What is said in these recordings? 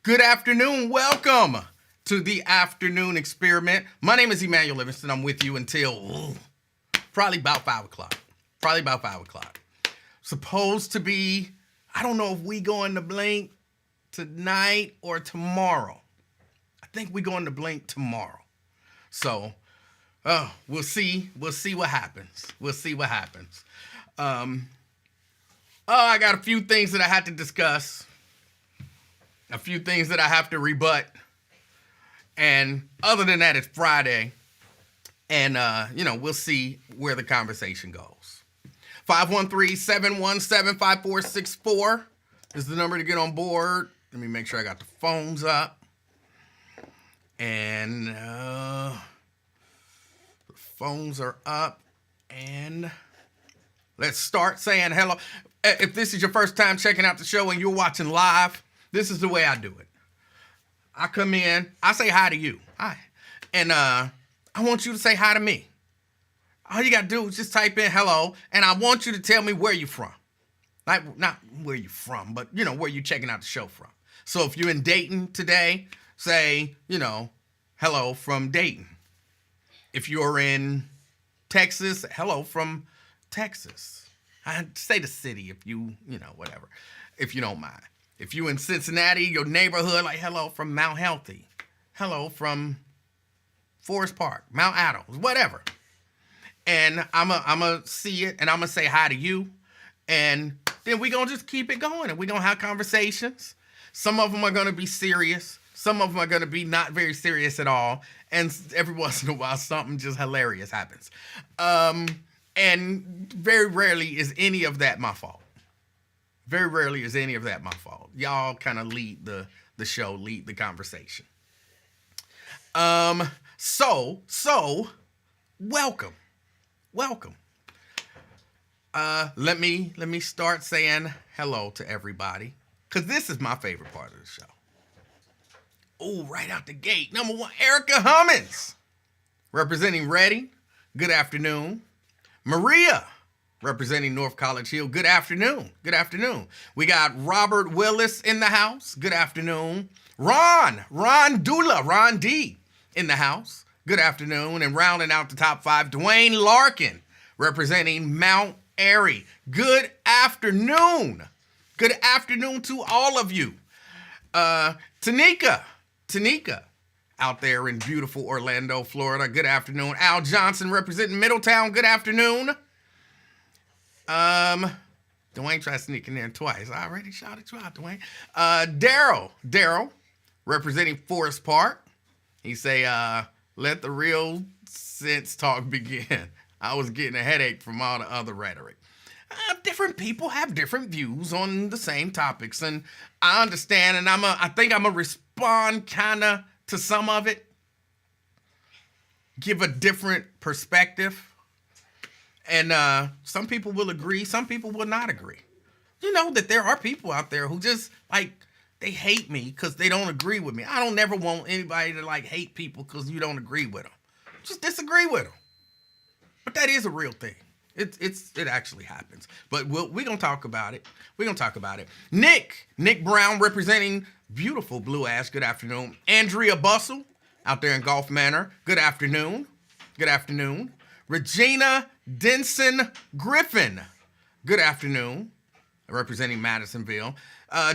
Good afternoon. Welcome to the afternoon experiment. My name is Emanuel Livingston. I'm with you until probably about 5 o'clock. Supposed to be, I don't know if we going to blink tonight or tomorrow. I think we going to blink tomorrow. So, we'll see. We'll see what happens. I got a few things that I had to discuss. A few things that I have to rebut. And other than that, it's Friday. And, we'll see where the conversation goes. 513-717-5464 is the number to get on board. Let me make sure I got the phones up. And the phones are up. And let's start saying hello. If this is your first time checking out the show and you're watching live, this is the way I do it. I come in, I say hi to you. Hi. And I want you to say hi to me. All you got to do is just type in hello, and I want you to tell me where you're from. Not where you're from, but, where you're checking out the show from. So if you're in Dayton today, say, hello from Dayton. If you're in Texas, hello from Texas. I say the city if you, whatever, if you don't mind. If you in Cincinnati, your neighborhood, like hello from Mount Healthy. Hello from Forest Park, Mount Adams, whatever. And I'm going to see it, and I'm going to say hi to you. And then we're going to just keep it going, and we're going to have conversations. Some of them are going to be serious. Some of them are going to be not very serious at all. And every once in a while, something just hilarious happens. And very rarely is any of that my fault. Very rarely is any of that my fault. Y'all kind of lead the show, lead the conversation. So welcome. Let me start saying hello to everybody, because this is my favorite part of the show. Oh, right out the gate. Number one, Erica Hummins, representing Reading. Good afternoon. Maria, representing North College Hill. Good afternoon. We got Robert Willis in the house. Good afternoon. Ron D in the house. Good afternoon. And rounding out the top 5, Dwayne Larkin, representing Mount Airy. Good afternoon. Good afternoon to all of you. Tanika, out there in beautiful Orlando, Florida. Good afternoon. Al Johnson, representing Middletown. Good afternoon. Dwayne tried sneaking in twice. I already shouted you out, Dwayne. Daryl, representing Forest Park. He say, let the real sense talk begin. I was getting a headache from all the other rhetoric. Different people have different views on the same topics, and I understand, and I think I'm gonna respond kind of to some of it, give a different perspective. And some people will agree, some people will not agree. You know that there are people out there who just, they hate me because they don't agree with me. I don't never want anybody to, hate people because you don't agree with them. Just disagree with them. But that is a real thing. It actually happens. But we're going to talk about it. Nick Brown, representing beautiful Blue Ash. Good afternoon. Andrea Bustle, out there in Gulf Manor. Good afternoon. Regina Denson Griffin. Good afternoon. Representing Madisonville.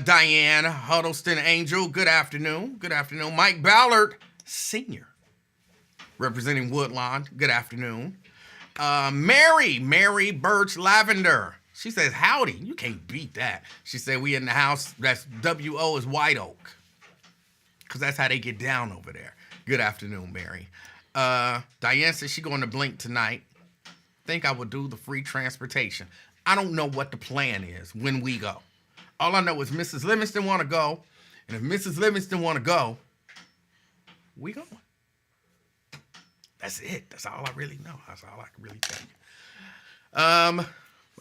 Diane Huddleston Angel. Good afternoon. Mike Ballard Sr. Representing Woodlawn. Good afternoon. Mary Birch Lavender. She says, howdy. You can't beat that. She said, we in the house. That's W.O. is White Oak. Because that's how they get down over there. Good afternoon, Mary. Diane says she going to Blink tonight. Think I will do the free transportation. I don't know what the plan is when we go. All I know is Mrs. Livingston want to go. And if Mrs. Livingston want to go, we going. That's it. That's all I really know. That's all I can really tell you.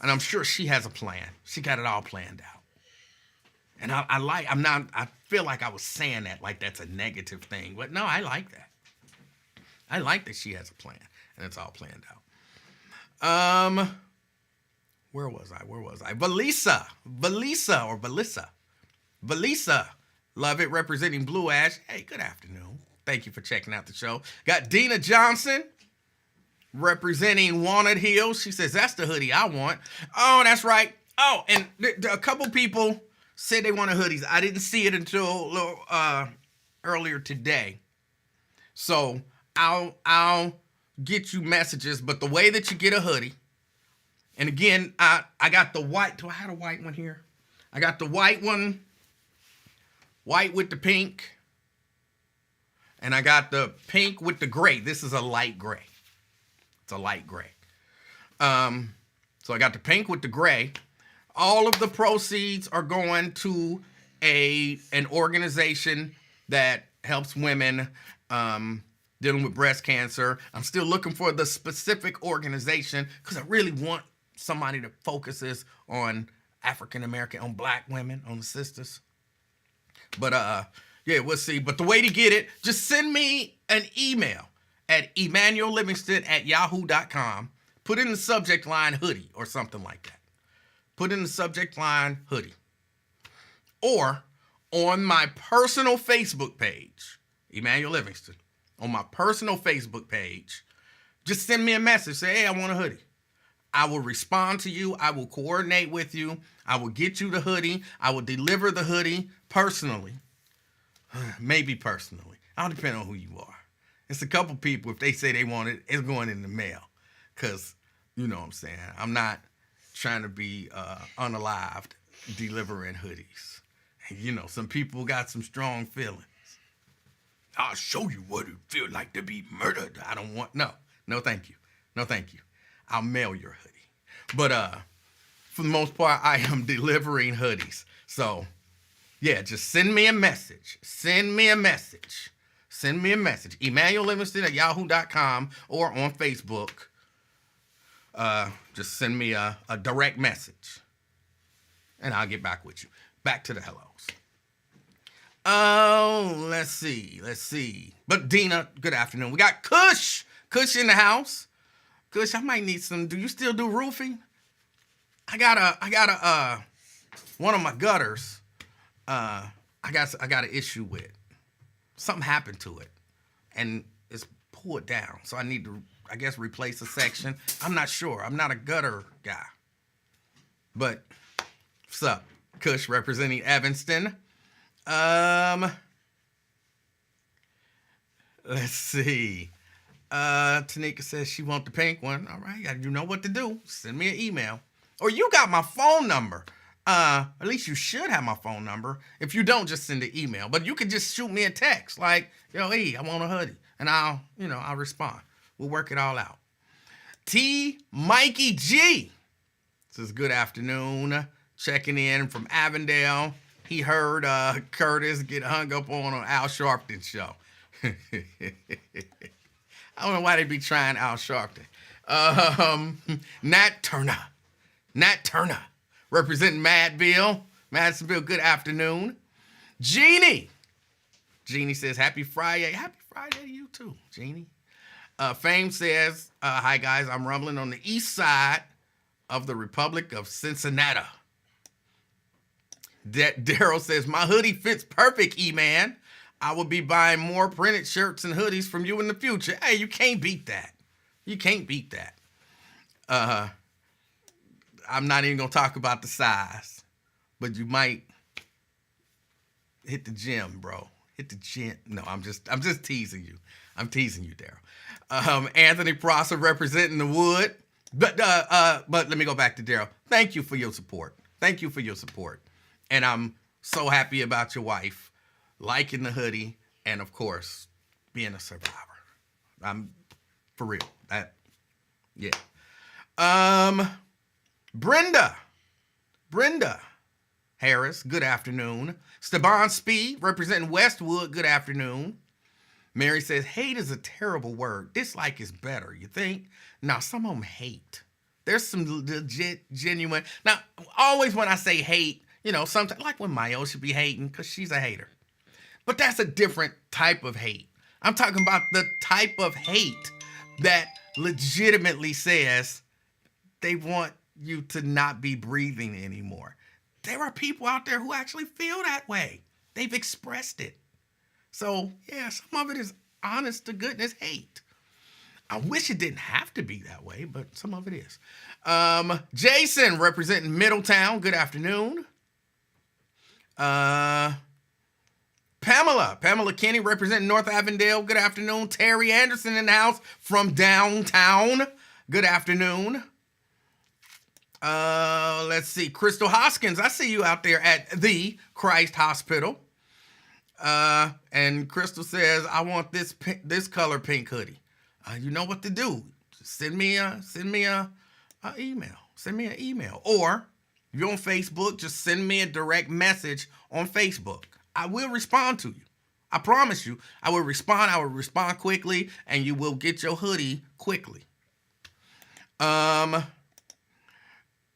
And I'm sure she has a plan. She got it all planned out. And I feel like I was saying that like that's a negative thing. But no, I like that. I like that she has a plan. And it's all planned out. Where was I? Valisa. Love it. Representing Blue Ash. Hey, good afternoon. Thank you for checking out the show. Got Dina Johnson representing Walnut Hills. She says, that's the hoodie I want. Oh, that's right. Oh, and a couple people said they wanted hoodies. I didn't see it until earlier today. So I'll get you messages. But the way that you get a hoodie, and again, I got the white. Do I have a white one here? I got the white one. White with the pink. And I got the pink with the gray. This is a light gray. It's a light gray. So I got the pink with the gray. All of the proceeds are going to an organization that helps women dealing with breast cancer. I'm still looking for the specific organization because I really want somebody that focuses on African American, on black women, on the sisters. But yeah, we'll see. But the way to get it, just send me an email at EmanuelLivingston@yahoo.com. Put in the subject line hoodie or something like that. Put in the subject line hoodie. Or on my personal Facebook page, Emanuel Livingston, on my personal Facebook page, just send me a message. Say, hey, I want a hoodie. I will respond to you. I will coordinate with you. I will get you the hoodie. I will deliver the hoodie personally. Maybe personally. I'll depend on who you are. It's a couple people, if they say they want it, it's going in the mail. Because, you know what I'm saying, I'm not trying to be unalived delivering hoodies. And, you know, some people got some strong feelings. I'll show you what it feels like to be murdered. I don't want, no, thank you. No, thank you. I'll mail your hoodie. But for the most part, I am delivering hoodies. So, yeah, just send me a message. Send me a message. EmanuelLivingston@yahoo.com or on Facebook. Just send me a direct message. And I'll get back with you. Back to the hellos. Oh, let's see. But Dina, good afternoon. We got Kush in the house. Kush, I might need some. Do you still do roofing? I got a one of my gutters. I got an issue with. Something happened to it, and it's pulled down. So I need to, I guess, replace a section. I'm not sure. I'm not a gutter guy. But what's up, Kush representing Evanston. Let's see. Tanika says she wants the pink one. All right, you know what to do. Send me an email. Or you got my phone number. At least you should have my phone number. If you don't, just send an email. But you can just shoot me a text like, yo, hey, I want a hoodie. And I'll respond. We'll work it all out. T. Mikey G says, good afternoon. Checking in from Avondale. He heard Curtis get hung up on Al Sharpton show. I don't know why they be trying Al Sharpton. Nat Turner, representing Madisonville, good afternoon. Jeannie says, happy Friday. Happy Friday to you too, Jeannie. Fame says, hi guys, I'm rumbling on the east side of the Republic of Cincinnati. Daryl says, my hoodie fits perfect, E-Man. I will be buying more printed shirts and hoodies from you in the future. Hey, you can't beat that. I'm not even going to talk about the size, but you might hit the gym, bro. Hit the gym. No, I'm just teasing you. I'm teasing you, Daryl. Anthony Prosser representing the Wood. But let me go back to Daryl. Thank you for your support. And I'm so happy about your wife liking the hoodie and, of course, being a survivor. I'm for real. Yeah. Brenda Harris, good afternoon. Steban Speed, representing Westwood, good afternoon. Mary says, hate is a terrible word. Dislike is better, you think? Now, some of them hate. There's some legit, genuine. Now, always when I say hate, sometimes, like when Mayo should be hating, because she's a hater. But that's a different type of hate. I'm talking about the type of hate that legitimately says they want you to not be breathing anymore. There are people out there who actually feel that way. They've expressed it. So, yeah, some of it is honest to goodness hate. I wish it didn't have to be that way, but some of it is. Jason, representing Middletown, good afternoon. Pamela Kenny, representing North Avondale, good afternoon. Terry Anderson in the house from downtown, good afternoon. Let's see, Crystal Hoskins, I see you out there at the Christ Hospital. And Crystal says, I want this color pink hoodie. You know what to do. Just send me a email. Send me an email. Or if you're on Facebook, just send me a direct message on Facebook. I will respond to you. I promise you, I will respond. I will respond quickly, and you will get your hoodie quickly. And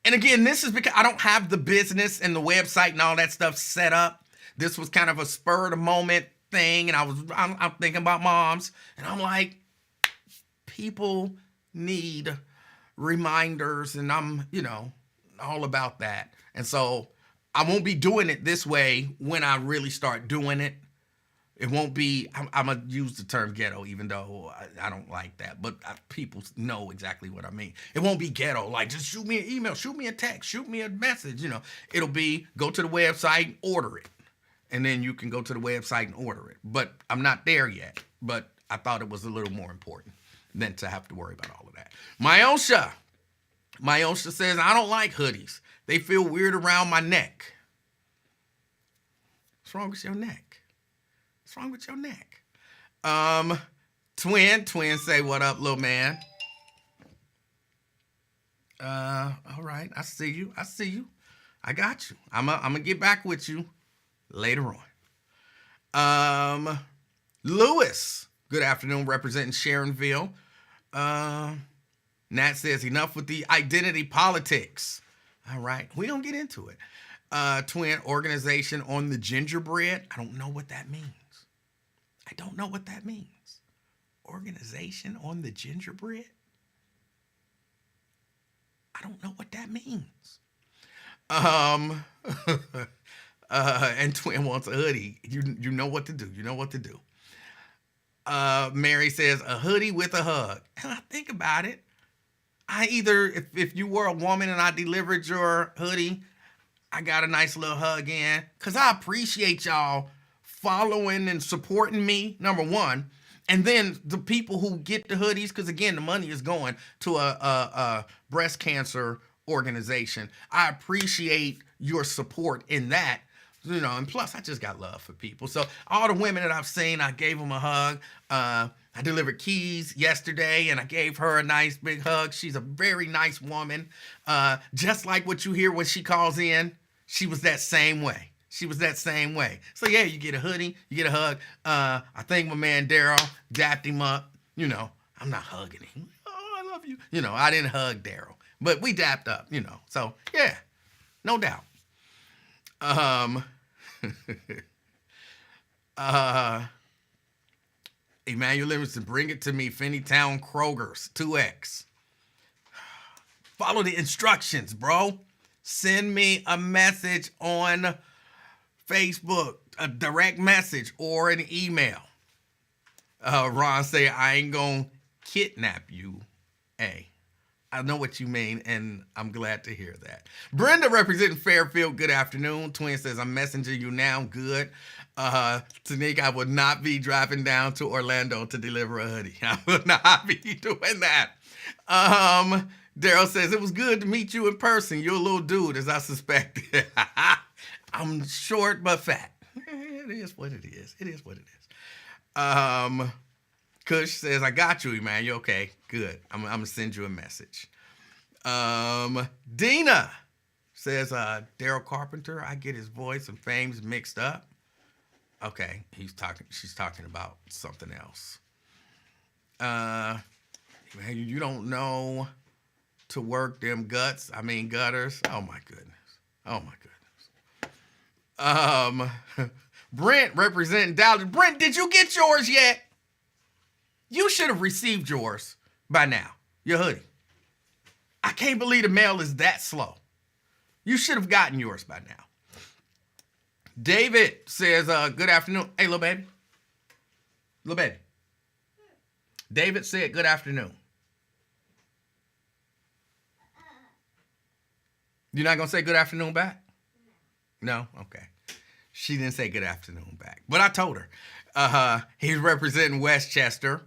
again, this is because I don't have the business and the website and all that stuff set up. This was kind of a spur of the moment thing, and I'm thinking about moms, and I'm like, people need reminders, and I'm, all about that. And so I won't be doing it this way when I really start doing it. It won't be, I'm going to use the term ghetto, even though I don't like that, but people know exactly what I mean. It won't be ghetto, like just shoot me an email, shoot me a text, shoot me a message, It'll be go to the website and order it. And then you can go to the website and order it. But I'm not there yet, but I thought it was a little more important than to have to worry about all of that. Myosha says, I don't like hoodies. They feel weird around my neck. What's wrong with your neck? What's wrong with your neck? Twin say, what up, little man? All right, I see you. I got you. I'm gonna get back with you later on. Lewis, good afternoon, representing Sharonville. Nat says, enough with the identity politics. All right, we don't get into it. Twin, organization on the gingerbread. I don't know what that means. Organization on the gingerbread? I don't know what that means. And Twin wants a hoodie. You know what to do. Mary says, a hoodie with a hug. And I think about it. If you were a woman and I delivered your hoodie, I got a nice little hug in. Because I appreciate y'all following and supporting me, number one. And then the people who get the hoodies, because again, the money is going to a breast cancer organization. I appreciate your support in that. And plus I just got love for people. So all the women that I've seen, I gave them a hug. I delivered keys yesterday and I gave her a nice big hug. She's a very nice woman. Just like what you hear when she calls in, she was that same way. So yeah, you get a hoodie, you get a hug. I think my man Daryl dapped him up. I'm not hugging him. Oh, I love you. I didn't hug Daryl, but we dapped up, So yeah, no doubt. Emanuel Livingston, bring it to me, Finneytown Kroger's 2X. Follow the instructions, bro. Send me a message on Facebook, a direct message, or an email. Ron say, I ain't gonna kidnap you. Hey, I know what you mean, and I'm glad to hear that. Brenda, representing Fairfield, good afternoon. Twin says, I'm messaging you now, good. Tanika, I would not be driving down to Orlando to deliver a hoodie. I would not be doing that. Daryl says, it was good to meet you in person. You're a little dude, as I suspected. I'm short but fat. It is what it is. Kush says, I got you, man. You okay? Good. I'm going to send you a message. Dina says, Daryl Carpenter, I get his voice and fames mixed up. Okay, she's talking about something else. Man, you don't know to work them gutters. Oh my goodness. Brent, representing Dallas. Brent, did you get yours yet? You should have received yours by now. Your hoodie. I can't believe the mail is that slow. You should have gotten yours by now. David says, good afternoon. Hey, little baby. Little baby. David said, good afternoon. You're not going to say good afternoon back? No? Okay. She didn't say good afternoon back, but I told her. He's representing Westchester.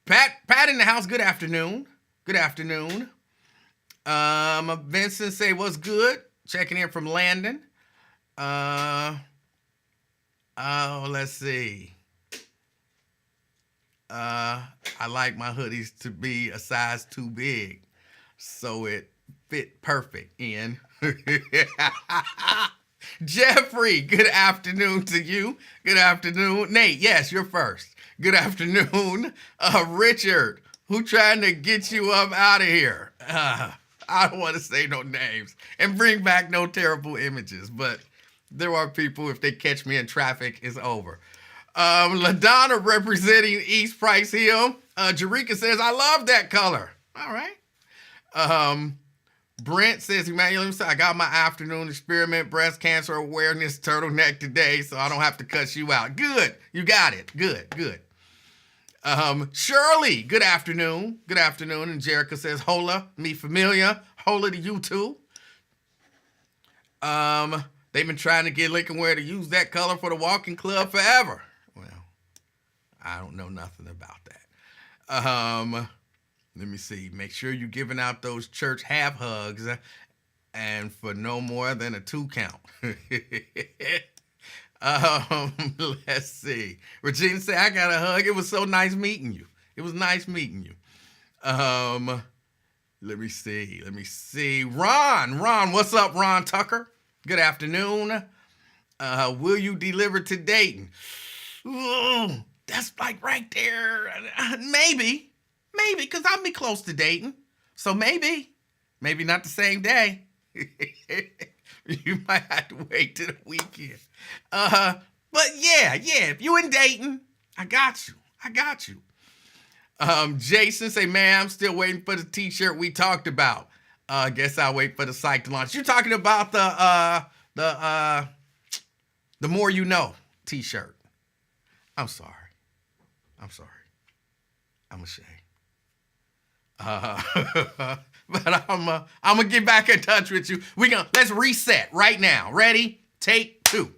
Pat in the house, good afternoon. Good afternoon. Vincent say, what's good? Checking in from Landon. Let's see. I like my hoodies to be a size too big, so it fit perfect in. Jeffrey, good afternoon to you. Good afternoon. Nate, yes, you're first. Good afternoon. Richard, who trying to get you up out of here? I don't want to say no names and bring back no terrible images, but there are people, if they catch me in traffic, it's over. LaDonna representing East Price Hill. Jerika says, I love that color. All right. Brent says, Emanuel Livingston, I got my afternoon experiment breast cancer awareness turtleneck today, so I don't have to cut you out. Good. You got it. Good. Shirley, good afternoon. Good afternoon. And Jerica says, hola, me familiar. Hola to you too. They've been trying to get Lincoln Ware to use that color for the walking club forever. Well, I don't know nothing about that. Let me see. Make sure you're giving out those church half hugs and for no more than a 2 count. Let's see. Regina said, I got a hug. It was so nice meeting you. It was nice meeting you. Let me see. Ron, what's up, Ron Tucker? Good afternoon. Will you deliver to Dayton? Ooh, that's like right there. Maybe, because I'll be close to Dayton. So maybe not the same day. You might have to wait till the weekend. But yeah, if you in Dayton, I got you. Jason say, man, I'm still waiting for the t-shirt we talked about. Guess I'll wait for the site to launch. You're talking about the More You Know t-shirt. I'm sorry. I'm ashamed. But I'm gonna get back in touch with you. Let's reset right now. Ready? Take 2.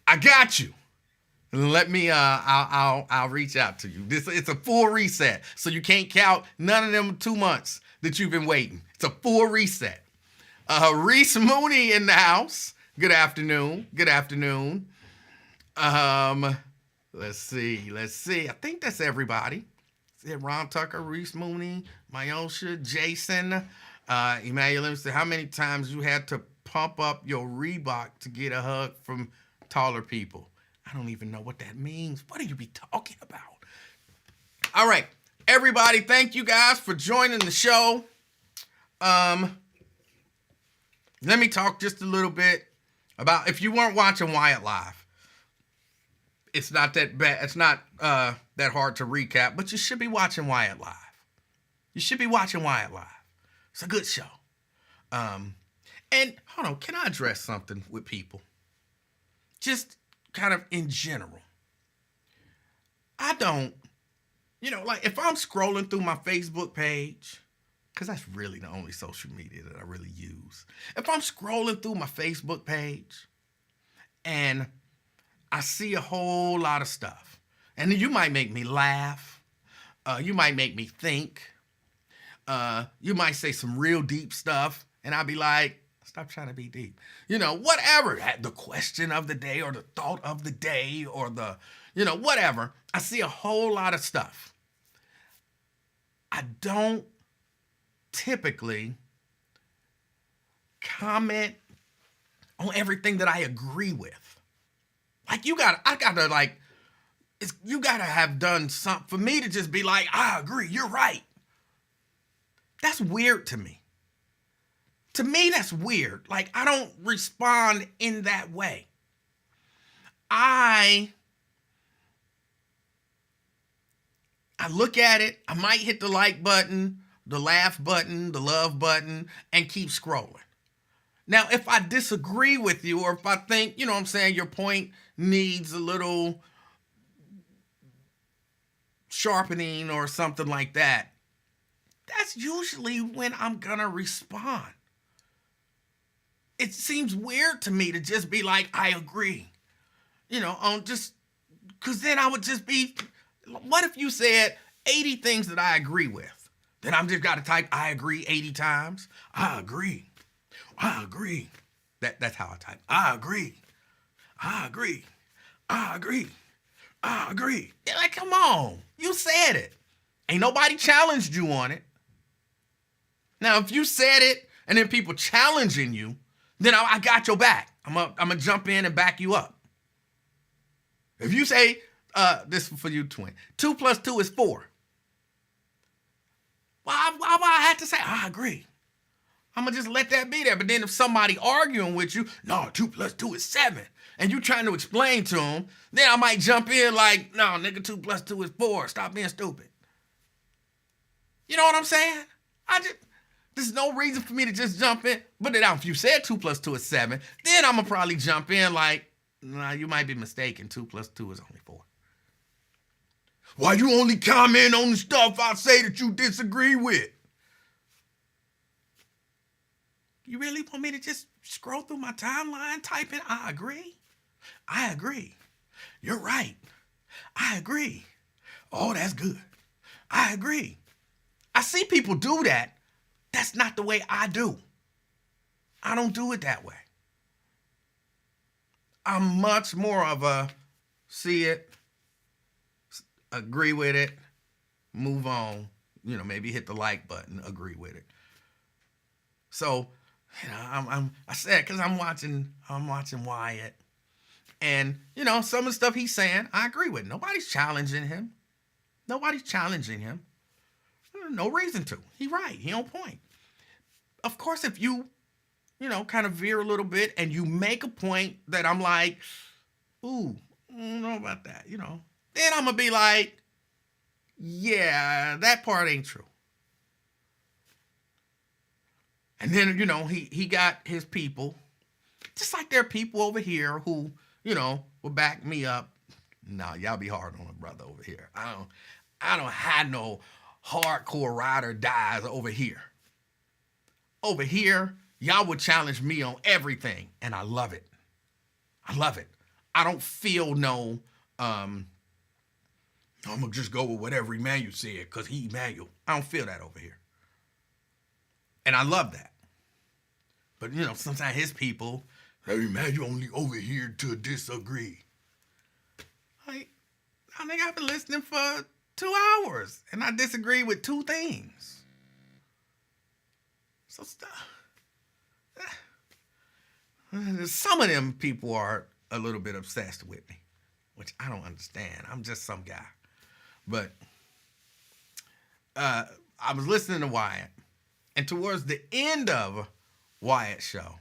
I got you. Let me. I'll reach out to you. It's a full reset, so you can't count none of them 2 months that you've been waiting. It's a full reset. Reese Mooney in the house. Good afternoon. Let's see. I think that's everybody. Ron Tucker, Reese Mooney, Myosha, Jason, Emanuel Livingston. How many times you had to pump up your Reebok to get a hug from taller people? I don't even know what that means. What do you be talking about? All right, everybody, thank you guys for joining the show. Let me talk just a little bit about, if you weren't watching Wyatt Live, it's not that bad. It's not that hard to recap, but you should be watching Wyatt Live. It's a good show. And hold on, can I address something with people? Just kind of in general. I don't, like if I'm scrolling through my Facebook page, because that's really the only social media that I really use. If I'm scrolling through my Facebook page and I see a whole lot of stuff, and you might make me laugh. You might make me think. You might say some real deep stuff, and I'll be like, stop trying to be deep. Whatever. The question of the day or the thought of the day or the, whatever. I see a whole lot of stuff. I don't typically comment on everything that I agree with. Like you gotta have done something for me to just be like, I agree, you're right. That's weird to me. To me, that's weird. Like, I don't respond in that way. I look at it, I might hit the like button, the laugh button, the love button, and keep scrolling. Now, if I disagree with you, or if I think, you know what I'm saying, your point needs a little sharpening or something like that, that's usually when I'm gonna respond. It seems weird to me to just be like, I agree. You know, on just, because then I would just be, what if you said 80 things that I agree with? Then I'm just got to type, I agree 80 times. I agree. I agree. That's how I type. I agree. I agree. I agree. I agree. They're like, come on. You said it. Ain't nobody challenged you on it. Now, if you said it and then people challenging you, then I got your back. I'm going to jump in and back you up. If you say, this is for you, twin, 2 plus 2 is 4. Why I have to say, I agree. I'm going to just let that be there. But then if somebody arguing with you, no, 2 plus 2 is 7. And you trying to explain to them, then I might jump in like, no, nigga, 2 plus 2 is 4. Stop being stupid. You know what I'm saying? There's no reason for me to just jump in. But then if you said 2 plus 2 is 7, then I'm going to probably jump in like, nah, you might be mistaken. 2 plus 2 is only 4. Why you only comment on the stuff I say that you disagree with? You really want me to just scroll through my timeline, type in, I agree? I agree. You're right. I agree. Oh, that's good. I agree. I see people do that. That's not the way I do. I don't do it that way. I'm much more of a see it, agree with it, move on, you know, maybe hit the like button, agree with it. So, you know, I said, because I'm watching Wyatt, and, you know, some of the stuff he's saying, I agree with. Nobody's challenging him. Nobody's challenging him. No reason to. He right. He on point. Of course, if you know, kind of veer a little bit and you make a point that I'm like, ooh, I don't know about that, you know, then I'm going to be like, yeah, that part ain't true. And then, you know, he got his people, just like there are people over here who, you know, will back me up. No, y'all be hard on a brother over here. I don't have no hardcore ride or dies over here. Over here, y'all would challenge me on everything, and I love it. I love it. I don't feel no, I'm going to just go with whatever Emanuel said because he Emanuel. I don't feel that over here. And I love that. But, you know, sometimes his people, hey, Emanuel only over here to disagree. Like, I think I've been listening for 2 hours, and I disagree with 2 things. So some of them people are a little bit obsessed with me, which I don't understand. I'm just some guy. But I was listening to Wyatt, and towards the end of Wyatt's show,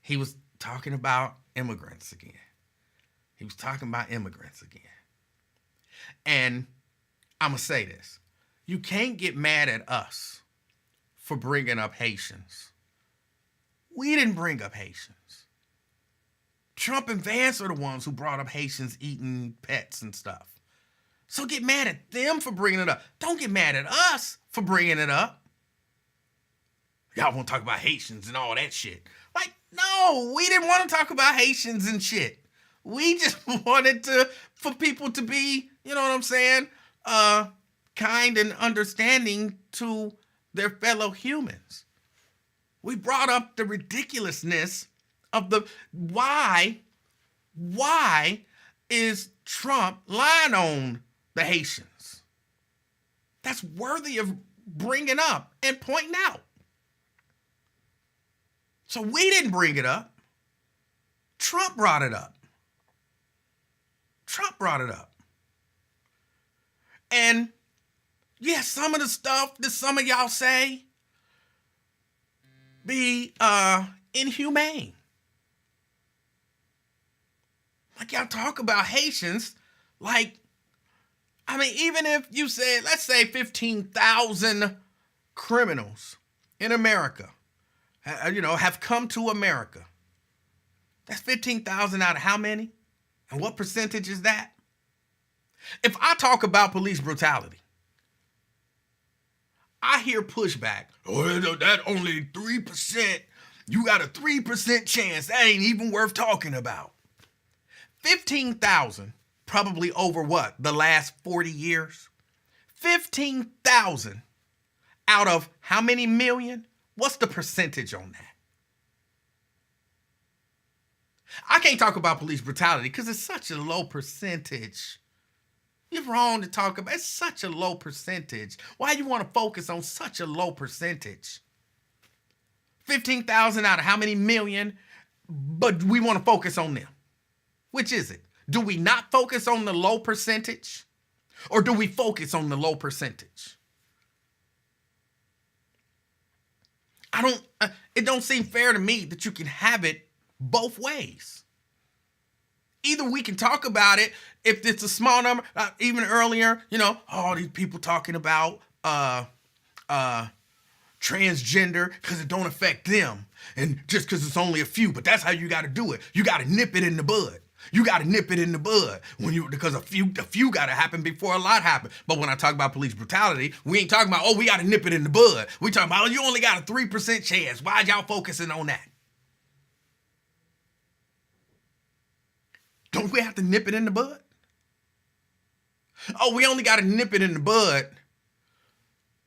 he was talking about immigrants again. And I'm going to say this. You can't get mad at us for bringing up Haitians. We didn't bring up Haitians. Trump and Vance are the ones who brought up Haitians eating pets and stuff. So get mad at them for bringing it up. Don't get mad at us for bringing it up. Y'all want to talk about Haitians and all that shit. Like, no, we didn't want to talk about Haitians and shit. We just wanted for people to be, you know what I'm saying, kind and understanding to their fellow humans. We brought up the ridiculousness of why is Trump lying on the Haitians? That's worthy of bringing up and pointing out. So we didn't bring it up. Trump brought it up. And yeah, some of the stuff that some of y'all say be inhumane. Like y'all talk about Haitians, like, I mean, even if you said, let's say 15,000 criminals in America have come to America. That's 15,000 out of how many? And what percentage is that? If I talk about police brutality, I hear pushback. Oh, that only 3%. You got a 3% chance. That ain't even worth talking about. 15,000, probably over what? The last 40 years? 15,000 out of how many million? What's the percentage on that? I can't talk about police brutality because it's such a low percentage. You're wrong to talk about. It's such a low percentage. Why do you want to focus on such a low percentage? 15,000 out of how many million? But we want to focus on them. Which is it? Do we not focus on the low percentage? Or do we focus on the low percentage? It don't seem fair to me that you can have it both ways. Either we can talk about it if it's a small number, even earlier, all these people talking about transgender because it don't affect them and just because it's only a few, but that's how you got to do it. You got to nip it in the bud. You got to nip it in the bud because a few got to happen before a lot happen. But when I talk about police brutality, we ain't talking about, we got to nip it in the bud. We talking about, you only got a 3% chance. Why y'all focusing on that? Don't we have to nip it in the bud? Oh, we only got to nip it in the bud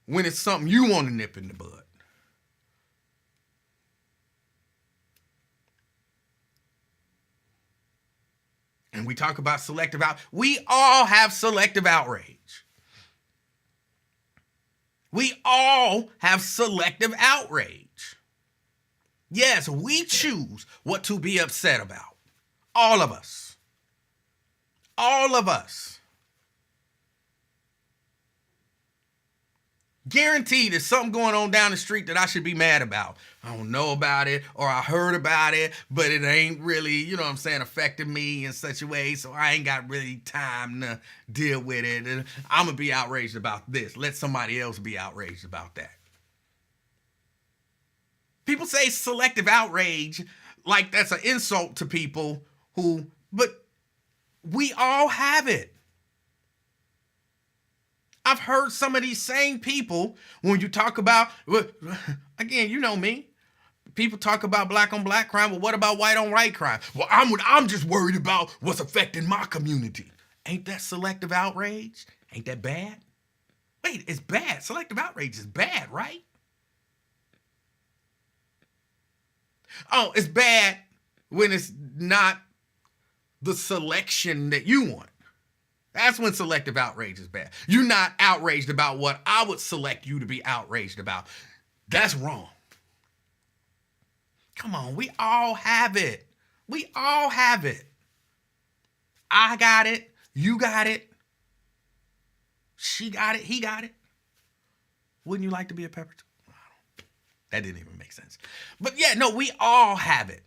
when it's something you want to nip in the bud. And we talk about selective we all have selective outrage. We all have selective outrage. Yes, we choose what to be upset about. All of us. All of us. Guaranteed there's something going on down the street that I should be mad about. I don't know about it, or I heard about it, but it ain't really, affected me in such a way, so I ain't got really time to deal with it. And I'm going to be outraged about this. Let somebody else be outraged about that. People say selective outrage like that's an insult to people but we all have it. I've heard some of these same people when you talk about, again, you know me. People talk about black on black crime, but what about white on white crime? Well, I'm just worried about what's affecting my community. Ain't that selective outrage? Ain't that bad? Wait, it's bad. Selective outrage is bad, right? Oh, it's bad when it's not the selection that you want. That's when selective outrage is bad. You're not outraged about what I would select you to be outraged about. That's wrong. Come on, we all have it. We all have it. I got it. You got it. She got it. He got it. Wouldn't you like to be a pepper too? That didn't even make sense. But yeah, no, we all have it.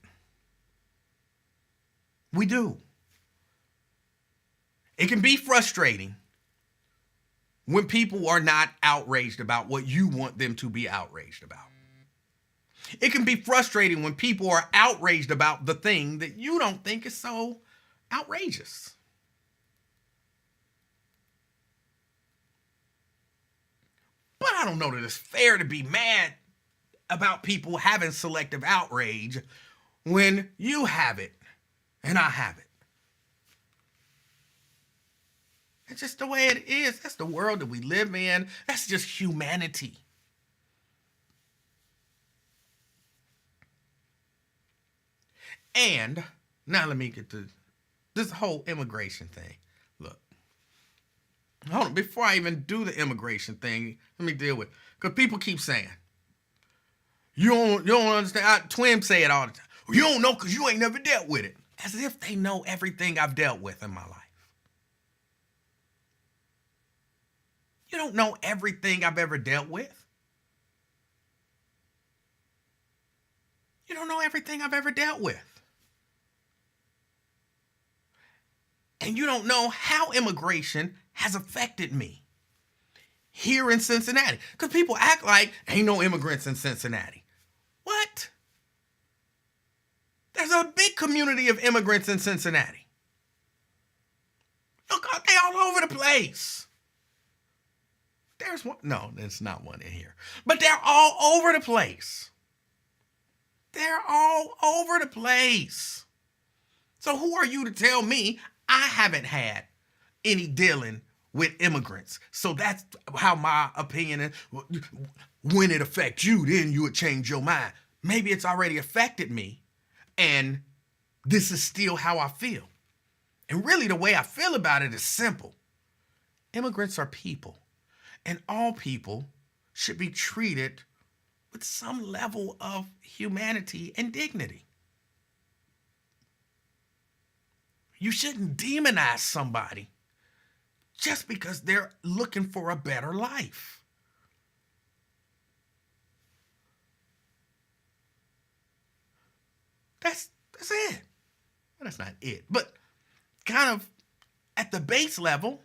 We do. It can be frustrating when people are not outraged about what you want them to be outraged about. It can be frustrating when people are outraged about the thing that you don't think is so outrageous. But I don't know that it's fair to be mad about people having selective outrage when you have it and I have it. It's just the way it is. That's the world that we live in. That's just humanity. And now let me get to this whole immigration thing. Look, hold on. Before I even do the immigration thing, let me deal with it. Because people keep saying, you don't understand. Twins say it all the time. You don't know because you ain't never dealt with it. As if they know everything I've dealt with in my life. You don't know everything I've ever dealt with. You don't know everything I've ever dealt with. And you don't know how immigration has affected me here in Cincinnati. Because people act like ain't no immigrants in Cincinnati. What? There's a big community of immigrants in Cincinnati. Look, they all over the place. There's one. No, there's not one in here. But they're all over the place. They're all over the place. So who are you to tell me I haven't had any dealing with immigrants? So that's how my opinion is. When it affects you, then you would change your mind. Maybe it's already affected me, and this is still how I feel. And really, the way I feel about it is simple. Immigrants are people, and all people should be treated with some level of humanity and dignity. You shouldn't demonize somebody just because they're looking for a better life. That's it. Well, that's not it, but kind of at the base level.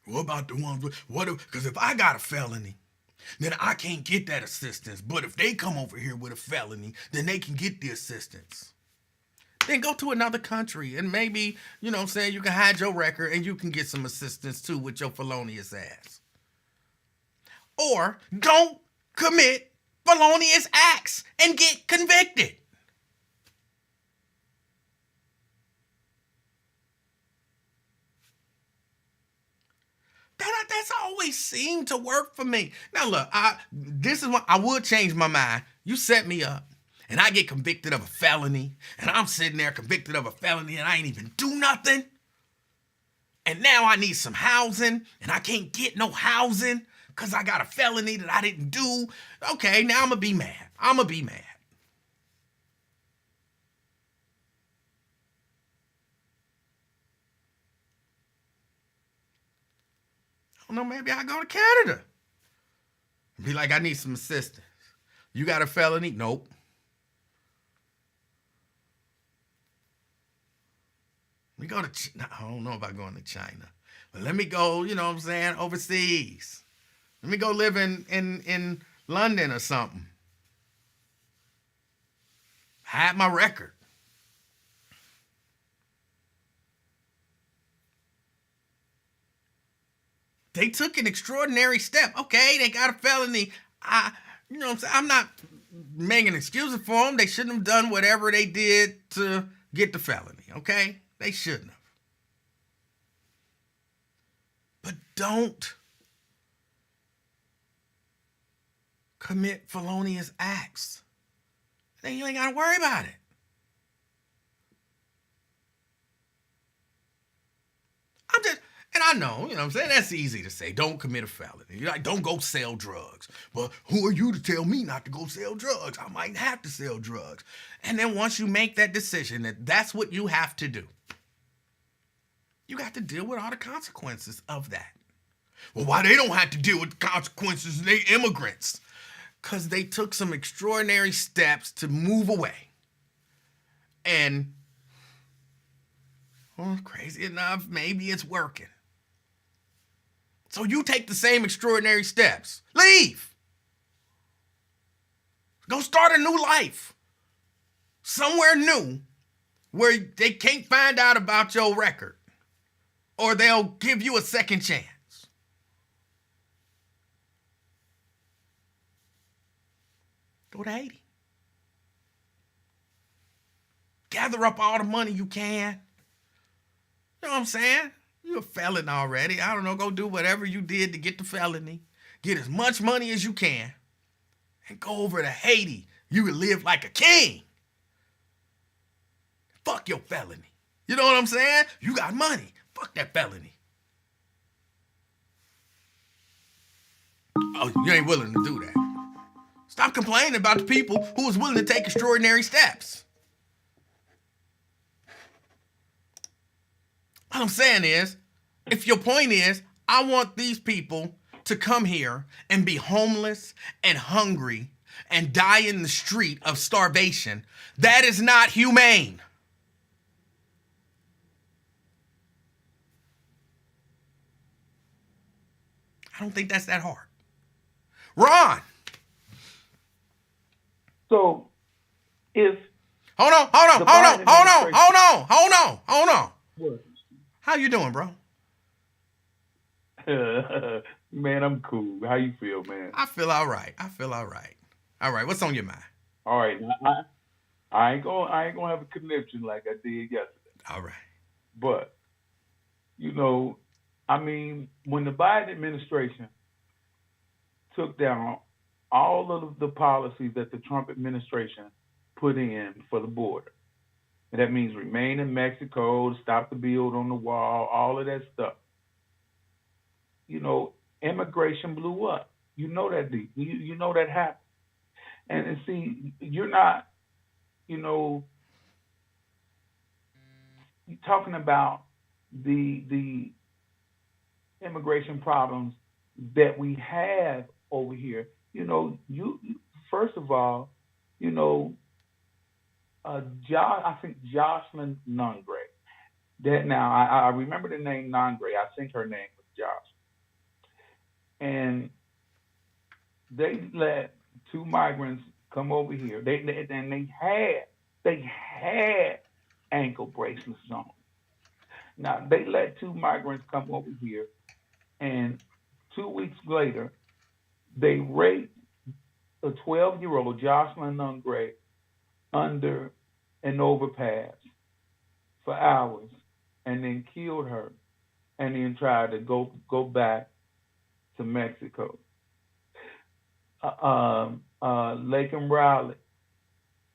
What about the ones with, because if I got a felony, then I can't get that assistance. But if they come over here with a felony, then they can get the assistance. Then go to another country and maybe, you know what I'm saying, you can hide your record and you can get some assistance too with your felonious ass. Or don't commit felonious acts and get convicted. That's always seemed to work for me. Now look, this is what I would change my mind. You set me up and I get convicted of a felony and I'm sitting there convicted of a felony and I ain't even do nothing. And now I need some housing and I can't get no housing because I got a felony that I didn't do. Okay, now I'm going to be mad. I don't know, maybe I go to Canada. Be like, I need some assistance. You got a felony? Nope. We go to, I don't know about going to China, but let me go, you know what I'm saying, overseas. Let me go live in London or something. Hide my record. They took an extraordinary step. Okay, they got a felony. You know what I'm saying? I'm not making excuses for them. They shouldn't have done whatever they did to get the felony, okay? They shouldn't have. But don't commit felonious acts. Then you ain't got to worry about it. And I know, you know what I'm saying, that's easy to say. Don't commit a felony. You're like, don't go sell drugs. But who are you to tell me not to go sell drugs? I might have to sell drugs. And then once you make that decision that that's what you have to do, you got to deal with all the consequences of that. Well, why they don't have to deal with the consequences? They immigrants. Because they took some extraordinary steps to move away. And, well, crazy enough, maybe it's working. So you take the same extraordinary steps. Leave. Go start a new life. Somewhere new where they can't find out about your record. Or they'll give you a second chance. Go to Haiti. Gather up all the money you can. You know what I'm saying? You're a felon already. I don't know, go do whatever you did to get the felony. Get as much money as you can. And go over to Haiti. You can live like a king. Fuck your felony. You know what I'm saying? You got money. Fuck that felony. Oh, you ain't willing to do that. Stop complaining about the people who was willing to take extraordinary steps. What I'm saying is, if your point is, I want these people to come here and be homeless and hungry and die in the street of starvation, that is not humane. I don't think that's that hard. Ron. So if Hold on. The Biden administration. Hold on. What? How you doing, bro? Man, I'm cool. How you feel, man? I feel all right. All right, what's on your mind? All right. Now, I ain't gonna have a connection like I did yesterday. All right. But you know, I mean, when the Biden administration took down all of the policies that the Trump administration put in for the border, and that means remain in Mexico, stop the build on the wall, all of that stuff. Immigration blew up. You know that, D. You know that happened. And see, you're not, you know, you're talking about the immigration problems that we have over here. You first of all, you know, I think Jocelyn Nungray. That now I remember the name Nungray. I think her name was Jocelyn, and they let two migrants come over here. They had ankle bracelets on. Now they let two migrants come over here, and 2 weeks later, they raped a 12-year-old Jocelyn Nungray under an overpass for hours, and then killed her, and then tried to go back to Mexico. Laken Riley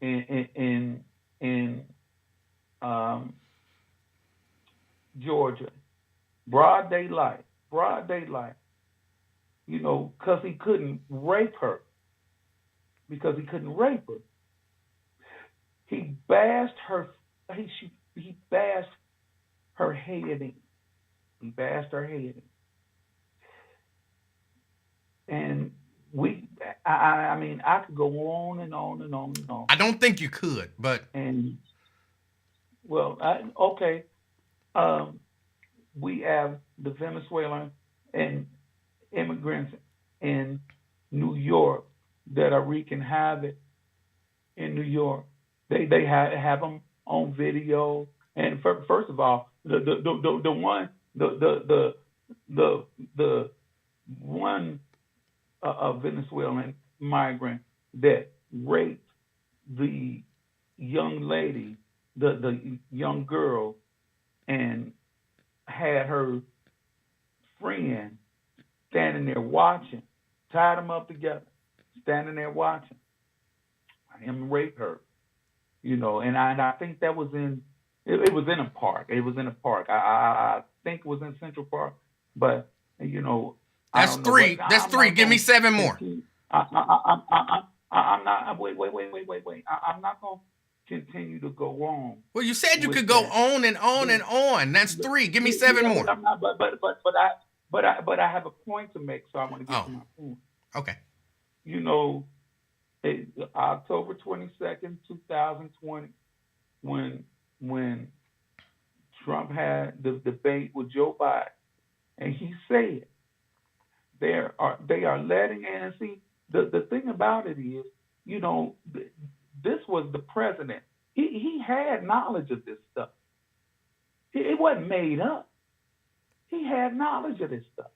in Georgia, broad daylight, because he couldn't rape her, he bashed her. He bashed her head in. And I mean, I could go on and on and on and on. I don't think you could, but And well, okay. We have the Venezuelan and immigrants in New York that are wreaking havoc in New York. They have them on video. And first of all, the one Venezuelan migrant that raped the young lady, the young girl, and had her friend standing there watching, tied them up together, standing there watching him rape her. And I think that was it was in a park. I think it was in Central Park, but I that's don't know. three. But That's I'm three. not Give me going 7 to more. continue. I'm not. Wait. I'm not going to continue to go on Well, you said you with could go that. on and on and on. That's 3. Give me 7 Yeah, more. but I'm not. But I have a point to make, so I want to get Oh, to my point. okay. You know, October 22nd, 2020, when Trump had the debate with Joe Biden, and he said they are letting in. And see, the thing about it is, this was the president. He had knowledge of this stuff. It wasn't made up. He had knowledge of this stuff,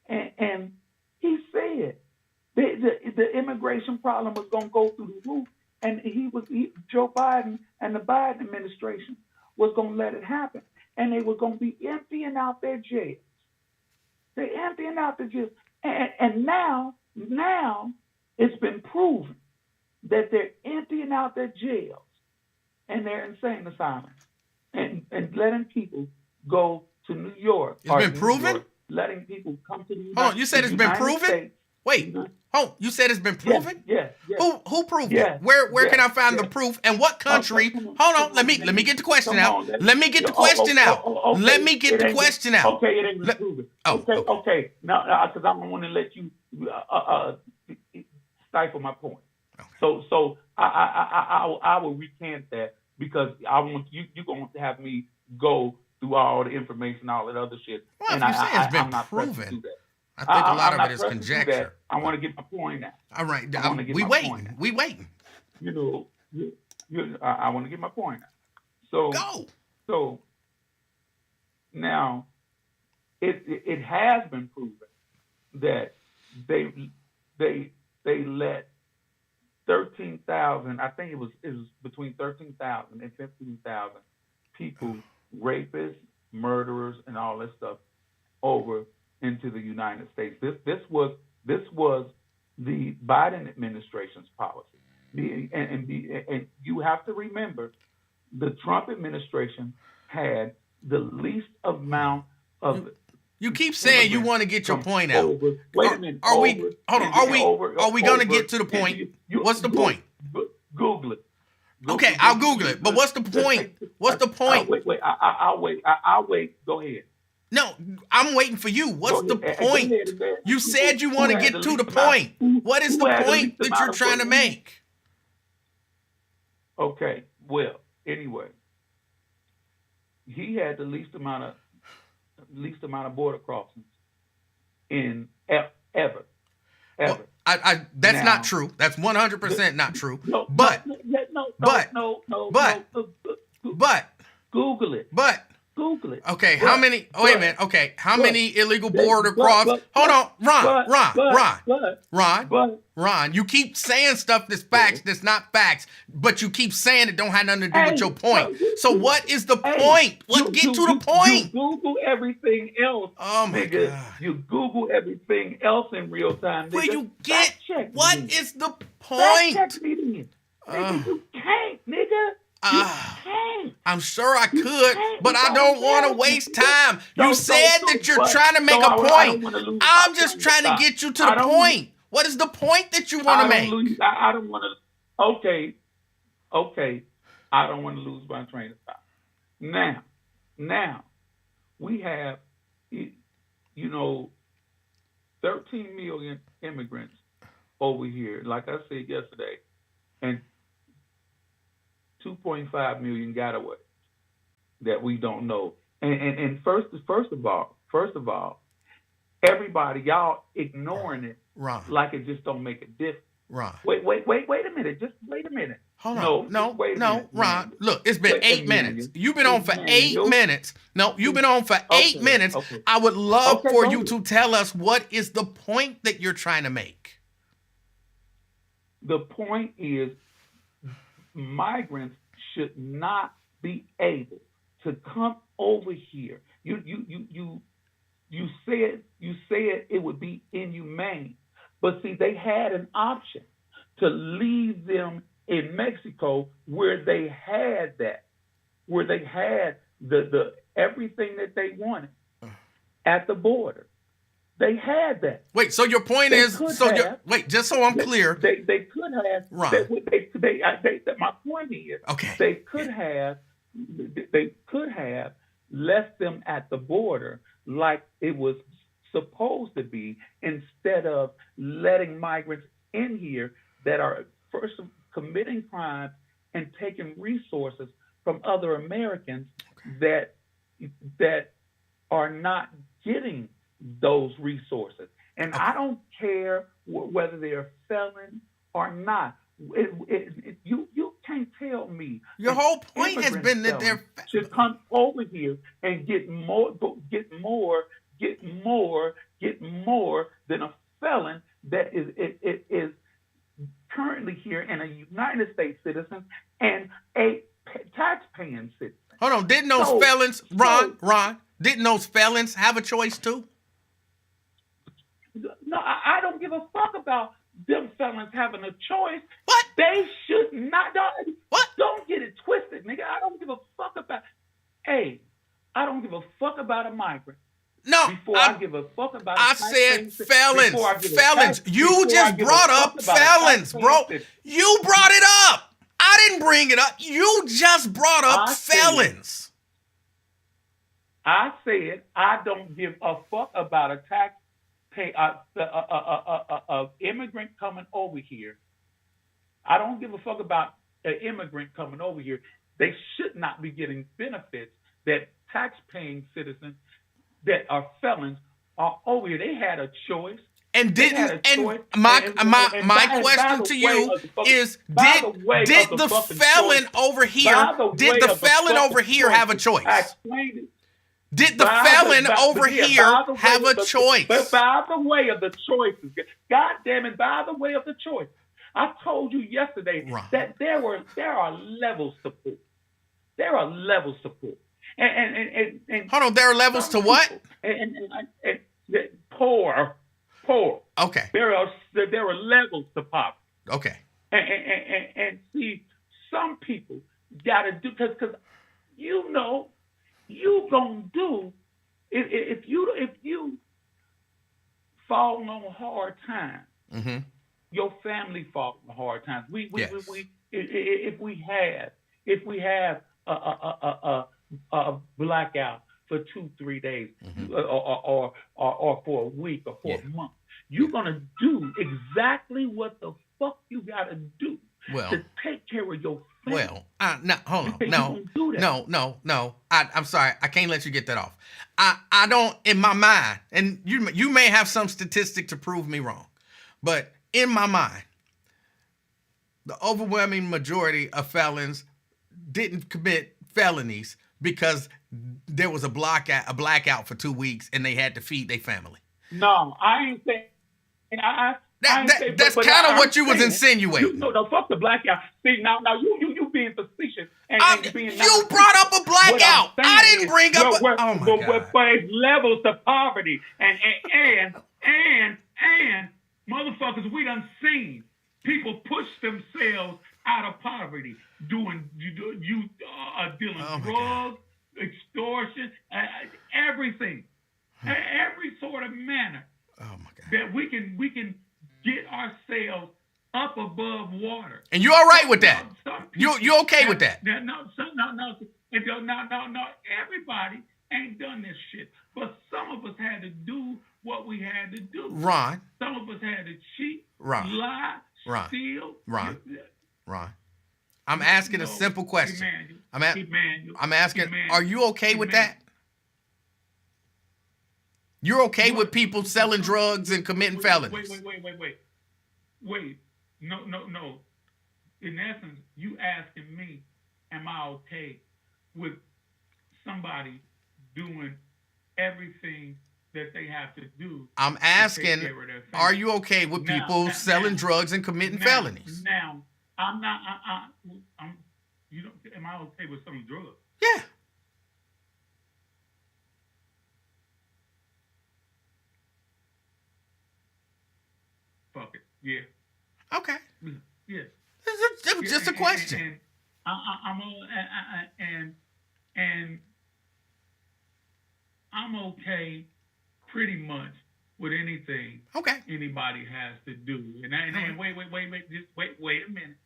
and he said the immigration problem was going to go through the roof, and Joe Biden and the Biden administration was going to let it happen, and they were going to be emptying out their jails. They're emptying out the jails, and now it's been proven that they're emptying out their jails and their insane asylums, and letting people go to New York. It's been proven? Letting people come to the United States. Hold on, you said it's been proven? States. Wait. Oh, you said it's been proven? Yes. Who proved Yes, it? Where can I find the yes. proof? And what country? Come on, Hold on, come let me on, get the question come out. on, Let me get the question out. okay. Let me get the question out. Okay, it ain't been proven. Oh, Okay. Now, because I don't want to let you stifle my point. Okay. So I will recant that, because I want you're going to have me go through all the information, all that other shit. Well, and if you say it's been I'm not pressed to proven, do that. I think a lot I'm of not it is pressed to do that. conjecture. I want to get my point out. All right, I wanna get we my waiting. point out. We waiting. You know, I want to get my point out. So, Go. so now it has been proven that they they let 13,000. I think it was between 13,000 and 15,000 people, rapists, murderers, and all this stuff over into the United States. This was the Biden administration's policy. And you have to remember, the Trump administration had the least amount of. You keep saying you want to get your point out. Wait a minute. Are we going to get to the point? What's the point? Google it. Okay, I'll Google it. But what's the point? What's the point? Wait. I'll wait. Go ahead. No, I'm waiting for you. What's the point? Go ahead. You said you want to get to the point. What is the point that you're trying to make? Okay. Well, anyway, he had the least amount of border crossings in ever. Well, that's not true. That's 100% not true. But Google it. Google it. Okay, how many? Wait a minute. Okay, how many illegal border crossings? Hold on, Ron. You keep saying stuff that's facts, that's not facts, but you keep saying it don't have nothing to do with your point. So what is the point? Get to the point. You Google everything else. Oh my nigga. God. You Google everything else in real time. Nigga. Where you get? What is the point? Fact check me then. Nigga, you can't, nigga. I'm sure I could, but I don't want to waste time. You said that you're trying to make a point. I'm just trying to get you to the point. What is the point that you want to make? I don't want to. Okay. I don't want to lose my train of thought. Now, we have, 13 million immigrants over here, like I said yesterday, and 2.5 million got away that we don't know. And first of all, everybody, y'all ignoring it like it just don't make a difference. Ron. Wait a minute. Just wait a minute. Hold on. No, Ron. Look, it's been 8 minutes. You've been on for 8 minutes. No, you've been on for 8 minutes. Okay. I would love for you to tell us what is the point that you're trying to make. The point is, migrants should not be able to come over here. You said it would be inhumane, but see, they had an option to leave them in Mexico where they had the everything that they wanted at the border. They had that. Wait, so your point is, just so I'm clear. They could have. Right. My point is, okay. They could have left them at the border like it was supposed to be, instead of letting migrants in here that are first committing crimes and taking resources from other Americans that are not getting those resources. And I don't care whether they're felons or not. You can't tell me. Your whole point has been that they're should come over here and get more than a felon that is currently here and a United States citizen and a tax-paying citizen. Hold on, didn't those felons, Ron, didn't those felons have a choice too? No, I don't give a fuck about them felons having a choice. What? They should not. What? Don't get it twisted, nigga. I don't give a fuck about. Hey, I don't give a fuck about a migrant. No, before I give a fuck about. I said felons. Felons. You just brought up felons, bro. You brought it up. I didn't bring it up. You just brought up felons. I said I don't give a fuck about a immigrant coming over here. I don't give a fuck about an immigrant coming over here. They should not be getting benefits that tax-paying citizens that are felons are over here. They had a choice. And They had didn't a and choice. my question to you is did the felon over here have a I choice? explained it. Did the felon over here have a choice? But by the way of the choices, God damn it, by the way of the choice. I told you yesterday Right. that there are levels to poor. There are levels to poor. And hold on, there are levels to what? And poor. Okay. There are levels to poverty. Okay. And see, some people gotta do because you know you gonna do if you fall on hard times, Mm-hmm. your family fall on hard times. Yes. If we have a blackout for 2-3 days, Mm-hmm. or for a week or for a month, you're gonna do exactly what the fuck you gotta do to take care of your family. Well, no, hold on. No. I'm sorry. I can't let you get that off. I don't, in my mind, and you may have some statistic to prove me wrong, but in my mind, the overwhelming majority of felons didn't commit felonies because there was a blackout for 2 weeks and they had to feed their family. No, I ain't saying. That's kind of what you was insinuating. No, fuck the blackout. See, now you being facetious and being. You brought up a blackout. I didn't bring up. Oh my God. But it's levels to poverty, and motherfuckers, we done seen people push themselves out of poverty, dealing drugs, extortion, everything, every sort of manner. Oh my God. That we can get ourselves up above water. And you all right with that? You okay with that? No. Everybody ain't done this shit. But some of us had to do what we had to do. Ron. Some of us had to cheat, Ron. lie, steal. Ron. I'm asking a simple question. Emanuel. I'm asking, are you okay with that? You're okay with people selling drugs and committing felonies? Wait. No. In essence, you asking me, am I okay with somebody doing everything that they have to do? I'm asking, are you okay with people selling drugs and committing felonies? Now, I'm not. Am I okay with some drugs? Yeah. Fuck it. Yeah. Okay. Yeah. It was just a question. And I'm okay pretty much with anything. Okay. Anybody has to do. And wait a minute.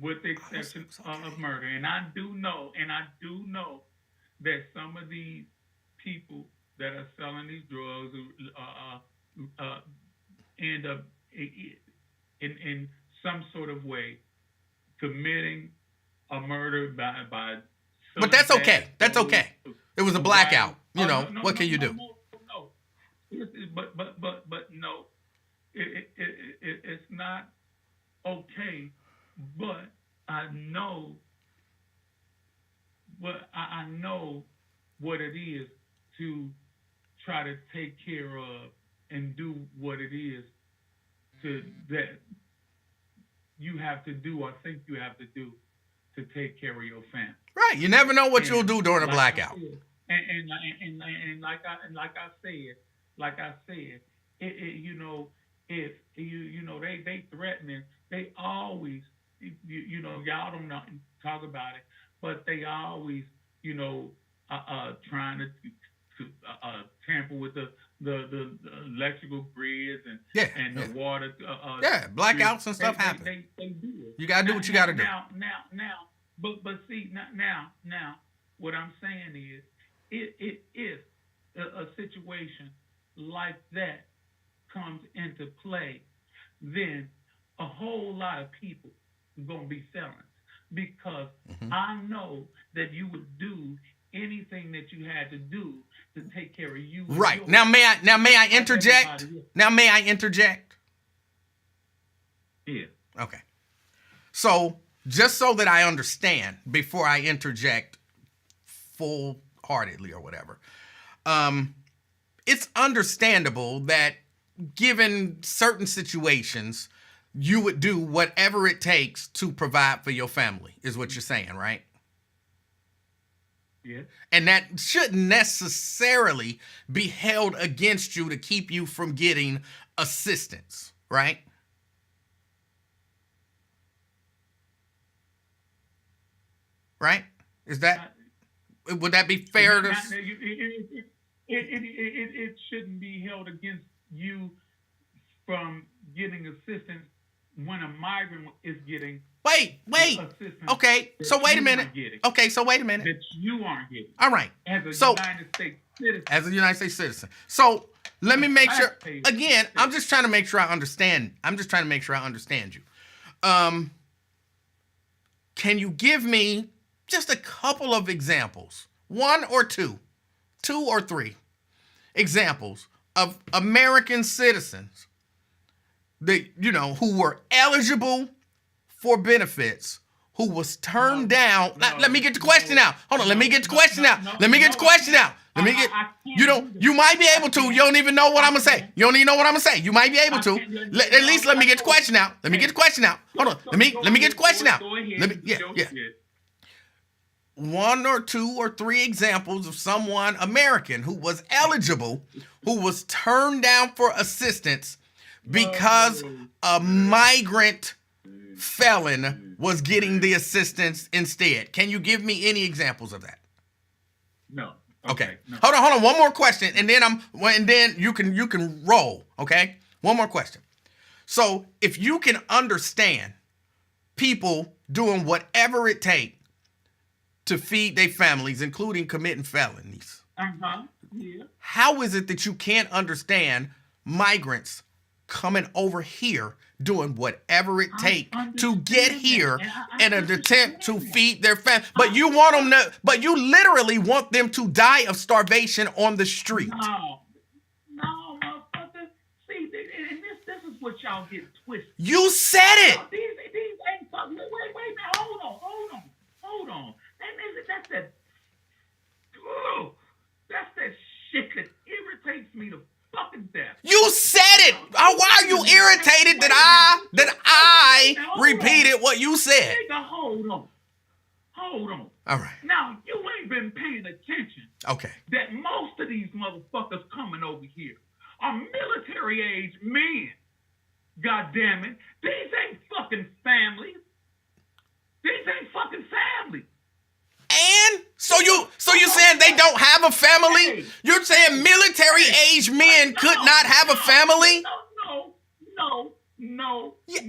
With the exception of murder. And I do know that some of these people that are selling these drugs end up in some sort of way committing a murder by. But that's okay. That's okay. It was a blackout. What can you do? No. But no, it's not okay. But I know what it is to try to take care of and do what it is that you have to do or think you have to do to take care of your family. Right. You never know what you'll do during a blackout. And like I said, if they threatening, they always, y'all don't know, talk about it, but they always, trying to tamper with the electrical grids and the water. Blackouts and stuff happen. They do it. You gotta do what you gotta do. But see now, what I'm saying is, if a situation like that comes into play, then a whole lot of people are gonna be felons, because I know that you would do anything that you had to do to take care of you. Right. Now may I interject? Now may I interject? Yeah. Okay. So just so that I understand before I interject full-heartedly or whatever, it's understandable that given certain situations, you would do whatever it takes to provide for your family, is what you're saying, right? Yeah. And that shouldn't necessarily be held against you to keep you from getting assistance, right? Right? Is that, would that be fair to... It shouldn't be held against you from getting assistance when a migrant is getting assistance. Okay, so wait a minute. Okay, so wait a minute. That you aren't getting. All right. As a United States citizen. As a United States citizen. So let me make sure. Again, I'm just trying to make sure I understand. I'm just trying to make sure I understand you. Can you give me just a couple of examples? One or two or three examples of American citizens that, you know, who were eligible for benefits, who was turned down. Let me get the question out. Hold on. Let me get the question out. Let me get the question out. Let me get, you might be able to. You don't even know what I'm going to say. You don't even know what I'm going to say. You might be able to. At least let me get the question out. Let me get the question out. Hold on. Let me get the question out. Yeah. One or two or three examples of someone American who was eligible, who was turned down for assistance because a migrant felon was getting the assistance instead. Can you give me any examples of that? No. Okay. No. Hold on. One more question, and then you can roll. Okay. One more question. So if you can understand people doing whatever it takes to feed their families, including committing felonies, yeah. How is it that you can't understand migrants coming over here doing whatever it takes to get here in an attempt to feed their family? But you want them to, but you literally want them to die of starvation on the street. No, motherfucker. See, and this is what y'all get twisted. You said it. No, these ain't fucking. Wait, now, hold on. That's that shit that irritates me to fucking death. You said it. Why are you irritated that I repeated what you said? Nigga, hold on. All right. Now, you ain't been paying attention. Okay. That most of these motherfuckers coming over here are military age men. God damn it. These ain't fucking families. And so you saying they don't have a family? Hey, You're saying military age men could not have a family? No. Yeah.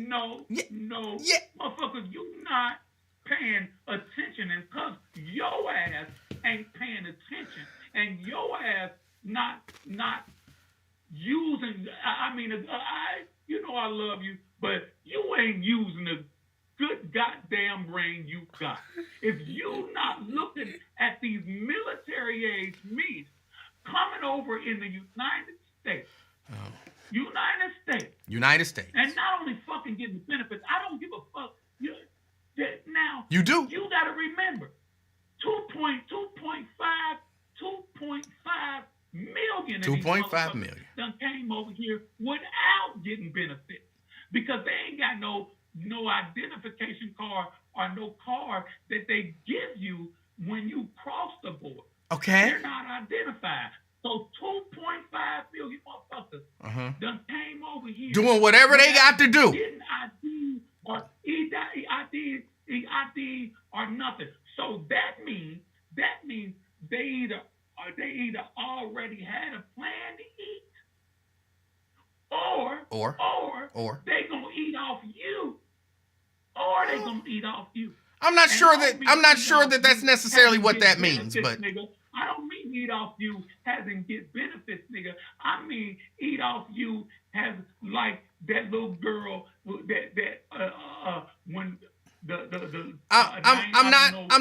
Motherfuckers, you not paying attention, and cause your ass ain't paying attention, and your ass not using. I love you, but you ain't using the good goddamn brain you got. If you not looking at these military age men coming over in the United States. United States. And not only fucking getting benefits, I don't give a fuck. Now, you do. You got to remember, 2.5 million. 2.5 million. Done came over here without getting benefits because they ain't got no identification card or no card that they give you when you cross the border. Okay. They're not identified. So 2.5 million motherfuckers done came over here doing whatever they got to do. Getting ID or ID or nothing. So that means they either already had a plan to eat, or they gonna eat off you, I'm not sure that that's necessarily what that means, but nigga, I don't mean eat off you as in get benefits, nigga. I mean eat off you as like that little girl that when I'm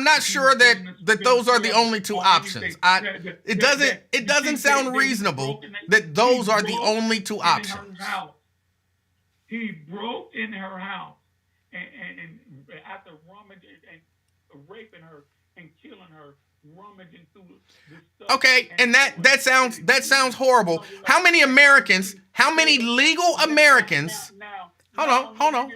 not sure that those are the only two options. It doesn't sound reasonable that those are the only two options. He broke in her house and after rummaging and raping her and killing her, rummaging through the stuff. Okay, and that sounds horrible. How many Americans? How many legal Americans? Hold on.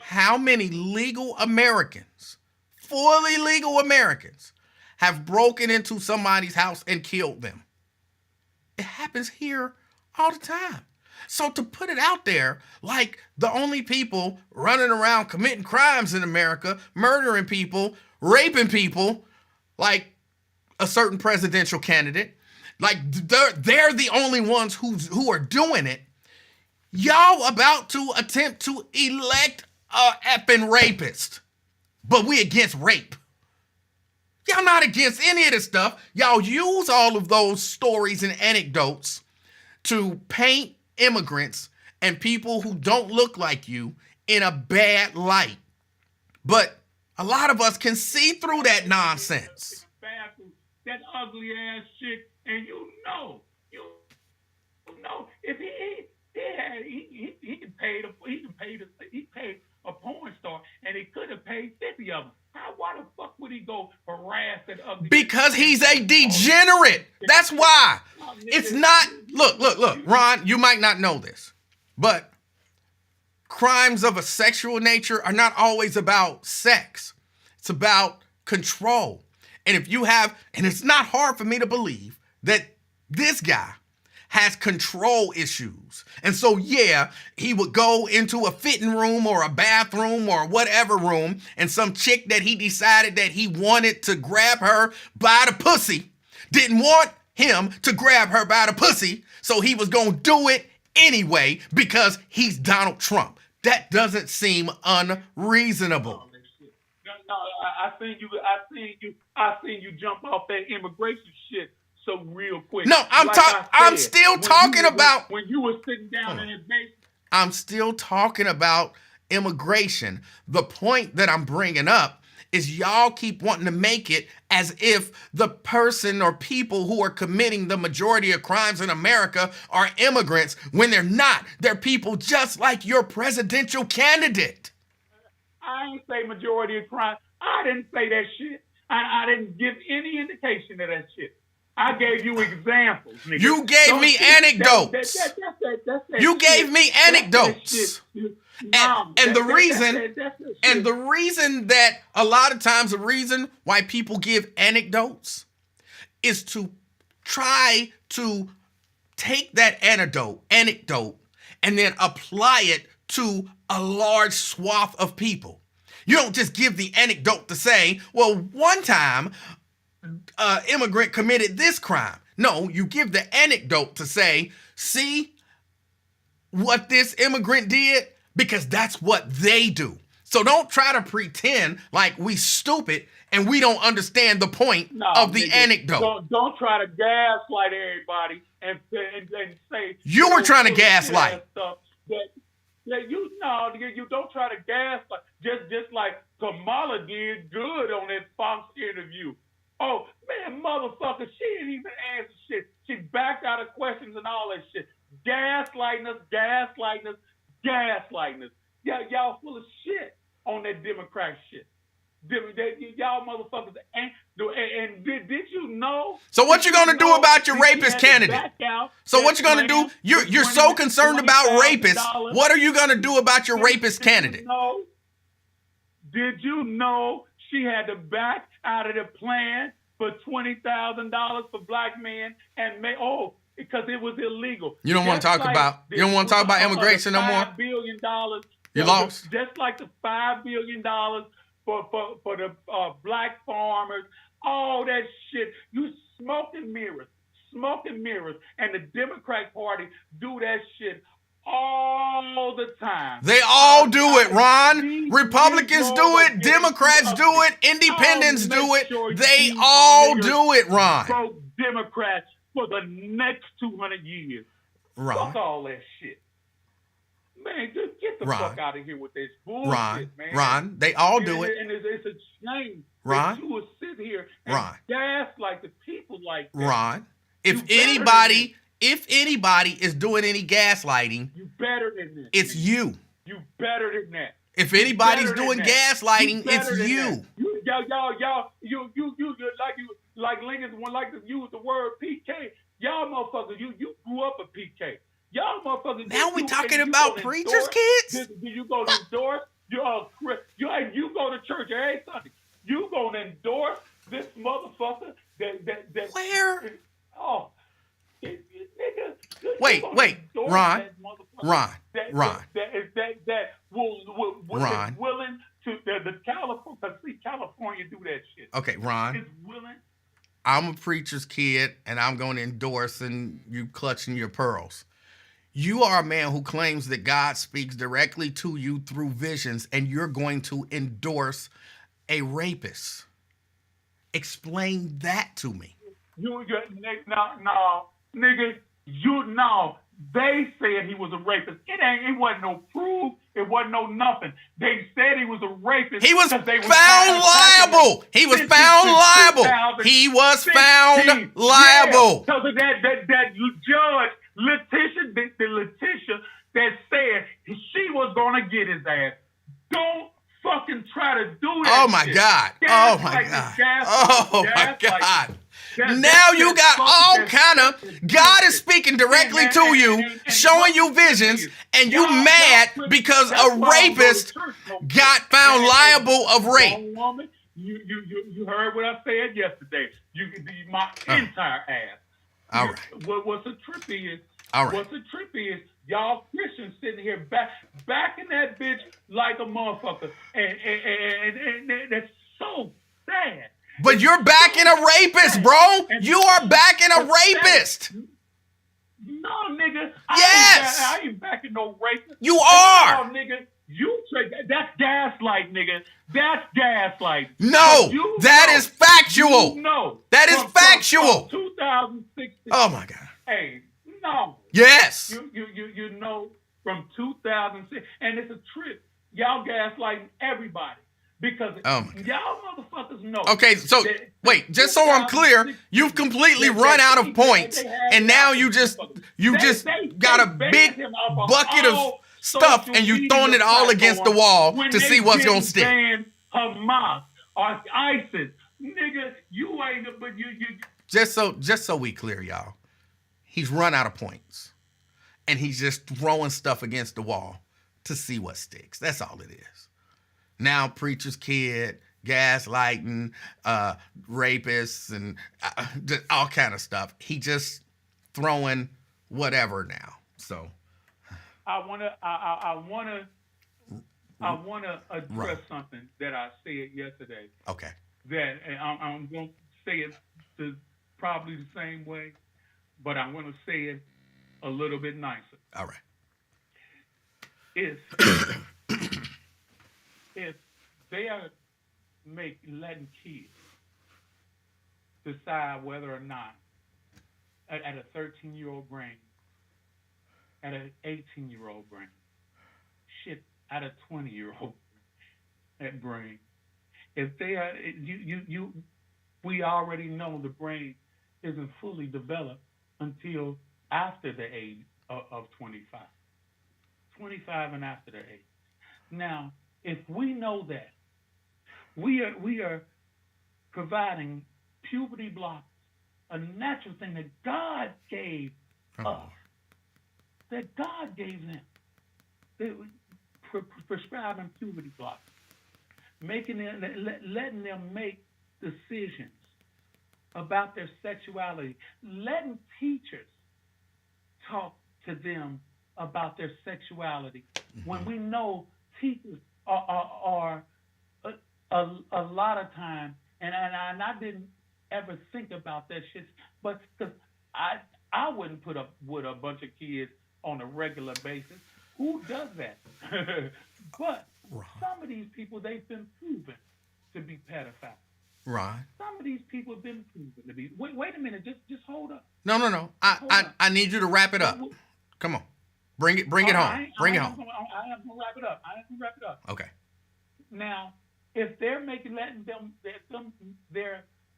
How many legal Americans, fully legal Americans, have broken into somebody's house and killed them? It happens here all the time. So to put it out there like the only people running around committing crimes in America, murdering people, raping people, like a certain presidential candidate, like they're the only ones who are doing it. Y'all about to attempt to elect a effing rapist, but we against rape. Y'all not against any of this stuff. Y'all use all of those stories and anecdotes to paint immigrants and people who don't look like you in a bad light. But a lot of us can see through that nonsense. That ugly ass chick, and you know, if he paid a porn star, and he could have paid 50 of them. Why the fuck would he go harass that ugly? Because he's a degenerate. That's why. It's not. Look, Ron. You might not know this, but crimes of a sexual nature are not always about sex. It's about control. And if you have, and it's not hard for me to believe that this guy has control issues. And so, yeah, he would go into a fitting room or a bathroom or whatever room, and some chick that he decided that he wanted to grab her by the pussy didn't want him to grab her by the pussy, so he was going to do it anyway because he's Donald Trump. That doesn't seem unreasonable. No, I seen you jump off that immigration shit so real quick. No, I'm still talking about when you were sitting down in his basement. I'm still talking about immigration. The point that I'm bringing up is y'all keep wanting to make it as if the person or people who are committing the majority of crimes in America are immigrants when they're not. They're people just like your presidential candidate. I ain't say majority of crime. I didn't say that shit. I didn't give any indication of that shit. I gave you examples, nigga. You gave me anecdotes. You gave me anecdotes. And the reason that a lot of times the reason why people give anecdotes is to try to take that anecdote and then apply it to a large swath of people. You don't just give the anecdote to say, well, one time immigrant committed this crime. No, you give the anecdote to say, see what this immigrant did? Because that's what they do. So don't try to pretend like we stupid and we don't understand the point of the anecdote. Don't try to gaslight everybody and say you were trying to gaslight. You don't try to gaslight. Just like Kamala did good on that Fox interview. Oh, man, motherfucker, she didn't even answer shit. She backed out of questions and all that shit. Gaslighting us. Yeah, y'all full of shit on that Democrat shit. Y'all motherfuckers ain't. And did you know? So what you gonna do about your rapist candidate? So what you gonna do? You're so concerned about rapists. What are you gonna do about your rapist candidate? Did you know she had to back out of the plan for $20,000 for black men because it was illegal. You don't want to talk about immigration no more? $5 billion. You lost. Just like the $5 billion for the black farmers, all that shit. You smoke and mirrors. And the Democrat Party do that shit all the time. They all do it, Ron. Republicans do it. Democrats do it. Independents do it. They all do it, Ron. Vote Democrats for the next 200 years. Ron. Fuck all that shit. Man, just get the Ron. fuck out of here with this bullshit, Ron, man. Ron, they all do it. And it's a shame Ron, that you would sit here and Ron, gaslight the people like that. Ron, if You anybody is doing any gaslighting, you better than this. it's man. you. You better than that. If anybody's better than doing that. gaslighting, it's better than you. that. You like Lincoln like to use the word PK. Y'all motherfuckers, you grew up a PK. Y'all motherfuckers. Now we talking and about gonna preachers' endorse- kids? You gonna endorse? You go to church every Sunday. You gonna endorse this motherfucker that Where? Oh, nigga. Wait, Ron, Ron, That will Ron. is willing to the California. See, California do that shit. Okay, Ron. Is willing. I'm a preacher's kid, and I'm going to endorse and you clutching your pearls. You are a man who claims that God speaks directly to you through visions, and you're going to endorse a rapist. Explain that to me. No, nigga. They said he was a rapist. It wasn't no proof. It wasn't no nothing. They said he was a rapist. He was found liable. He was found liable. He was found liable. Because of that judge, Letitia, the Letitia that said she was gonna get his ass. Don't fucking try to do that. Oh my God. Oh my God. Oh my God. Now you got all kind of, God is speaking directly to you, showing you visions, and you mad because a rapist got found liable of rape. Woman, you heard what I said yesterday. My entire ass. All right. What's a trippy is, All right. what's a trippy is, y'all Christians sitting here backing that bitch like a motherfucker. And that's so sad. But you're backing a rapist, bro. You are backing a rapist. No, nigga. Yes. I ain't backing no rapist. You are. No, nigga. That's gaslight, nigga. That's gaslight. No, that is factual. No. That is factual. From 2016. Oh my God. Hey, no. Yes. You know from 2006, and it's a trip. Y'all gaslighting everybody. Because y'all motherfuckers know. Okay, so wait, just so I'm clear, you've completely run out of points, and now you just got a big bucket of stuff, and you throwing it all against the wall to see what's gonna stick. Hamas or ISIS, nigga, you ain't. But you. Just so we clear, y'all, he's run out of points, and he's just throwing stuff against the wall to see what sticks. That's all it is. Now, preacher's kid, gaslighting, rapists, and just all kind of stuff. He just throwing whatever now. So, I wanna address something that I said yesterday. Okay. That I'm gonna say it probably the same way, but I'm gonna say it a little bit nicer. All right. If they are letting kids decide whether or not at a 13-year-old brain, at an 18-year-old brain, shit, at a 20-year-old brain, if they are, we already know the brain isn't fully developed until after the age of 25. 25 and after the age. Now, if we know that, we are providing puberty blockers, a natural thing that God gave us, that God gave them. They prescribing puberty blockers, letting them make decisions about their sexuality, letting teachers talk to them about their sexuality. When we know teachers are a lot of time, and I didn't ever think about that shit, but because I wouldn't put up with a bunch of kids on a regular basis. Who does that? But some of these people, they've been proven to be pedophiles. Right. Some of these people have been proven to be. Wait a minute, just hold up. No. I need you to wrap it up. Come on. Bring it home. Bring it home. I am gonna wrap it up. Okay. Now, if they're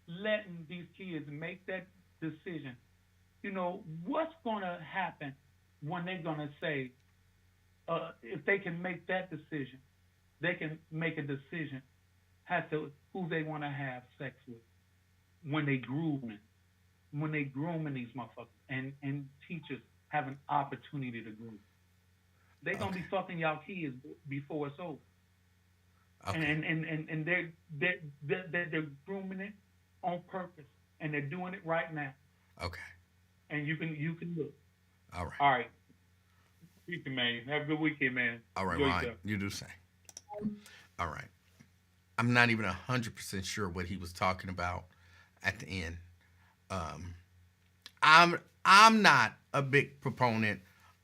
letting these kids make that decision, what's gonna happen when they're gonna say, if they can make that decision, they can make a decision as to who they want to have sex with when they grooming these motherfuckers, and teachers have an opportunity to groom. They're gonna be fucking y'all kids before it's over. Okay. And they're grooming it on purpose, and they're doing it right now. Okay. And you can look. All right. All right. Peace, man. Have a good weekend, man. All right, Ryan. You do the same. All right. I'm not even 100% sure what he was talking about at the end. I'm not a big proponent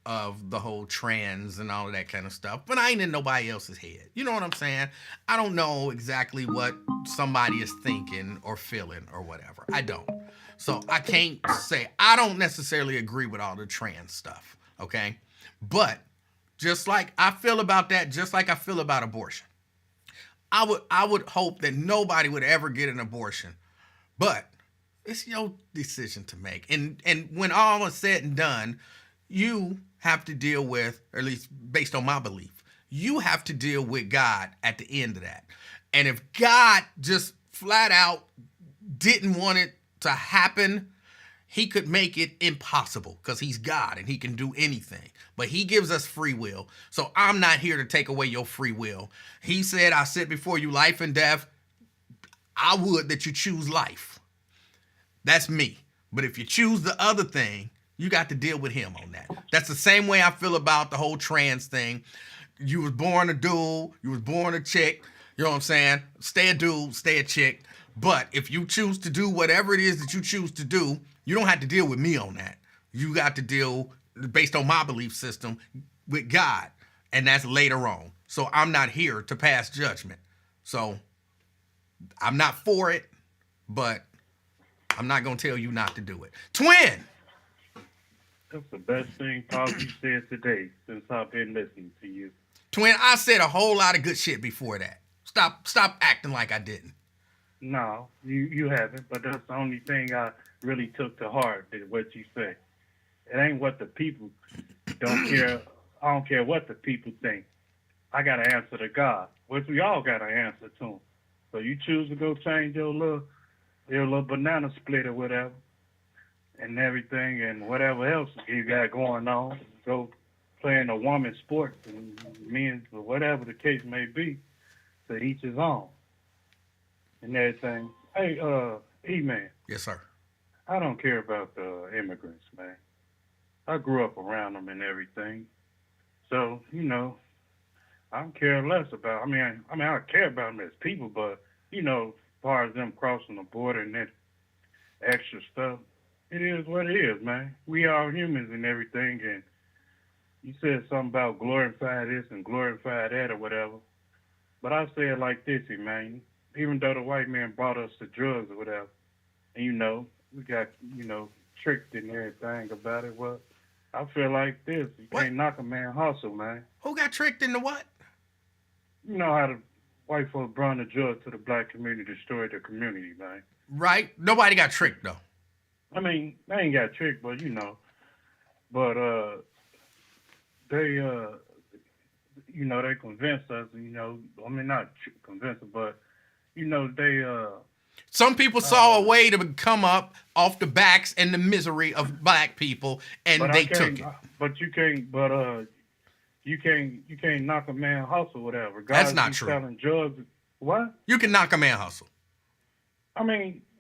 of the whole trans and all of that kind of stuff, but I ain't in nobody else's head. You know what I'm saying? I don't know exactly what somebody is thinking or feeling or whatever. I don't. So I can't say, I don't necessarily agree with all the trans stuff, okay? But just like I feel about that, just like I feel about abortion, I would hope that nobody would ever get an abortion, but it's your decision to make. And when all is said and done, you have to deal with, or at least based on my belief, you have to deal with God at the end of that. And if God just flat out didn't want it to happen, he could make it impossible because he's God and he can do anything. But he gives us free will. So I'm not here to take away your free will. He said, I set before you life and death. I would that you choose life. That's me. But if you choose the other thing, you got to deal with him on that. That's the same way I feel about the whole trans thing. You was born a dude. You was born a chick. You know what I'm saying? Stay a dude, stay a chick. But if you choose to do whatever it is that you choose to do, you don't have to deal with me on that. You got to deal, based on my belief system, with God. And that's later on. So I'm not here to pass judgment. So I'm not for it, but I'm not going to tell you not to do it. Twin! That's the best thing Poppy said today since I've been listening to you. Twin, I said a whole lot of good shit before that. Stop acting like I didn't. No, you haven't, but that's the only thing I really took to heart, is what you say. It ain't what the people don't care. I don't care what the people think. I got to answer to God, which we all got to answer to him. So you choose to go change your little banana split or whatever, and everything, and whatever else you got going on. Go playing a woman's sport, and men's, or whatever the case may be, to each his own. And everything. Hey, E-Man. Yes, sir. I don't care about the immigrants, man. I grew up around them and everything. So, I don't care less about, I care about them as people, but, as far as them crossing the border and that extra stuff, it is what it is, man. We are humans and everything, and you said something about glorify this and glorify that or whatever. But I say it like this, man. Even though the white man brought us the drugs or whatever, and we got, tricked and everything about it, well, I feel like this. You can't knock a man hustle, man. Who got tricked into what? You know how the white folks brought the drugs to the black community, destroyed the community, man. Right. Nobody got tricked, though. They ain't got tricked, but, but they, they convinced us, not convinced us, but, they, some people saw a way to come up off the backs and the misery of black people, and they took it. But you can't knock a man hustle, whatever. That's not true. Selling drugs, what? You can knock a man hustle.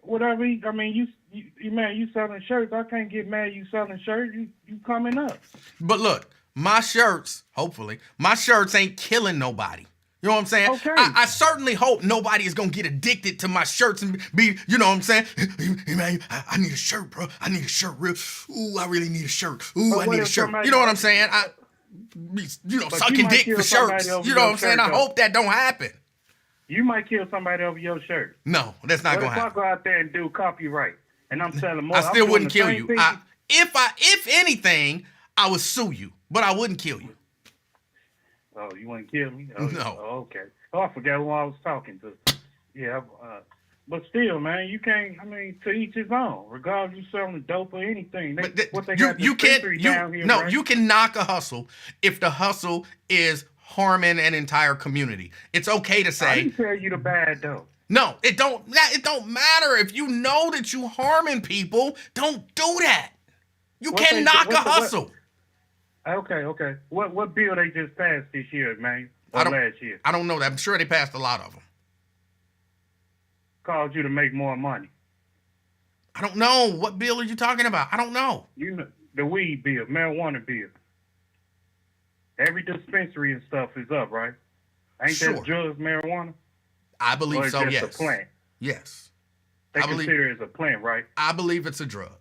Whatever. You selling shirts. I can't get mad. You selling shirts. You coming up. But look, my shirts ain't killing nobody. You know what I'm saying? Okay. I certainly hope nobody is going to get addicted to my shirts and be, you know what I'm saying? Hey, man, I need a shirt, bro. I need a shirt, real. Ooh, I really need a shirt. Ooh, I need a shirt. You know what I'm saying? Sucking dick for shirts. You know what I'm saying? I hope that don't happen. You might kill somebody over your shirt. No, that's not going to happen. If I go out there and do copyright, and I'm selling more. I still wouldn't kill you. If anything, I would sue you, but I wouldn't kill you. Oh, you want to kill me? Oh, No. Oh, okay. Oh, I forgot who I was talking to. Yeah, but still, man, you can't. I mean, to each his own. Regardless, you selling dope or anything. What they got you can't. down here, No, right? you can knock a hustle if the hustle is harming an entire community. It's okay to I say didn't tell you the bad though. no. It don't matter if you know that you harming people. Don't do that. You What can they- knock what a the- what- hustle. Okay. What bill they just passed this year, man? I Or don't- last year? I don't know that. I'm sure they passed a lot of them. Caused you to make more money. I don't know. What bill are you talking about? I don't know. You know the weed bill, marijuana bill. Every dispensary and stuff is up, right? Ain't Sure. that drugs, marijuana? I Or believe it's so, just yes. a plant? Yes. They I believe- consider it as a plant, right? I believe it's a drug.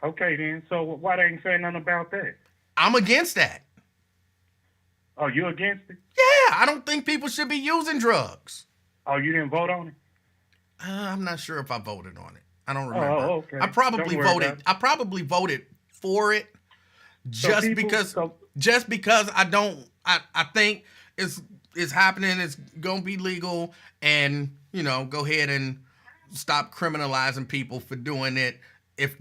Okay, then. So why they ain't saying nothing about that? I'm against that. Oh, you against it? Yeah, I don't think people should be using drugs. Oh, you didn't vote on it? I'm not sure if I voted on it. I don't remember. Oh, okay. I probably Don't worry voted. about it. I probably voted for it just people- because. so- Just because I don't. I think it's happening. It's gonna be legal, and go ahead and stop criminalizing people for doing it. If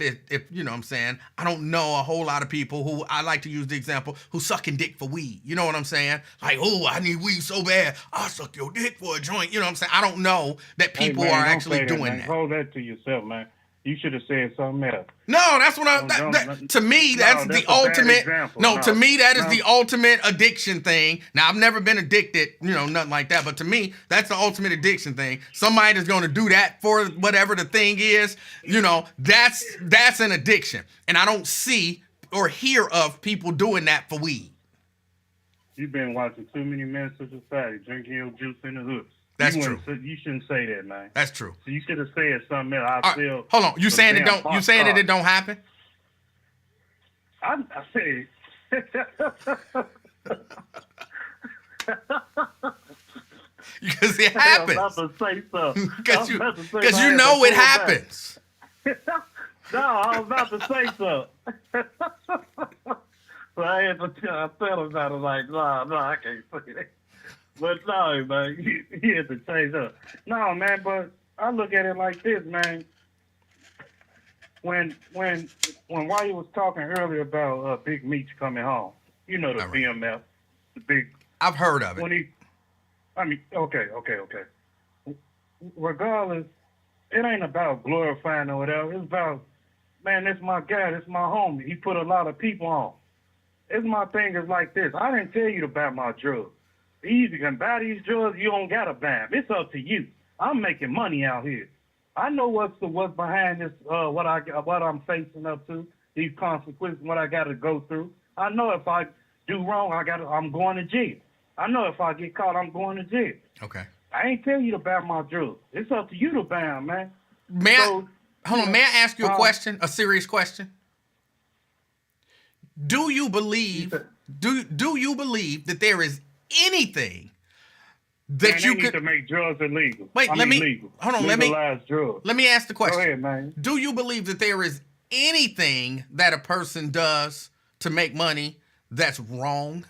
you know what I'm saying, I don't know a whole lot of people who, I like to use the example, who sucking dick for weed. You know what I'm saying? Like, oh, I need weed so bad, I'll suck your dick for a joint. You know what I'm saying? I don't know that people Hey, man, are don't actually say doing man. that. Hold that to yourself, man. You should have said something else. No, that's what to me, that's No, the that's a bad ultimate. example. No, No, to me, that is no. the ultimate addiction thing. Now, I've never been addicted, nothing like that. But to me, that's the ultimate addiction thing. Somebody that's going to do that for whatever the thing is, that's an addiction. And I don't see or hear of people doing that for weed. You've been watching too many men of society, drinking your juice in the hoods. That's you true. You shouldn't say that, man. That's true. So you should have said something else. All right, hold on. You saying it don't? You saying that it don't happen? I said. Because it I was happens. about to say something. Because I was about to say it something. I had to happens. pull it back. No, I was about to say something. So I had to I felt about it like, no, I can't say that. But no, man, he had to change up. No, man, but I look at it like this, man. When while you was talking earlier about Big Meech coming home, the All right. BMF, the big I've heard of when it. okay. Regardless, it ain't about glorifying or whatever. It's about, man, that's my guy, that's my homie. He put a lot of people on. It's my thing is like this. I didn't tell you to buy my drugs. You either can buy these drugs, you don't gotta buy them. It's up to you. I'm making money out here. I know what's behind this, what I'm facing up to, these consequences, what I gotta go through. I know if I do wrong, I'm going to jail. I know if I get caught, I'm going to jail. Okay. I ain't tell you to buy my drugs. It's up to you to buy them, man. May So, May I ask you a um, question? A serious question? Do you believe do you believe that there is anything that man, you they could need to make drugs illegal. Wait, let me- legal. hold on, let me- Legalize drugs. Let me ask the question. Go ahead, man. Do you believe that there is anything that a person does to make money that's wrong?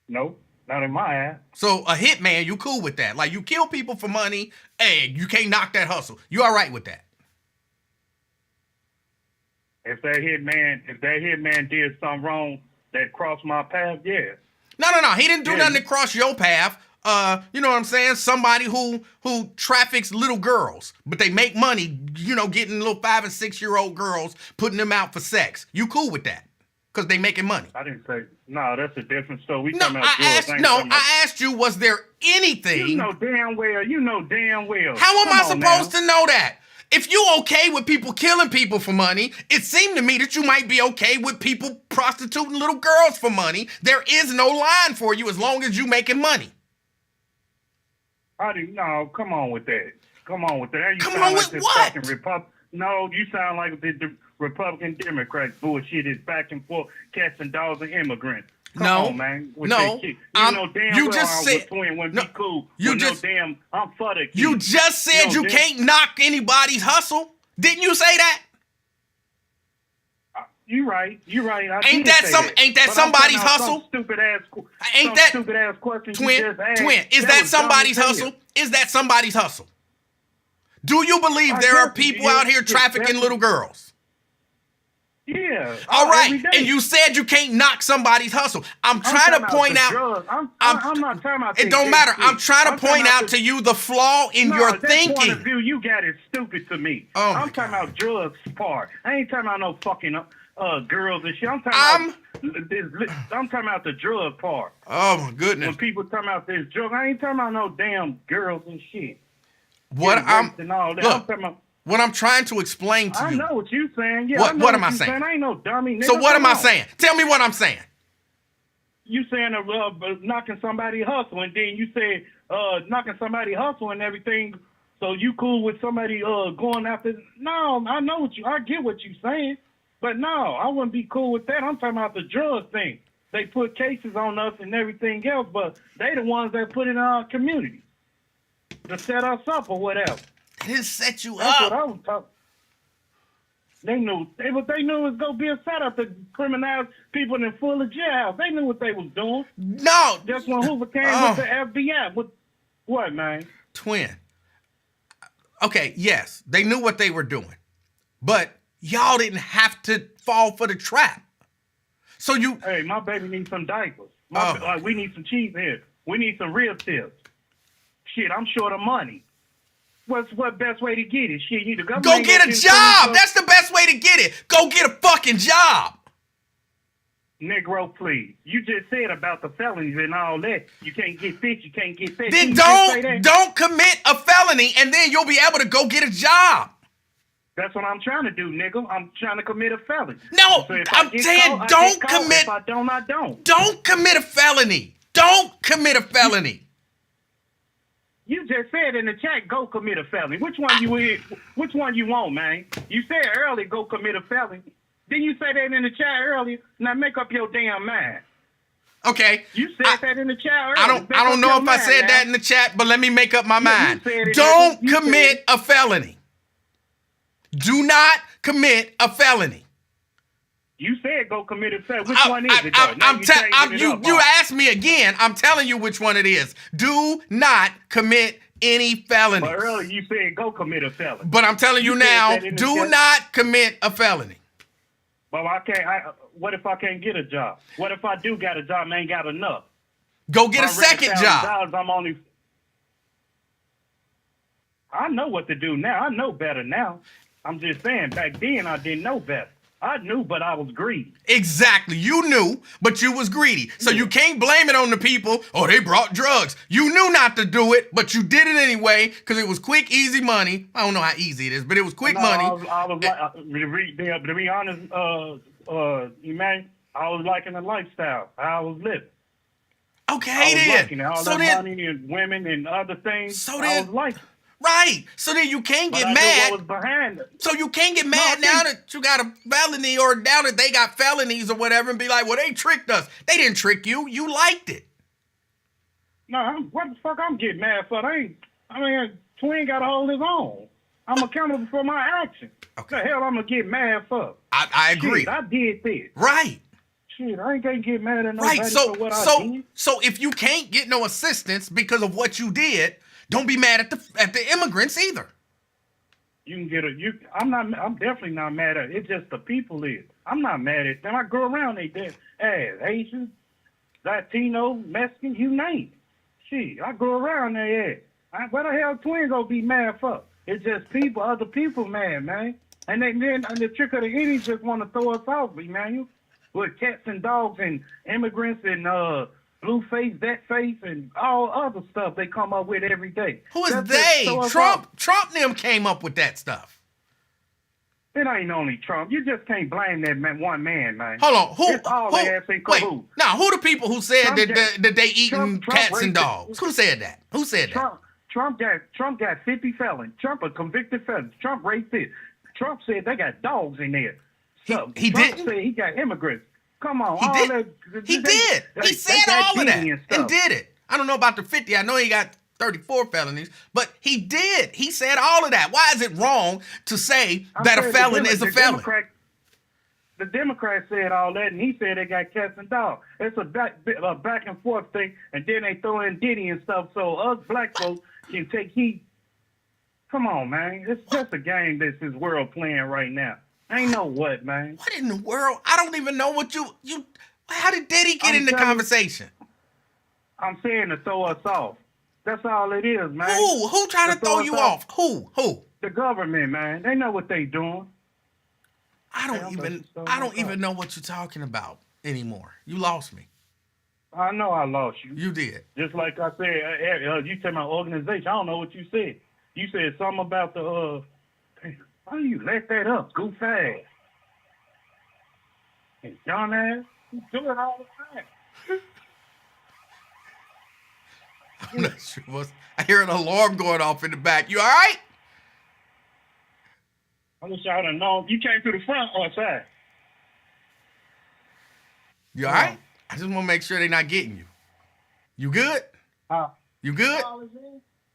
Nope, not in my eye. So a hitman, you cool with that? Like, you kill people for money, hey, you can't knock that hustle. You all right with that? If that hitman did something wrong that crossed my path, yeah. No. He didn't do Yeah. nothing to cross your path. You know what I'm saying? Somebody who traffics little girls, but they make money, getting little 5 and 6 year old girls, putting them out for sex. You cool with that? Because they making money. I didn't say no. That's a different story. We No, talking about drugs. I asked you, was there anything? You know damn well. How am Come I on supposed now. to know that? If you okay with people killing people for money, it seemed to me that you might be okay with people prostituting little girls for money. There is no line for you as long as you making money. No, come on with that. Come on with that. You Come sound on like with this what? fucking No, you sound like the Republican Democrats bullshit is back and forth, cats and dogs and immigrants. Come No. on, man. With No. that shit. I'm- You know damn you well just I said- was twin wouldn't No, be cool. you with just- no damn, I'm for the kids. You just said you damn- can't knock anybody's hustle. Didn't you say that? You right. Ain't that somebody's hustle? Stupid ass. Ain't that stupid ass question? Twin? Is that somebody's hustle? Is that somebody's hustle? Do you believe there are people out here trafficking little girls? Yeah. All right, and you said you can't knock somebody's hustle. I'm trying to point out. I'm not talking about. It don't matter. I'm trying to point out to you the flaw in your thinking. Point of view you got is stupid to me. Oh I'm talking about drugs part. I ain't talking about no fucking girls and shit. I'm talking about the drug part. Oh my goodness. When people talking about this drug, I ain't talking about no damn girls and shit. What I'm and all that. look. I'm talking about, what I'm trying to explain to you. I know what you saying. Yeah. What am I saying? I ain't no dummy. Nigga. So what am I saying? Tell me what I'm saying. You saying knocking somebody hustle, and then you say knocking somebody hustle and everything. So you cool with somebody going after? No, I know I get what you saying, but no, I wouldn't be cool with that. I'm talking about the drug thing. They put cases on us and everything else, but they the ones that put it in our community to set us up or whatever. They didn't set you That's up. what I was talking. They knew what they knew was gonna be a setup to criminalize people in full of jail. They knew what they was doing. No. Just when Hoover came with the FBI. What, man? Twin. Okay, yes, they knew what they were doing, but y'all didn't have to fall for the trap. So you. Hey, my baby needs some diapers. We need some cheese here. We need some real tips. Shit, I'm short of money. What best way to get it? Shit, you the government. Go get a job. That's the best way to get it. Go get a fucking job. Negro, please. You just said about the felonies and all that. You can't get this, you can't get that. Then don't commit a felony, and then you'll be able to go get a job. That's what I'm trying to do, nigga. I'm trying to commit a felony. No, so I'm saying don't commit. If I don't, I don't. Don't commit a felony. Don't commit a felony. You just said in the chat, go commit a felony. Which one you want, man? You said earlier, go commit a felony. Didn't you say that in the chat earlier? Now make up your damn mind. Okay. You said that in the chat earlier. I don't know if I said that in the chat, but let me make up my mind. Don't commit a felony. Do not commit a felony. You said go commit a felony. Which one is it? You asked me again. I'm telling you which one it is. Do not commit any felonies. But earlier you said go commit a felony. But I'm telling you now, do not commit a felony. But what if I can't get a job? What if I do got a job and ain't got enough? Go get a second job. I know what to do now. I know better now. I'm just saying, back then I didn't know better. I knew, but I was greedy. Exactly. You knew, but you was greedy. So you can't blame it on the people. Oh, they brought drugs. You knew not to do it, but you did it anyway because it was quick, easy money. I don't know how easy it is, but it was quick money. I was like, to be honest, Emanuel, I was liking the lifestyle, how I was living. Okay, I was then. liking it. All that money and women and other things. I was liking. Right. So then you can't get mad. What was behind it. So you can't get mad now that you got a felony or now that they got felonies or whatever and be like, well, they tricked us. They didn't trick you. You liked it. No, what the fuck I'm getting mad for? Twin got to hold his own. I'm accountable for my actions. Okay. The hell I'm going to get mad for? I agree. Shit, I did this. Right. Shit, I ain't going to get mad at nobody for what I did. So if you can't get no assistance because of what you did, don't be mad at the immigrants either. You can get I'm definitely not mad at it. It's just the people is. I'm not mad at them. I grew around they dead ass. Asian, Latino, Mexican, you name it. Shit, I grew around their ass. What the hell Twin gonna be mad for? It's just people, other people mad, man. And then the trick of the idiots just want to throw us off, man. With cats and dogs and immigrants and blue face, that face, and all other stuff they come up with every day. Who is they? Trump and them came up with that stuff. It ain't only Trump. You just can't blame that one man, man. Hold on. Who now, who the people who said that they eating cats and dogs? Who said that? Who said that? Trump got 50 felons. Trump a convicted felon. Trump raped it. Trump said they got dogs in there. So he Trump didn't? said he got immigrants. Come on. He did. He said all of that and did it. I don't know about the 50. I know he got 34 felonies, but he did. He said all of that. Why is it wrong to say that a felon is a felon? The Democrats said all that, and he said they got cats and dogs. It's a back and forth thing, and then they throw in Diddy and stuff, so us black folks can take heat. Come on, man. It's just a game that's this world playing right now. Ain't no what, man. What in the world? I don't even know what you. How did Diddy get in the telling you. conversation? I'm saying to throw us off. That's all it is, man. Who trying to throw you off? Who? The government, man. They know what they doing. I don't even know what you're talking about anymore. You lost me. I know I lost you. You did. Just like I said, you said my organization. I don't know what you said. You said something about the, why you let that up? Goof ass. And dumbass. You do it all the time. I'm not sure what's. I hear an alarm going off in the back. You all right? I wish I would have known. You came through the front or side? You all right? I just want to make sure they're not getting you. You good? You good?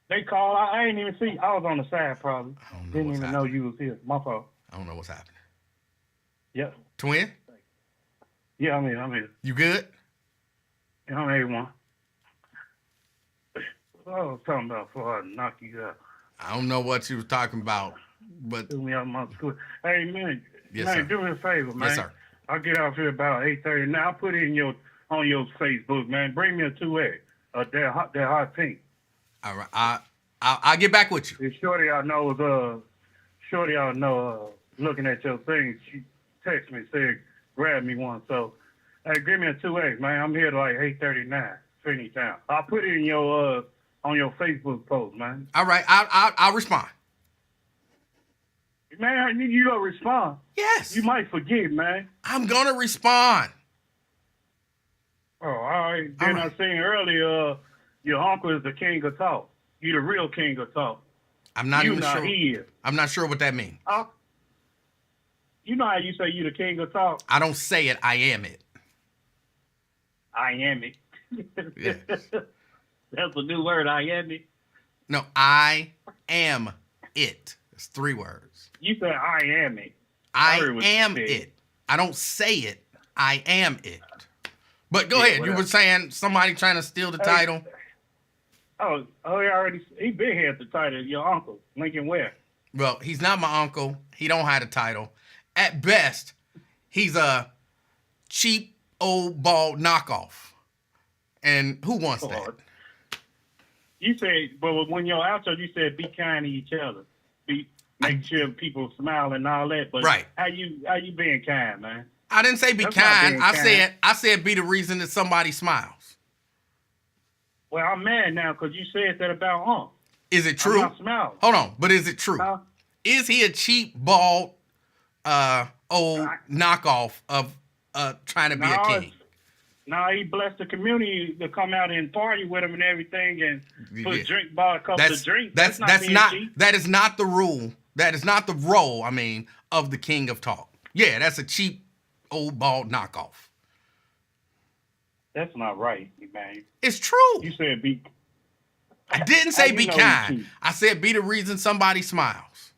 They called. I ain't even see. I was on the side probably. I don't know Didn't what's even happening. know you was here. My fault. I don't know what's happening. Yep. Twin, Yeah, I'm here. you good? Yeah, I'm A1. What I was talking about before I knock you out. I don't know what you was talking about, but Threw me out of my school. Hey, man. Yes, man, sir. do me a favor, man. Yes, sir. I'll get out here about 8:30. Now, I'll put it on your Facebook, man. Bring me a 2A. That hot pink. All right. I'll get back with you. If Shorty I know looking at your thing, she texted me, said, grab me one. So, hey, give me a 2A, man. I'm here to like 8:39, finish time. I'll put it in your on your Facebook post, man. All right. I'll respond. Man, you don't respond. Yes. You might forget, man. I'm gonna respond. Oh, all right. Then All right. I seen earlier, your uncle is the king of talk. You the real king of talk. I'm not even sure. He is. I'm not sure what that means. You know how you say you the king of talk? I don't say it. I am it. I am it. Yeah. That's a new word. I am it. No, I am it. It's 3 words. You said I am it. I heard what you am said. it. I don't say it. I am it. But go Yeah, ahead. You whatever. were saying somebody trying to steal the Hey. title. He been here at the title. Your uncle, Lincoln Ware. Well, he's not my uncle. He don't have the title. At best, he's a cheap old bald knockoff. And who wants that? Lord. You said, but when you're out there, you said be kind to each other. Make sure people smile and all that. But Right. how you being kind, man? I didn't say be That's not kind. being I kind. said be the reason that somebody smiles. Well, I'm mad now because you said that about Unc. Is it I'm true? not smiling. Hold on, but is it true? Huh? Is he a cheap, bald, old knockoff of trying to be a king? No, he blessed the community to come out and party with him and everything, and put Yeah. buy a couple of drinks. That's being not cheap. that is not the rule. That is not the role. I mean, of the king of talk. Yeah, that's a cheap, old, bald knockoff. That's not right, man. It's true. You said be. I didn't How say you be know he's kind. cheap? I said be the reason somebody smiles.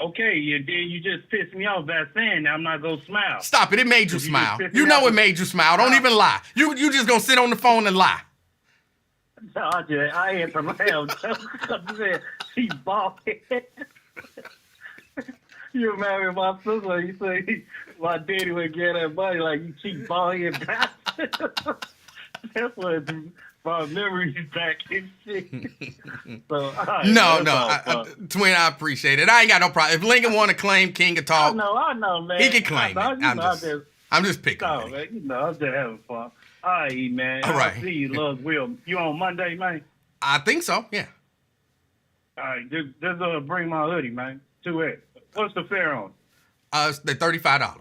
Okay, then you just pissed me off by saying that I'm not gonna smile. Stop it. It made you You just smile. pissed You me know off. it made you smile. Don't even lie. You just gonna sit on the phone and lie. No, I ain't from hell. You said she bald. You remember my sister? You say my daddy would get that money like you cheap bald head bastard. That's what my memories back and shit. So No, that's all fun. Twin, I appreciate it. I ain't got no problem. If Lincoln want to claim King of Talk, I know, man. he can claim I it. know, I'm just picking No, on man, it. I'm just having fun. All right, man. All right. I'll see you, love, Will. You on Monday, man? I think so, yeah. All right, just bring my hoodie, man. 2X. What's the fare on? It's the $35. All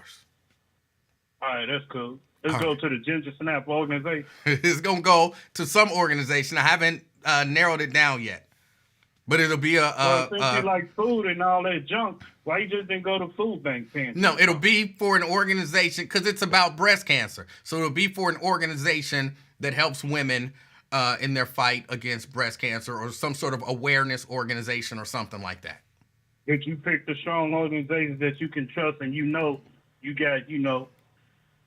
right, that's cool. Let's All go right. to the Ginger Snap organization. It's going to go to some organization. I haven't narrowed it down yet. But it'll be Well, since you like food and all that junk, why you just didn't go to food bank pantry? no, it'll be for an organization because it's about breast cancer. So it'll be for an organization that helps women in their fight against breast cancer or some sort of awareness organization or something like that. If you pick the strong organizations that you can trust and you know you got,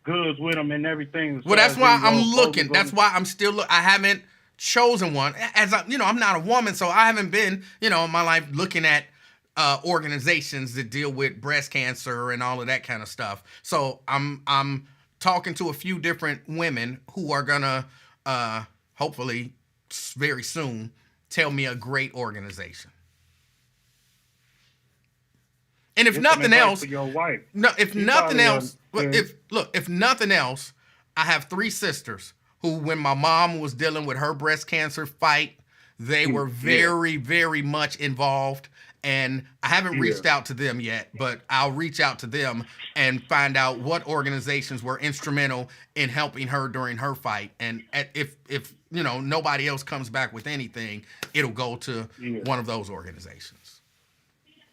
goods with them and everything. Well, that's why I'm looking. Bogus That's why I'm still I haven't chosen one. As I'm not a woman, so I haven't been, in my life looking at organizations that deal with breast cancer and all of that kind of stuff. So I'm talking to a few different women who are gonna hopefully very soon tell me a great organization. And if Get some nothing advice else, for your wife. no, if She nothing probably else, understands. if nothing else, I have 3 sisters who, when my mom was dealing with her breast cancer fight, they were very, very much involved. And I haven't reached out to them yet, but I'll reach out to them and find out what organizations were instrumental in helping her during her fight. And if nobody else comes back with anything, it'll go to one of those organizations.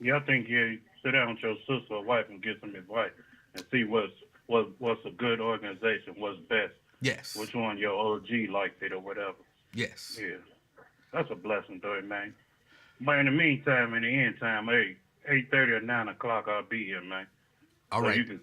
Yeah, I think sit down with your sister or wife and get some advice and see what's a good organization, what's best. Yes. Which one your OG liked it or whatever. Yes. Yeah. That's a blessing, though, man. But in the meantime, in the end time, 8:30 or 9 o'clock, I'll be here, man. All so right. You can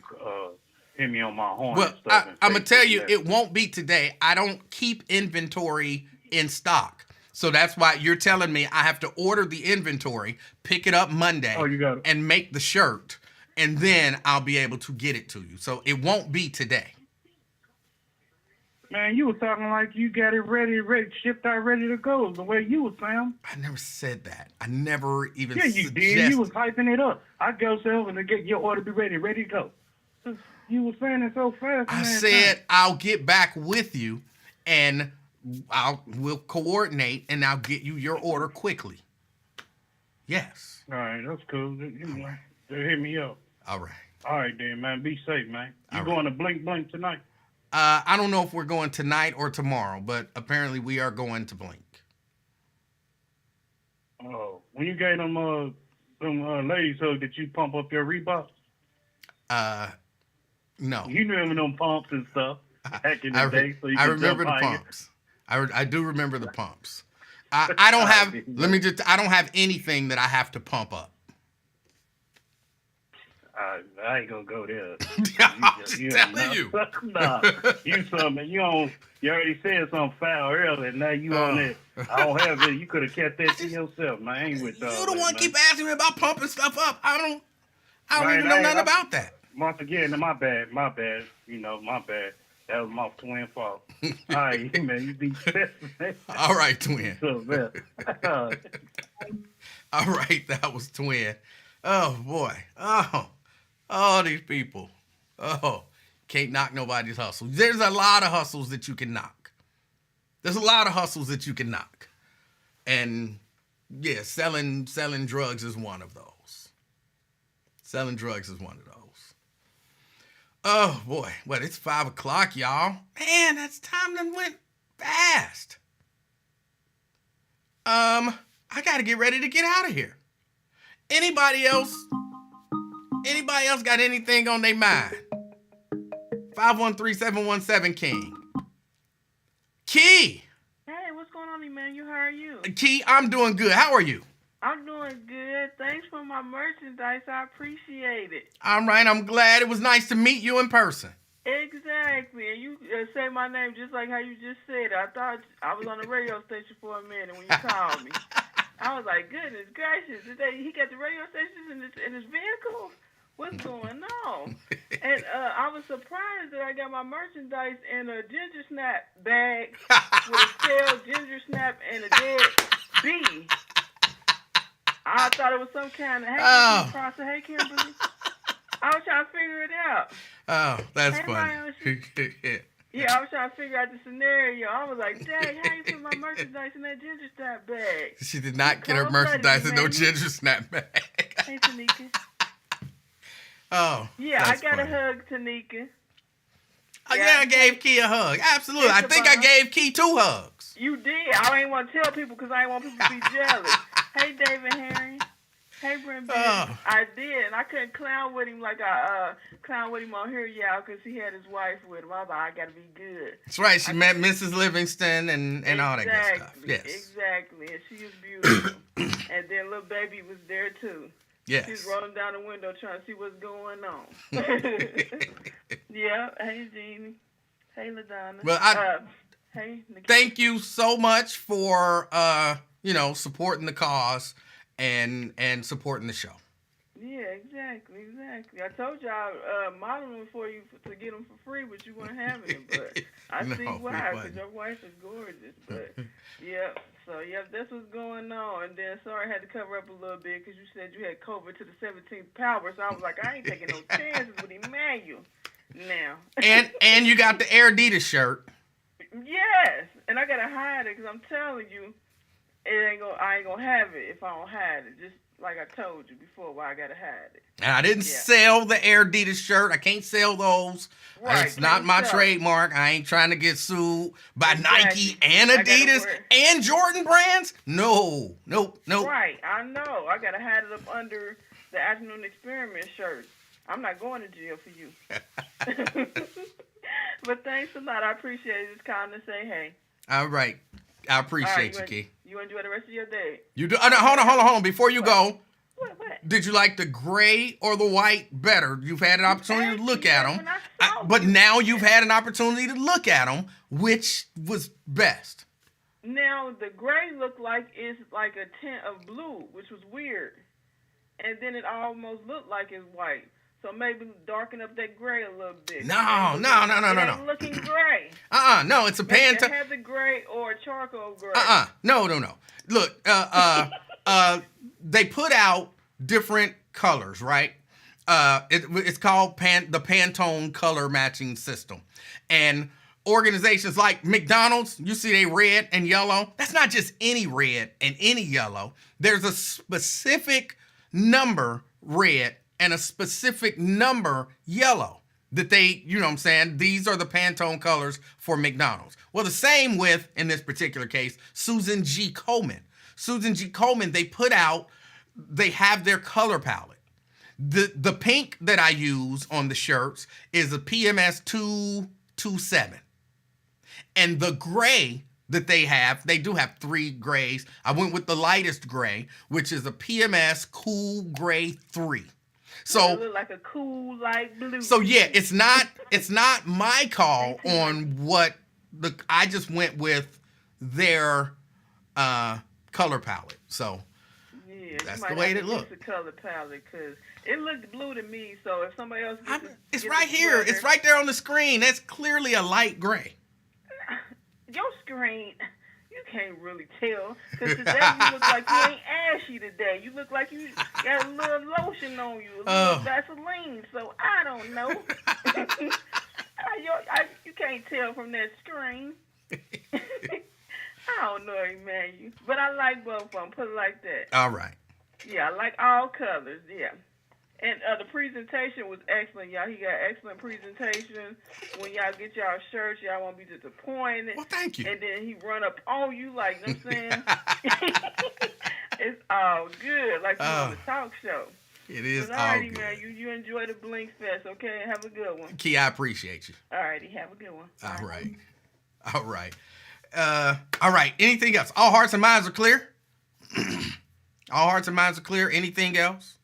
hit me on my horn Well, and stuff. I'm going to tell you, it won't be today. I don't keep inventory in stock. So that's why you're telling me I have to order the inventory, pick it up Monday, and make the shirt, and then I'll be able to get it to you. So it won't be today. Man, you were talking like you got it ready, shipped out, ready to go. The way you was saying. I never said that. I never even Yeah, you did. You was hyping it up. I go sell and get your order be ready to go. You were saying it so fast. I said I'll get back with you, and we'll coordinate, and I'll get you your order quickly. Yes. All right, that's cool. Hit me up. All right. All right, then, man. Be safe, man. You going to Blink tonight? I don't know if we're going tonight or tomorrow, but apparently we are going to Blink. Oh, when you gave them ladies hug, did you pump up your Reeboks? No. You remember them pumps and stuff back in the day. So I remember the pumps. I do remember the pumps. I don't have. I don't have anything that I have to pump up. I ain't gonna go there. I'm just telling you. Nah, you something. You already said something foul earlier. Now you on it. I don't have it. You could have kept that to yourself. Man, I ain't with you the one keep asking me about pumping stuff up. I don't even know nothing about that. Once again, my bad. My bad. That was my twin fault. All right, man, you be all right, twin. So, man. All right, that was twin. Oh boy. Oh, these people. Oh, can't knock nobody's hustle. There's a lot of hustles that you can knock. And yeah, selling drugs is one of those. Oh boy. Well, it's 5 o'clock, y'all. Man, that's time that went fast. I gotta get ready to get out of here. Anybody else got anything on their mind? 513-717-KING. Key. Hey, what's going on, Emanuel? How are you? Key, I'm doing good. How are you? I'm doing good. Thanks for my merchandise. I appreciate it. All right. I'm glad. It was nice to meet you in person. Exactly. And you say my name just like how you just said it. I thought I was on the radio station for a minute when you called me. I was like, goodness gracious. He got the radio stations in his vehicle? What's going on? And I was surprised that I got my merchandise in a ginger snap bag with a stale ginger snap and a dead bee. I thought it was some kind of hey, Kimberly. I was trying to figure it out. Oh, that's funny. Yeah, I was trying to figure out the scenario. I was like, dang, how you put my merchandise in that ginger snap bag? She did not get her merchandise in no ginger snap bag. Hey, Tanika. Oh, yeah, I got a hug, Tanika. Oh, yeah, I gave Key a hug. Absolutely. I think I gave Key 2 hugs. You did. I ain't want to tell people because I ain't want people to be jealous. Hey, David Herring. Hey, Brent Benson. I did, and I couldn't clown with him like I clown with him on here, y'all, because he had his wife with him. I was like, I got to be good. That's right. She met Mrs. Livingston and all that good stuff. Yes. Exactly. And she was beautiful. And then little baby was there, too. Yes. She's rolling down the window trying to see what's going on. Yeah. Hey, Jeannie. Hey, LaDonna. Well, hey, Nikita. thank you so much for supporting the cause and supporting the show. Yeah, exactly. I told y'all modeling them for you to get them for free, but you weren't having them. But I No, see we why, wasn't. because your wife is gorgeous. But yeah, so yeah, that's what's going on. And then sorry, I had to cover up a little bit because you said you had COVID to the 17th power. So I was like, I ain't taking no chances with Emanuel now. and you got the Air Adidas shirt. Yes, and I gotta hide it because I'm telling you, I ain't gonna have it if I don't hide it. Just like I told you before, why I gotta hide it. And I didn't sell the Air Adidas shirt. I can't sell those. Right, It's not my trademark. I ain't trying to get sued by Nike and Adidas and Jordan brands. No. Right, I know. I gotta hide it up under the Afternoon Experiment shirt. I'm not going to jail for you. But thanks a lot. I appreciate it. Just calling to say hey. All right. I appreciate you, Key. You enjoy the rest of your day. You do. No, hold on. Before you go, What? did you like the gray or the white better? You've had an opportunity to look at them, but now you've had an opportunity to look at them. Which was best? Now the gray looked like it's like a tint of blue, which was weird, and then it almost looked like it's white. So maybe darken up that gray a little bit. No. It ain't looking gray. No, it's a Pantone. It has a gray or a charcoal gray. No. Look, they put out different colors, right? It's called the Pantone color matching system. And organizations like McDonald's, you see they red and yellow. That's not just any red and any yellow. There's a specific number red and a specific number yellow that they, you know what I'm saying, these are the Pantone colors for McDonald's. Well, the same with, in this particular case, Susan G. Komen. Susan G. Komen, they have their color palette. The pink that I use on the shirts is a PMS 227. And the gray that they do have 3 grays. I went with the lightest gray, which is a PMS Cool Gray 3. So it look like a cool light blue. So yeah, it's not my call on what I just went with their color palette. So yeah, that's the way it looked. The color palette, because it looked blue to me. So if somebody else it's right here. Sweater, it's right there on the screen. That's clearly a light gray. Your screen, you can't really tell, because today you look like you ain't ashy today. You look like you got a little lotion on you, a little Vaseline. So I don't know. You can't tell from that screen. I don't know, Emmanuel, but I like both of them. Put it like that. All right. Yeah, I like all colors. Yeah. And the presentation was excellent, y'all. He got excellent presentation. When y'all get y'all shirts, y'all won't be disappointed. Well, thank you. And then he run up on you, like, you know what I'm saying? It's all good, like you on the talk show. It is all righty, good. Man, you enjoy the Blink Fest, okay? Have a good one. Key, I appreciate you. All righty, have a good one. All right. All right. Anything else? All hearts and minds are clear? All hearts and minds are clear. Anything else?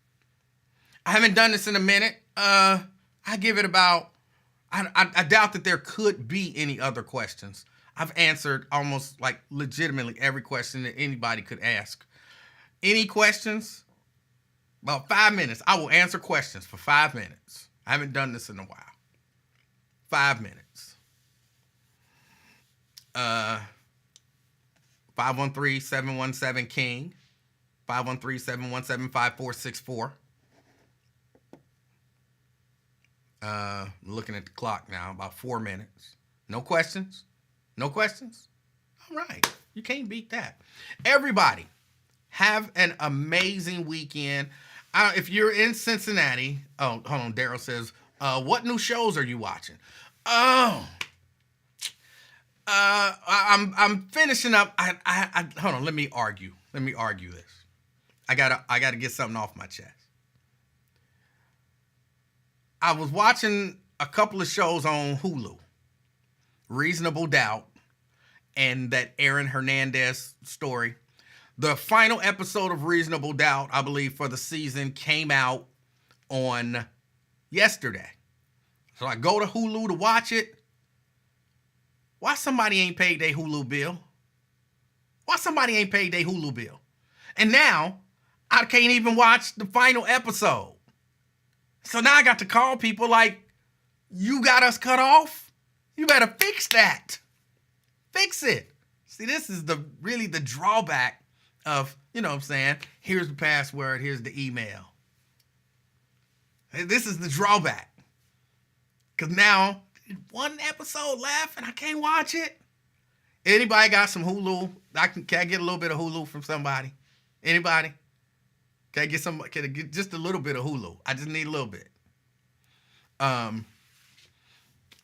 I haven't done this in a minute. I give it about, I doubt that there could be any other questions. I've answered almost like legitimately every question that anybody could ask. Any questions? About 5 minutes. I will answer questions for 5 minutes. I haven't done this in a while. 5 minutes. 513-717-KING. 513-717-5464. Looking at the clock now, about 4 minutes. No questions? No questions? All right. You can't beat that. Everybody, have an amazing weekend. If you're in Cincinnati, hold on. Daryl says, what new shows are you watching? I'm finishing up. Hold on. Let me argue this. I gotta get something off my chest. I was watching a couple of shows on Hulu, Reasonable Doubt, and that Aaron Hernandez story. The final episode of Reasonable Doubt, I believe, for the season came out on yesterday. So I go to Hulu to watch it. Why somebody ain't paid their Hulu bill? Why somebody ain't paid their Hulu bill? And now I can't even watch the final episode. So now I got to call people like, you got us cut off? You better fix that. Fix it. See, this is really the drawback of, you know what I'm saying? Here's the password, here's the email. This is the drawback. Because now, one episode left and I can't watch it. Anybody got some Hulu? Can I get a little bit of Hulu from somebody? Anybody? Can I get just a little bit of Hulu? I just need a little bit. I'm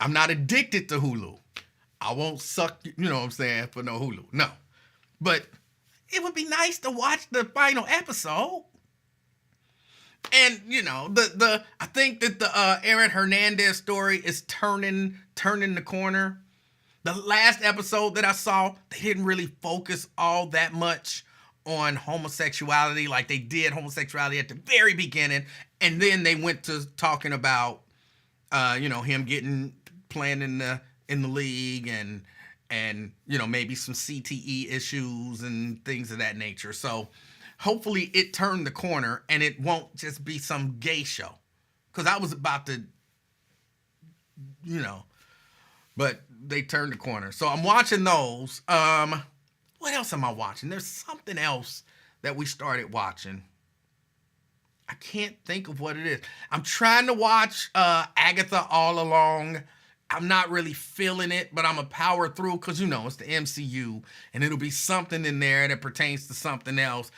not addicted to Hulu. I won't suck, you know what I'm saying, for no Hulu. No. But it would be nice to watch the final episode. And, you know, I think that the Aaron Hernandez story is turning the corner. The last episode that I saw, they didn't really focus all that much on homosexuality like they did homosexuality at the very beginning. And then they went to talking about, him playing in the league and, you know, maybe some CTE issues and things of that nature. So hopefully it turned the corner and it won't just be some gay show. Because I was about to, you know, but they turned the corner. So I'm watching those. What else am I watching? There's something else that we started watching. I can't think of what it is. I'm trying to watch Agatha All Along. I'm not really feeling it, but I'm a power through because, you know, it's the MCU and it'll be something in there that pertains to something else.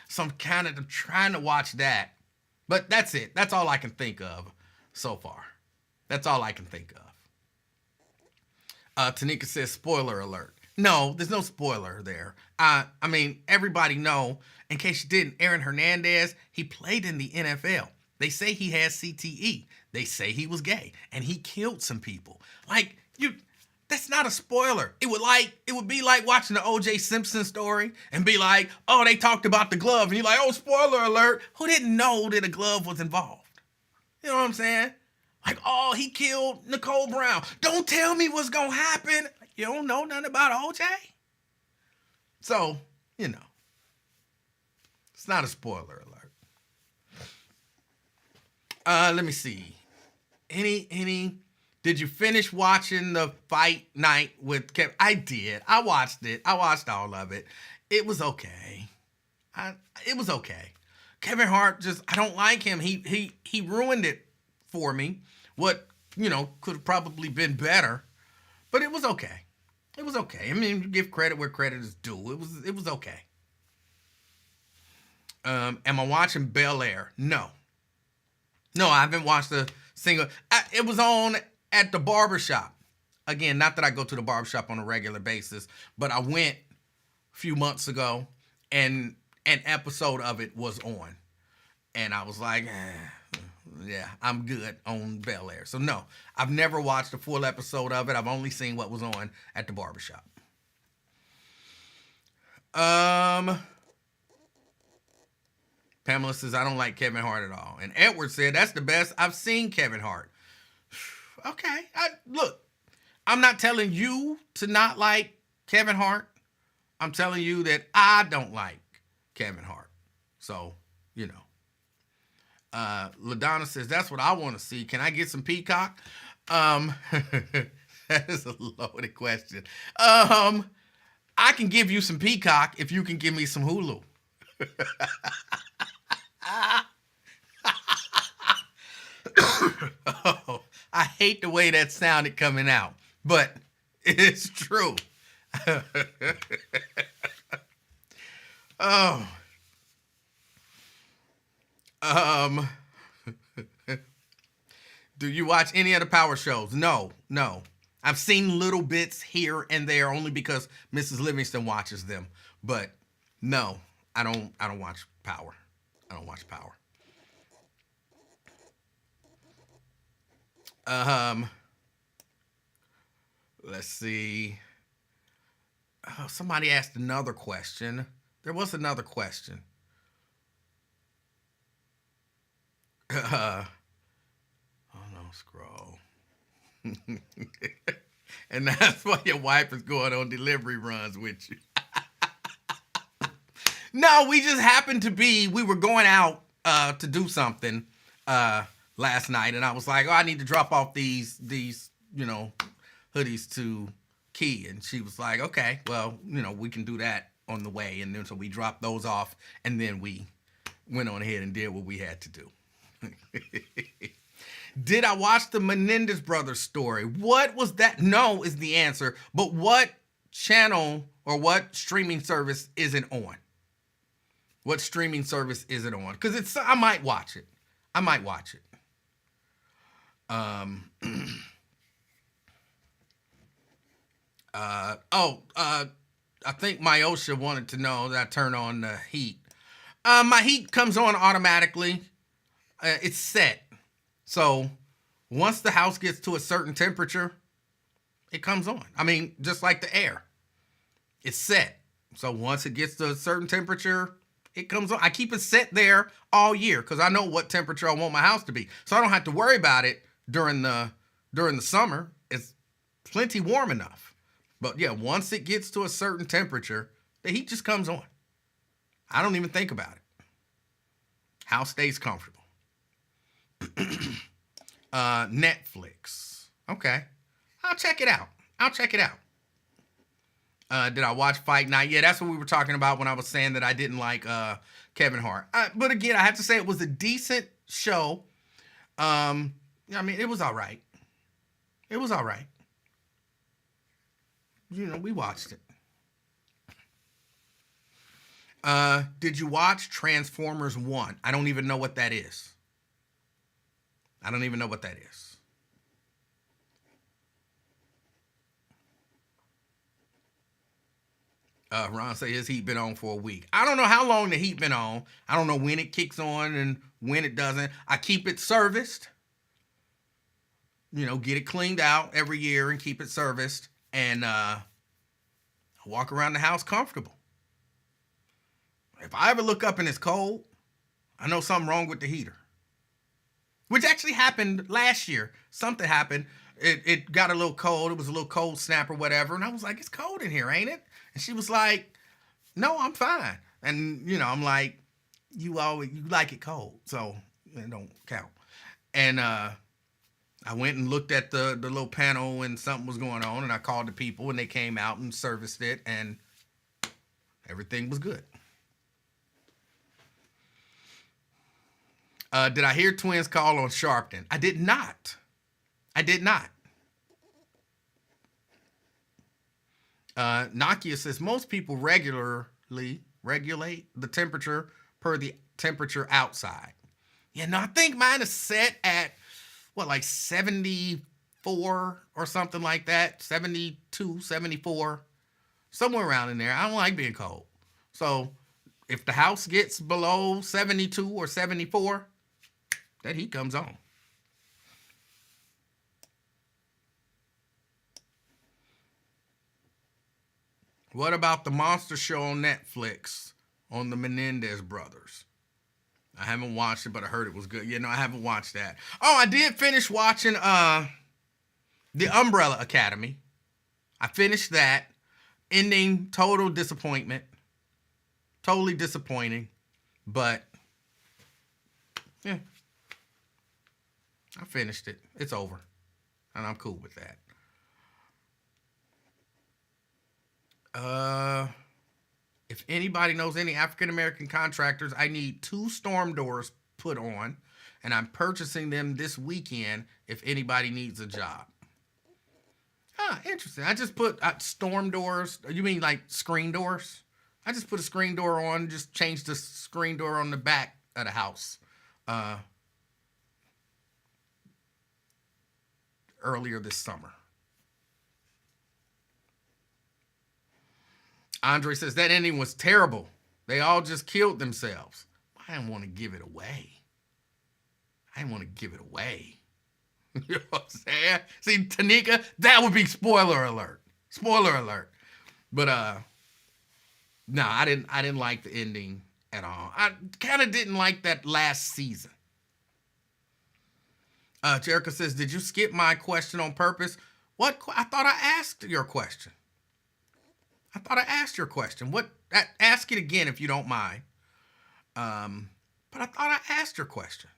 So I'm trying to watch that. But that's it. That's all I can think of so far. That's all I can think of. Tanika says, spoiler alert. No, there's no spoiler there. I mean, everybody know, in case you didn't, Aaron Hernandez, he played in the NFL. They say he has CTE. They say he was gay and he killed some people. Like, that's not a spoiler. It would be like watching the O.J. Simpson story and be like, oh, they talked about the glove. And you're like, oh, spoiler alert. Who didn't know that a glove was involved? You know what I'm saying? Like, oh, he killed Nicole Brown. Don't tell me what's going to happen. You don't know nothing about O.J.? So, you know, it's not a spoiler alert. Let me see. Did you finish watching the fight night with Kevin? I did. I watched it. I watched all of it. It was okay. It was okay. Kevin Hart I don't like him. He ruined it for me. What, you know, could have probably been better, but it was okay. It was okay. I mean, give credit where credit is due. It was okay. Am I watching Bel Air? No, I haven't watched a single. It was on at the barbershop. Again, not that I go to the barbershop on a regular basis, but I went a few months ago and an episode of it was on. And I was like, yeah, I'm good on Bel Air. So no, I've never watched a full episode of it. I've only seen what was on at the barbershop. Pamela says, I don't like Kevin Hart at all. And Edward said, that's the best I've seen Kevin Hart. Okay. Look, I'm not telling you to not like Kevin Hart. I'm telling you that I don't like Kevin Hart. So, you know. LaDonna says, that's what I want to see. Can I get some Peacock? That is a loaded question. I can give you some Peacock if you can give me some Hulu. Oh, I hate the way that sounded coming out, but it's true. Oh. Do you watch any of the Power shows? No. I've seen little bits here and there only because Mrs. Livingston watches them. But no, I don't watch Power. I don't watch Power. Let's see. somebody asked another question. There was another question. Oh no, scroll. And that's why your wife is going on delivery runs with you. No, we just happened to be, we were going out to do something last night, and I was like, oh, I need to drop off these hoodies to Key. And she was like, okay, well, we can do that on the way. And then so we dropped those off, and then we went on ahead and did what we had to do. Did I watch the Menendez brothers story? What was that? No is the answer. But what channel or what streaming service is it on? What streaming service is it on? Because I might watch it. I think Myosha wanted to know that I turn on the heat. My heat comes on automatically. It's set. So once the house gets to a certain temperature, it comes on. I mean, just like the air. It's set. So once it gets to a certain temperature, it comes on. I keep it set there all year because I know what temperature I want my house to be. So I don't have to worry about it during the summer. It's plenty warm enough. But yeah, once it gets to a certain temperature, the heat just comes on. I don't even think about it. House stays comfortable. Netflix. Okay. I'll check it out. Did I watch Fight Night? Yeah, that's what we were talking about when I was saying that I didn't like Kevin Hart. But again, I have to say it was a decent show. I mean, it was all right. We watched it. Did you watch Transformers 1? I don't even know what that is. Ron say his heat been on for a week. I don't know how long the heat been on. I don't know when it kicks on and when it doesn't. I keep it serviced. Get it cleaned out every year and keep it serviced. And walk around the house comfortable. If I ever look up and it's cold, I know something wrong with the heater. Which actually happened last year. Something happened. It got a little cold. It was a little cold snap or whatever. And I was like, it's cold in here, ain't it? And she was like, no, I'm fine. And, I'm like, you like it cold. So it don't count. And I went and looked at the little panel and something was going on. And I called the people and they came out and serviced it. And everything was good. Did I hear twins call on Sharpton? I did not. Nokia says most people regularly regulate the temperature per the temperature outside. Yeah, no, I think mine is set at, like 74 or something like that. 72, 74, somewhere around in there. I don't like being cold. So if the house gets below 72 or 74, that heat comes on. What about the monster show on Netflix on the Menendez brothers? I haven't watched it, but I heard it was good. I haven't watched that. Oh, I did finish watching The Umbrella Academy. I finished that. Ending, total disappointment. Totally disappointing. But, yeah. I finished it. It's over. And I'm cool with that. If anybody knows any African-American contractors, I need 2 storm doors put on, and I'm purchasing them this weekend if anybody needs a job. Interesting. I just put storm doors. You mean like screen doors? I just put a screen door on, just changed the screen door on the back of the house. Earlier this summer. Andre says that ending was terrible. They all just killed themselves. I didn't want to give it away. You know what I'm saying? See, Tanika, that would be spoiler alert. But no, I didn't like the ending at all. I kind of didn't like that last season. Jericho says, "Did you skip my question on purpose?" What? I thought I asked your question. I thought I asked your question. What? Ask it again if you don't mind. But I thought I asked your question.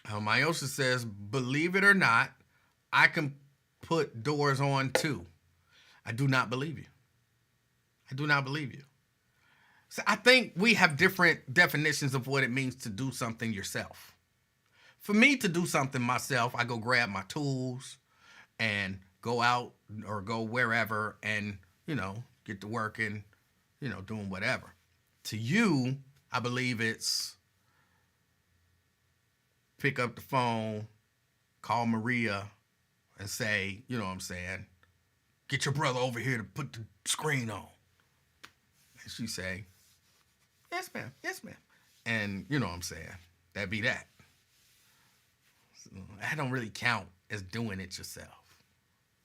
Myosha says, "Believe it or not, I can put doors on too." I do not believe you. I do not believe you. So I think we have different definitions of what it means to do something yourself. For me to do something myself, I go grab my tools and go out or go wherever and, get to work and, doing whatever. To you, I believe it's pick up the phone, call Maria and say, you know what I'm saying, "Get your brother over here to put the screen on." And she say, "Yes, ma'am. Yes, ma'am." And you know what I'm saying, that'd be that. So that don't really count as doing it yourself.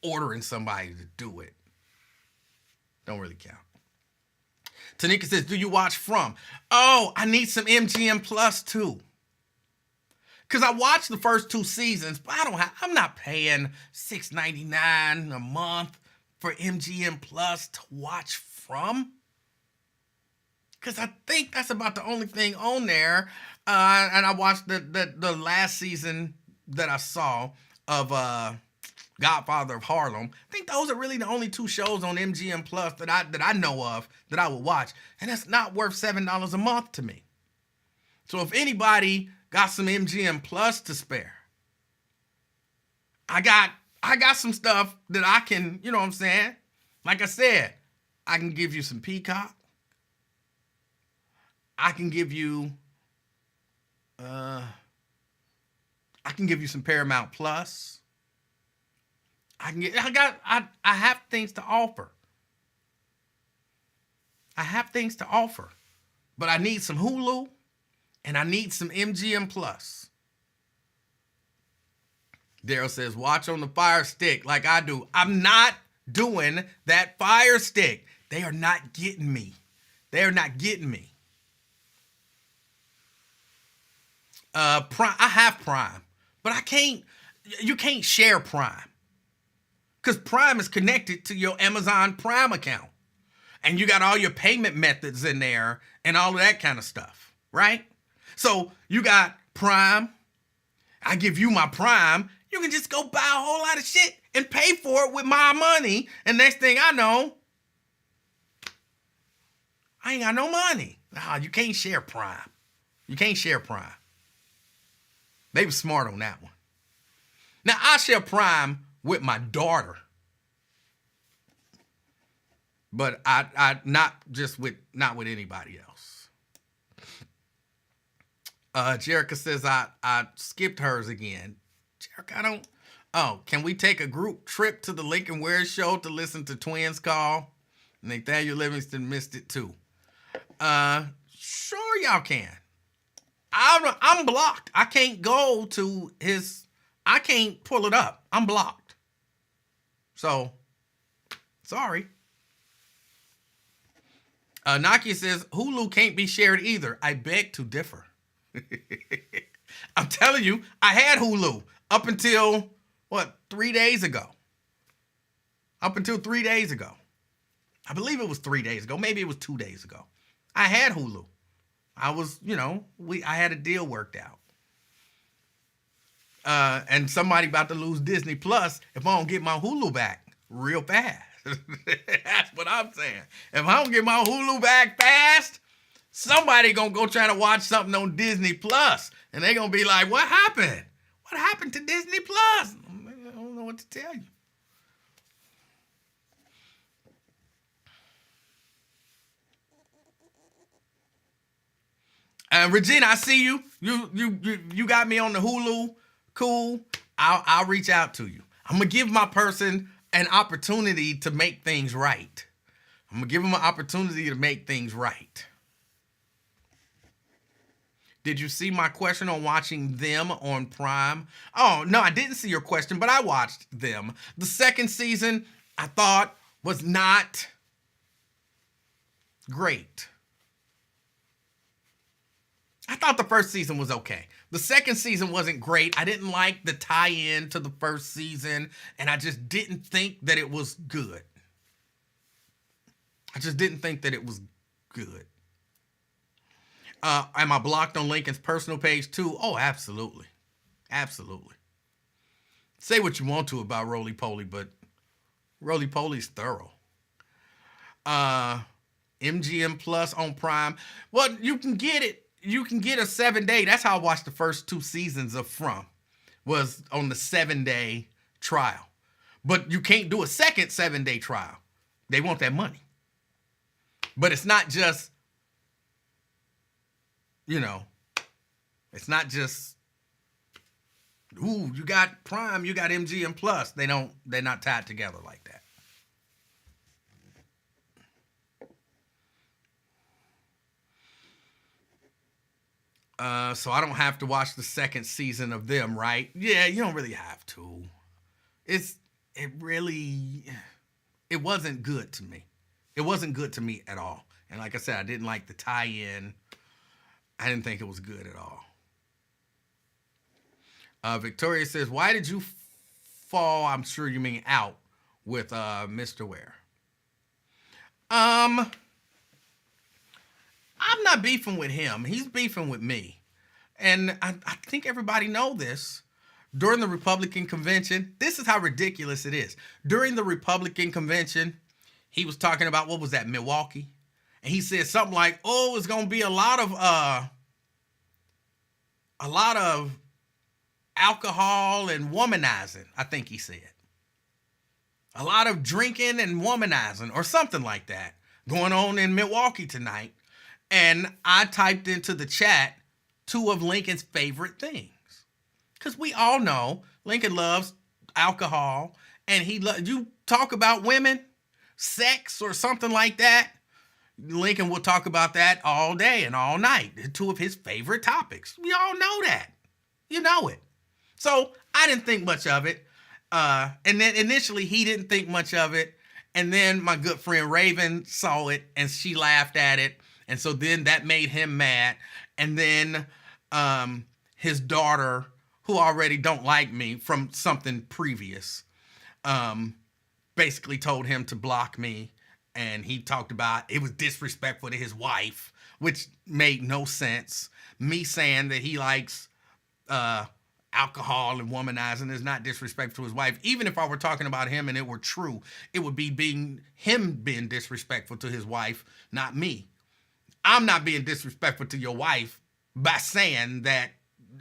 Ordering somebody to do it don't really count. Tanika says, "Do you watch From?" Oh, I need some MGM Plus too. Because I watched the first 2 seasons, but I'm not paying $6.99 a month for MGM Plus to watch From. Because I think that's about the only thing on there. And I watched the last season that I saw of Godfather of Harlem. I think those are really the only 2 shows on MGM Plus that I know of that I would watch. And that's not worth $7 a month to me. So if anybody got some MGM Plus to spare, I got some stuff that I can, you know what I'm saying? Like I said, I can give you some Peacock. I can give you some Paramount Plus. I have things to offer. I have things to offer. But I need some Hulu and I need some MGM Plus. Daryl says, "Watch on the Fire Stick like I do." I'm not doing that Fire Stick. They are not getting me. They are not getting me. Prime, I have Prime, but you can't share Prime. Because Prime is connected to your Amazon Prime account. And you got all your payment methods in there and all of that kind of stuff, right? So you got Prime. I give you my Prime. You can just go buy a whole lot of shit and pay for it with my money. And next thing I know, I ain't got no money. Nah, you can't share Prime. You can't share Prime. They were smart on that one. Now, I share Prime with my daughter. But I not with anybody else. Jerica says I skipped hers again. Jerica, can we take a group trip to the Lincoln Ware show to listen to Twins call? Nathaniel Livingston missed it too. Sure y'all can. I'm blocked. I can't go to I can't pull it up. I'm blocked. So, sorry. Nakia says, "Hulu can't be shared either. I beg to differ." I'm telling you, I had Hulu up until, 3 days ago. Up until 3 days ago. I believe it was 3 days ago. Maybe it was 2 days ago. I had Hulu. I was, I had a deal worked out. And somebody about to lose Disney Plus if I don't get my Hulu back real fast. That's what I'm saying. If I don't get my Hulu back fast, somebody gonna go try to watch something on Disney Plus, and they gonna be like, "What happened? What happened to Disney Plus?" I don't know what to tell you. Regina, I see you. You got me on the Hulu. Cool. I'll reach out to you. I'm gonna give my person an opportunity to make things right. I'm gonna give him an opportunity to make things right. Did you see my question on watching them on Prime? Oh, no, I didn't see your question, but I watched them. The second season, I thought, was not great. I thought the first season was okay. The second season wasn't great. I didn't like the tie-in to the first season, and I just didn't think that it was good. I just didn't think that it was good. Am I blocked on Lincoln's personal page too? Oh, absolutely. Absolutely. Say what you want to about Roly Poly, but Roly Poly's thorough. MGM Plus on Prime. Well, you can get it. You can get a 7-day. That's how I watched the first 2 seasons of From. Was on the 7-day trial. But you can't do a second 7-day trial. They want that money. But it's not just, it's not just, ooh, you got Prime, you got MGM Plus. They're not tied together like that. So I don't have to watch the second season of them, right? Yeah, you don't really have to. It wasn't good to me. It wasn't good to me at all. And like I said, I didn't like the tie-in. I didn't think it was good at all. Victoria says, why did you fall, I'm sure you mean out, with Mr. Ware? I'm not beefing with him. He's beefing with me. And I think everybody know this. During the Republican convention, this is how ridiculous it is. During the Republican convention, he was talking about, what was that, Milwaukee? And he said something like, oh, it's going to be a lot of alcohol and womanizing, I think he said. A lot of drinking and womanizing or something like that going on in Milwaukee tonight. And I typed into the chat 2 of Lincoln's favorite things. Because we all know Lincoln loves alcohol and you talk about women, sex or something like that. Lincoln will talk about that all day and all night. They're 2 of his favorite topics. We all know that. You know it. So I didn't think much of it. And then initially he didn't think much of it. And then my good friend Raven saw it and she laughed at it. And so then that made him mad. And then his daughter, who already don't like me from something previous, basically told him to block me. And he talked about it was disrespectful to his wife, which made no sense. Me saying that he likes alcohol and womanizing is not disrespectful to his wife. Even if I were talking about him and it were true, it would be him being disrespectful to his wife, not me. I'm not being disrespectful to your wife by saying that.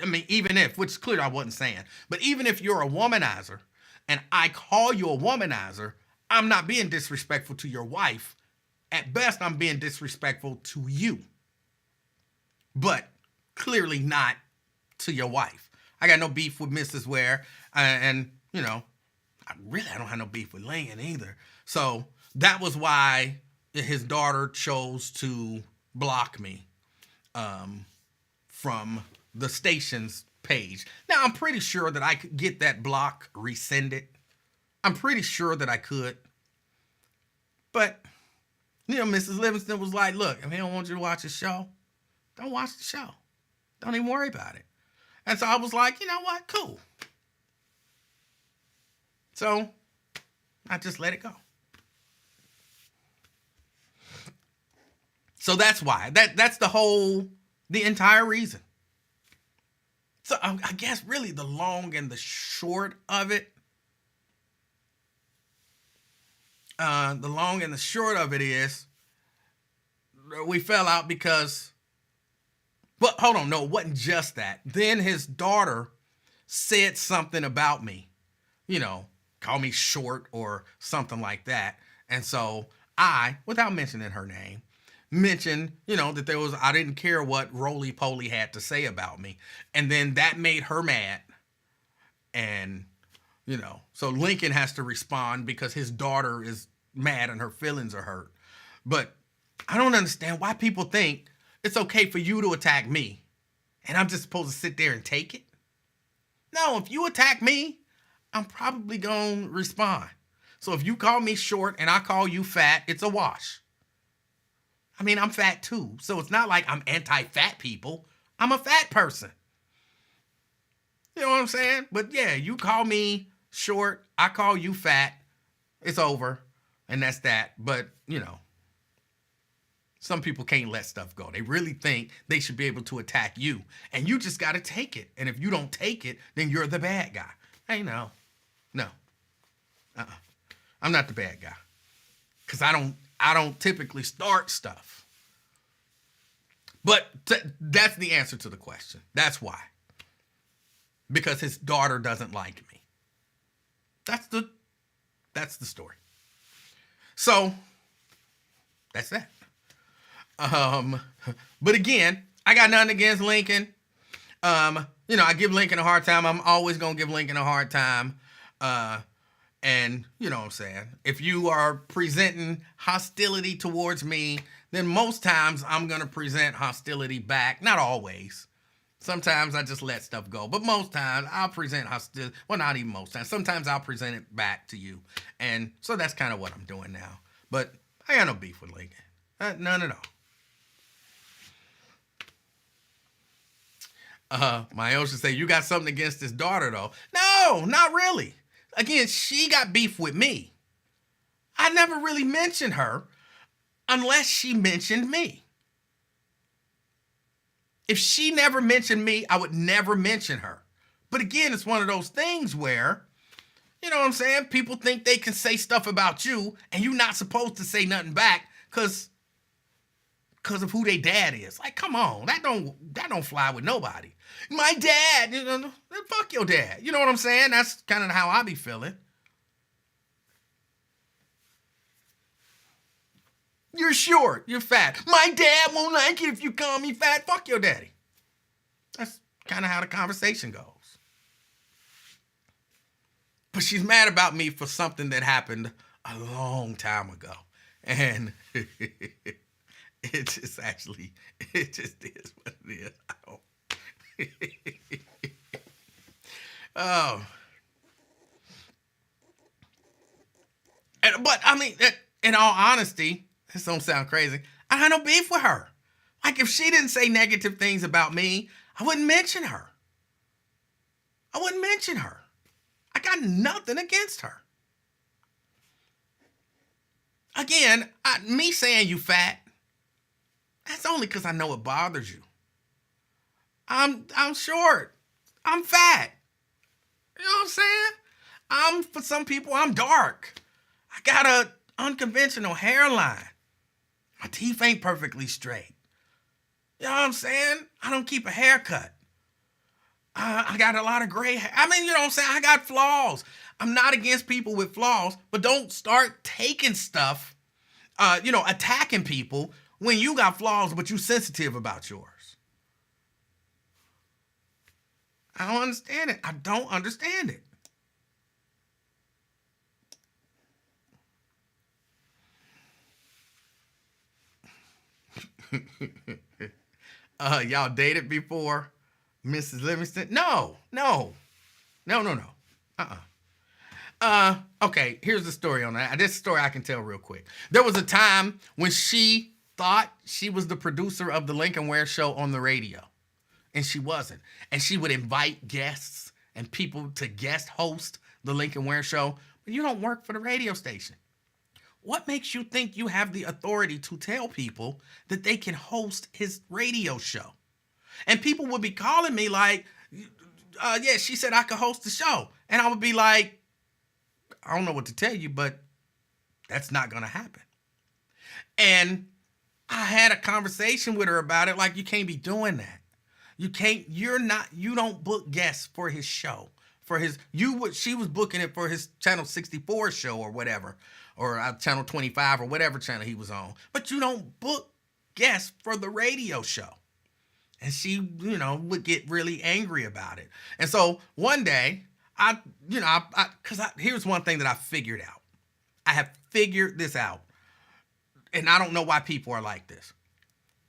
I mean, even if, which is clear I wasn't saying, but even if you're a womanizer and I call you a womanizer, I'm not being disrespectful to your wife. At best, I'm being disrespectful to you. But clearly not to your wife. I got no beef with Mrs. Ware. And I don't have no beef with Lincoln either. So that was why his daughter chose to block me from the station's page. Now, I'm pretty sure that I could get that block rescinded. I'm pretty sure that I could. But, Mrs. Livingston was like, look, if he don't want you to watch the show, don't watch the show. Don't even worry about it. And so I was like, you know what? Cool. So I just let it go. So that's why. That's the entire reason. So I guess really the long and the short of it, is we fell out because, but hold on, no, it wasn't just that. Then his daughter said something about me, call me short or something like that. And so I, without mentioning her name, mentioned, that I didn't care what Roly Poly had to say about me. And then that made her mad. And, so Lincoln has to respond because his daughter is mad and her feelings are hurt. But I don't understand why people think it's okay for you to attack me and I'm just supposed to sit there and take it? No, if you attack me, I'm probably going to respond. So if you call me short and I call you fat, it's a wash. I mean, I'm fat too. So it's not like I'm anti-fat people. I'm a fat person. You know what I'm saying? But yeah, you call me short, I call you fat, it's over. And that's that. But, you know, some people can't let stuff go. They really think they should be able to attack you. And you just got to take it. And if you don't take it, then you're the bad guy. Hey, no. I'm not the bad guy. Because I don't typically start stuff. But that's the answer to the question. That's why. Because his daughter doesn't like me. That's the story. So, that's that. But again, I got nothing against Lincoln. I give Lincoln a hard time. I'm always going to give Lincoln a hard time. And you know what I'm saying? If you are presenting hostility towards me, then most times I'm going to present hostility back. Not always. Sometimes I just let stuff go. But most times I'll present hostility. Well, not even most times. Sometimes I'll present it back to you. And so that's kind of what I'm doing now. But I got no beef with Lincoln. None at all. My should say, you got something against his daughter, though. No, not really. Again, she got beef with me. I never really mentioned her unless she mentioned me. If she never mentioned me, I would never mention her. But again, it's one of those things where, you know what I'm saying? People think they can say stuff about you and you're not supposed to say nothing back because of who they dad is. Like, come on, that don't fly with nobody. My dad, fuck your dad. You know what I'm saying? That's kind of how I be feeling. You're short. You're fat. My dad won't like it if you call me fat. Fuck your daddy. That's kind of how the conversation goes. But she's mad about me for something that happened a long time ago. And it just is what it is. I don't. Oh. But I mean, in all honesty, this don't sound crazy, I had no beef with her. Like, if she didn't say negative things about me, I wouldn't mention her. I got nothing against her. Again, me saying you fat, that's only because I know it bothers you. I'm short. I'm fat. You know what I'm saying? For some people, I'm dark. I got a unconventional hairline. My teeth ain't perfectly straight. You know what I'm saying? I don't keep a haircut. I got a lot of gray hair. I mean, you know what I'm saying? I got flaws. I'm not against people with flaws, but don't start taking stuff, attacking people when you got flaws, but you sensitive about yours. I don't understand it. I don't understand it. Y'all dated before, Mrs. Livingston? No. Okay, here's the story on that. This story I can tell real quick. There was a time when she thought she was the producer of the Lincoln Ware Show on the radio. And she wasn't. And she would invite guests and people to guest host the Lincoln Ware Show. But you don't work for the radio station. What makes you think you have the authority to tell people that they can host his radio show? And people would be calling me like, yeah, she said I could host the show. And I would be like, I don't know what to tell you, but that's not going to happen. And I had a conversation with her about it. Like, you can't be doing that. You don't book guests for his show. She was booking it for his Channel 64 show or whatever, or Channel 25 or whatever channel he was on. But you don't book guests for the radio show. And she, would get really angry about it. And so one day, here's one thing that I figured out. I have figured this out. And I don't know why people are like this.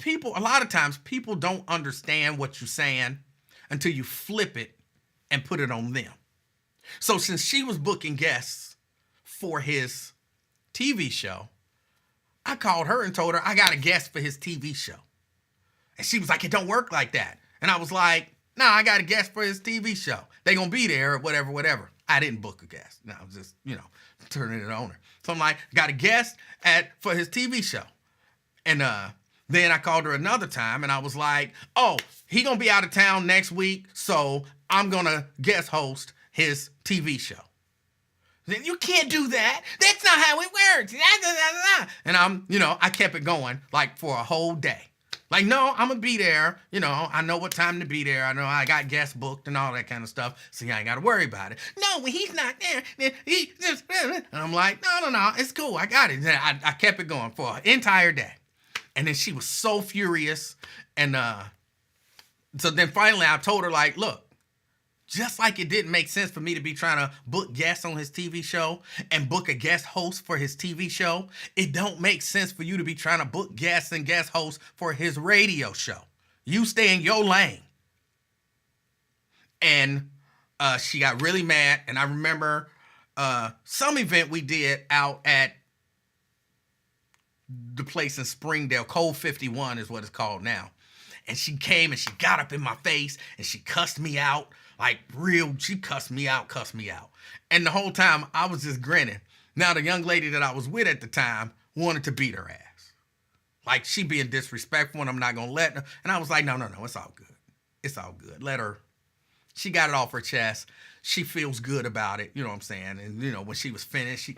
a lot of times people don't understand what you're saying until you flip it and put it on them. So since she was booking guests for his TV show, I called her and told her I got a guest for his TV show. And she was like, it don't work like that. And I was like, no, I got a guest for his TV show. They gonna be there or whatever. I didn't book a guest. No, I was just, turning it on her. So I'm like, got a guest for his TV show. And then I called her another time and I was like, oh, he gonna be out of town next week, so I'm gonna guest host his TV show. Then you can't do that. That's not how it works. And I kept it going like for a whole day. Like, no, I'm gonna be there. I know what time to be there. I know I got guests booked and all that kind of stuff, so you ain't gotta worry about it. No, when he's not there, then he just... And I'm like, no, it's cool. I got it. I kept it going for an entire day. And then she was so furious. And so then finally I told her, like, look, just like it didn't make sense for me to be trying to book guests on his TV show and book a guest host for his TV show, it don't make sense for you to be trying to book guests and guest hosts for his radio show. You stay in your lane. And she got really mad. And I remember some event we did out at the place in Springdale. Code 51 is what it's called now. And she came and she got up in my face and she cussed me out. She cussed me out. And the whole time I was just grinning. Now the young lady that I was with at the time wanted to beat her ass. Like, she being disrespectful and I'm not going to let her. And I was like, no, it's all good. It's all good. Let her. She got it off her chest. She feels good about it. You know what I'm saying? And, when she was finished,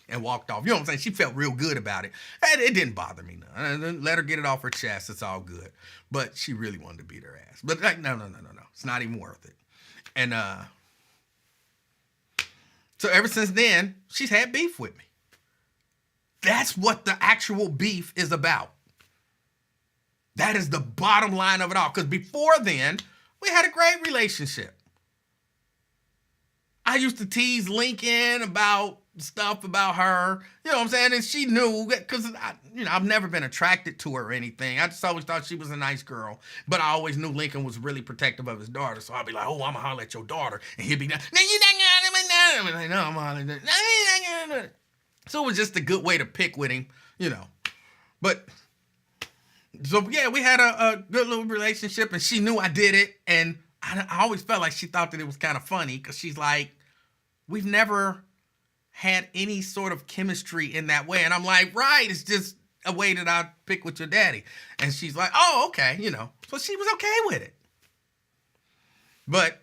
and walked off. You know what I'm saying? She felt real good about it. And it didn't bother me none. Let her get it off her chest. It's all good. But she really wanted to beat her ass. But like, no. It's not even worth it. And so ever since then, she's had beef with me. That's what the actual beef is about. That is the bottom line of it all. Because before then, we had a great relationship. I used to tease Lincoln about stuff about her, you know what I'm saying? And she knew, because I've never been attracted to her or anything. I just always thought she was a nice girl. But I always knew Lincoln was really protective of his daughter. So I'd be like, oh, I'm going to holler at your daughter. And he'd be like, no, you're not going to. Like, no, I'm hollering at. No, you're not going to. So it was just a good way to pick with him, But, so yeah, we had a good little relationship. And she knew I did it. And I always felt like she thought that it was kind of funny. Because she's like, we've never had any sort of chemistry in that way. And I'm like, right, it's just a way that I pick with your daddy. And she's like, oh, okay, So she was okay with it. But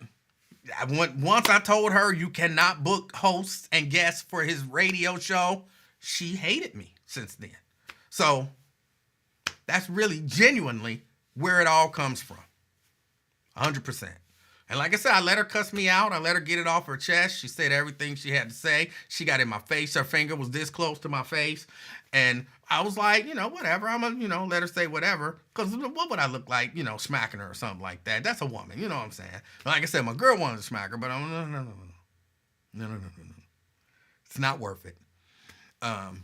once I told her you cannot book hosts and guests for his radio show, she hated me since then. So that's really genuinely where it all comes from. 100%. And like I said, I let her cuss me out. I let her get it off her chest. She said everything she had to say. She got in my face. Her finger was this close to my face. And I was like, whatever. I'm going to, let her say whatever. Because what would I look like, smacking her or something like that? That's a woman. You know what I'm saying? Like I said, my girl wanted to smack her, but I'm no. It's not worth it. And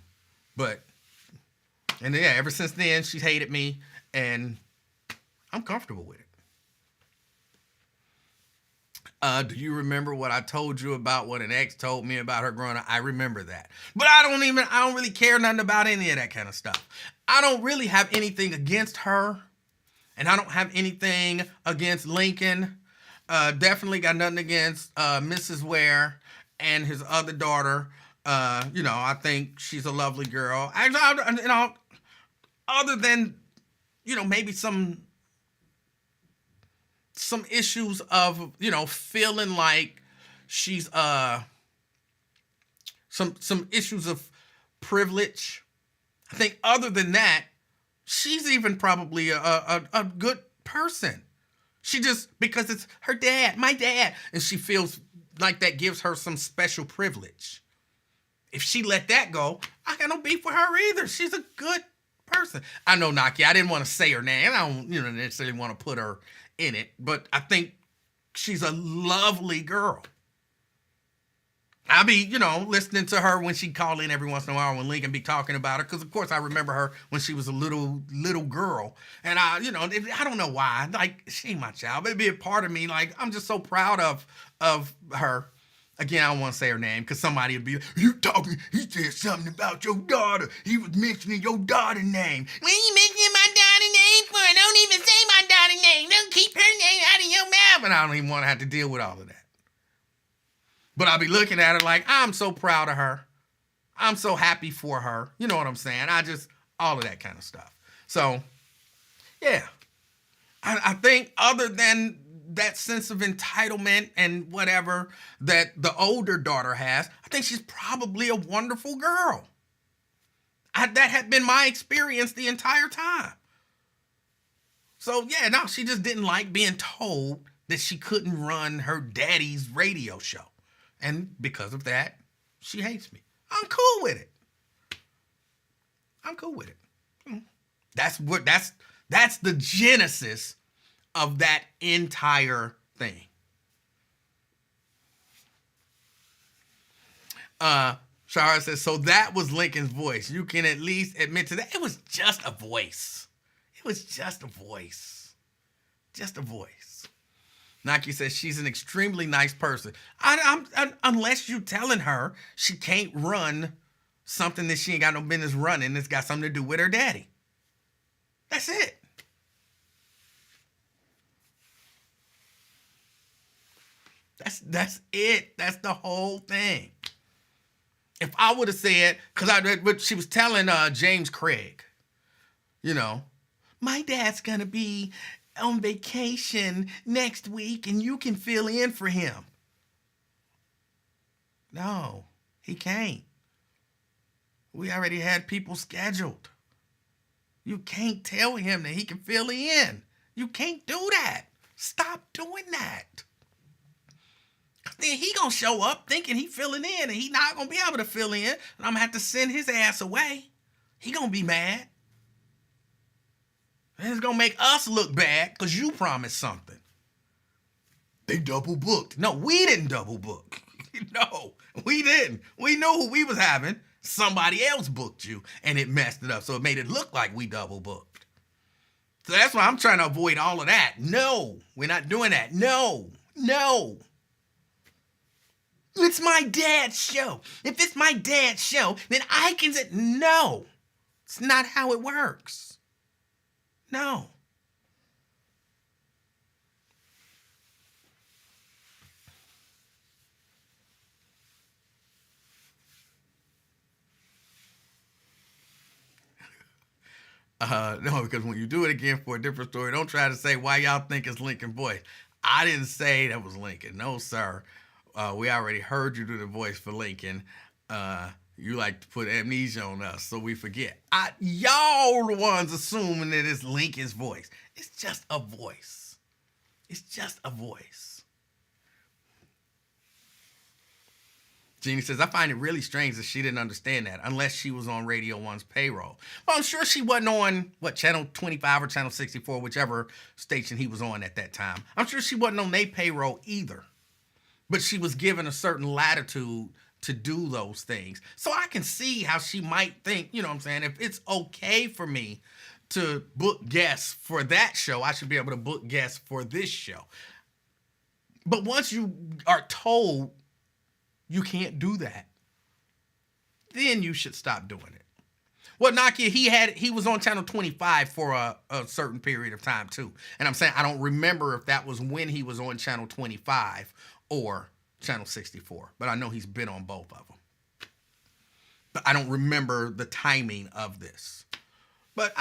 yeah, ever since then, she's hated me. And I'm comfortable with it. Do you remember what I told you about what an ex told me about her growing up? I remember that. But I don't really care nothing about any of that kind of stuff. I don't really have anything against her. And I don't have anything against Lincoln. Definitely got nothing against Mrs. Ware and his other daughter. I think she's a lovely girl. Actually, other than, maybe some issues of, feeling like she's some issues of privilege. I think other than that, she's even probably a good person. She just, because it's her dad, my dad, and she feels like that gives her some special privilege. If she let that go, I got no beef with her either. She's a good person. I know, Naki, I didn't want to say her name. I don't, necessarily want to put her in it, but I think she's a lovely girl. I'll be, listening to her when she call in every once in a while when Lincoln be talking about her. Because, of course, I remember her when she was a little girl. And, I don't know why. Like, she ain't my child. But it'd be a part of me. Like, I'm just so proud of her. Again, I don't want to say her name because somebody would be like, he said something about your daughter. He was mentioning your daughter's name. What are you mentioning my daughter's name for? Don't even say my daughter's name. Don't keep her name out of your mouth. And I don't even want to have to deal with all of that. But I'll be looking at her like, I'm so proud of her. I'm so happy for her. You know what I'm saying? All of that kind of stuff. So, yeah. I think other than that sense of entitlement and whatever that the older daughter has, I think she's probably a wonderful girl. That had been my experience the entire time. So, yeah, no, she just didn't like being told that she couldn't run her daddy's radio show. And because of that, she hates me. I'm cool with it. That's the genesis of that entire thing. Shara says, so that was Lincoln's voice. You can at least admit to that. It was just a voice. Just a voice. Naki says she's an extremely nice person. Unless you telling her she can't run something that she ain't got no business running that's got something to do with her daddy. That's it. That's it. That's the whole thing. If I would have said, because she was telling James Craig, my dad's gonna be on vacation next week and you can fill in for him. No, he can't. We already had people scheduled. You can't tell him that he can fill in. You can't do that. Stop doing that. Then he gonna show up thinking he filling in and he not gonna be able to fill in, and I'm gonna have to send his ass away. He gonna be mad. And it's gonna make us look bad because you promised something. They double booked. No, we didn't double book. No, we didn't. We knew who we was having. Somebody else booked you and it messed it up. So it made it look like we double booked. So that's why I'm trying to avoid all of that. No, we're not doing that. No. It's my dad's show. If it's my dad's show, then I can say, no, it's not how it works. No. No, because when you do it again for a different story, don't try to say why y'all think it's Lincoln's voice. I didn't say that was Lincoln. No, sir. We already heard you do the voice for Lincoln. You like to put amnesia on us, so we forget. Y'all the ones assuming that it's Lincoln's voice. It's just a voice. Jeannie says, I find it really strange that she didn't understand that unless she was on Radio 1's payroll. Well, I'm sure she wasn't on, Channel 25 or Channel 64, whichever station he was on at that time. I'm sure she wasn't on their payroll either. But she was given a certain latitude to do those things. So I can see how she might think, you know what I'm saying, if it's okay for me to book guests for that show, I should be able to book guests for this show. But once you are told you can't do that, then you should stop doing it. Well, Nakia, he was on Channel 25 for a certain period of time too. And I'm saying I don't remember if that was when he was on Channel 25 or Channel 64. But I know he's been on both of them. But I don't remember the timing of this. But,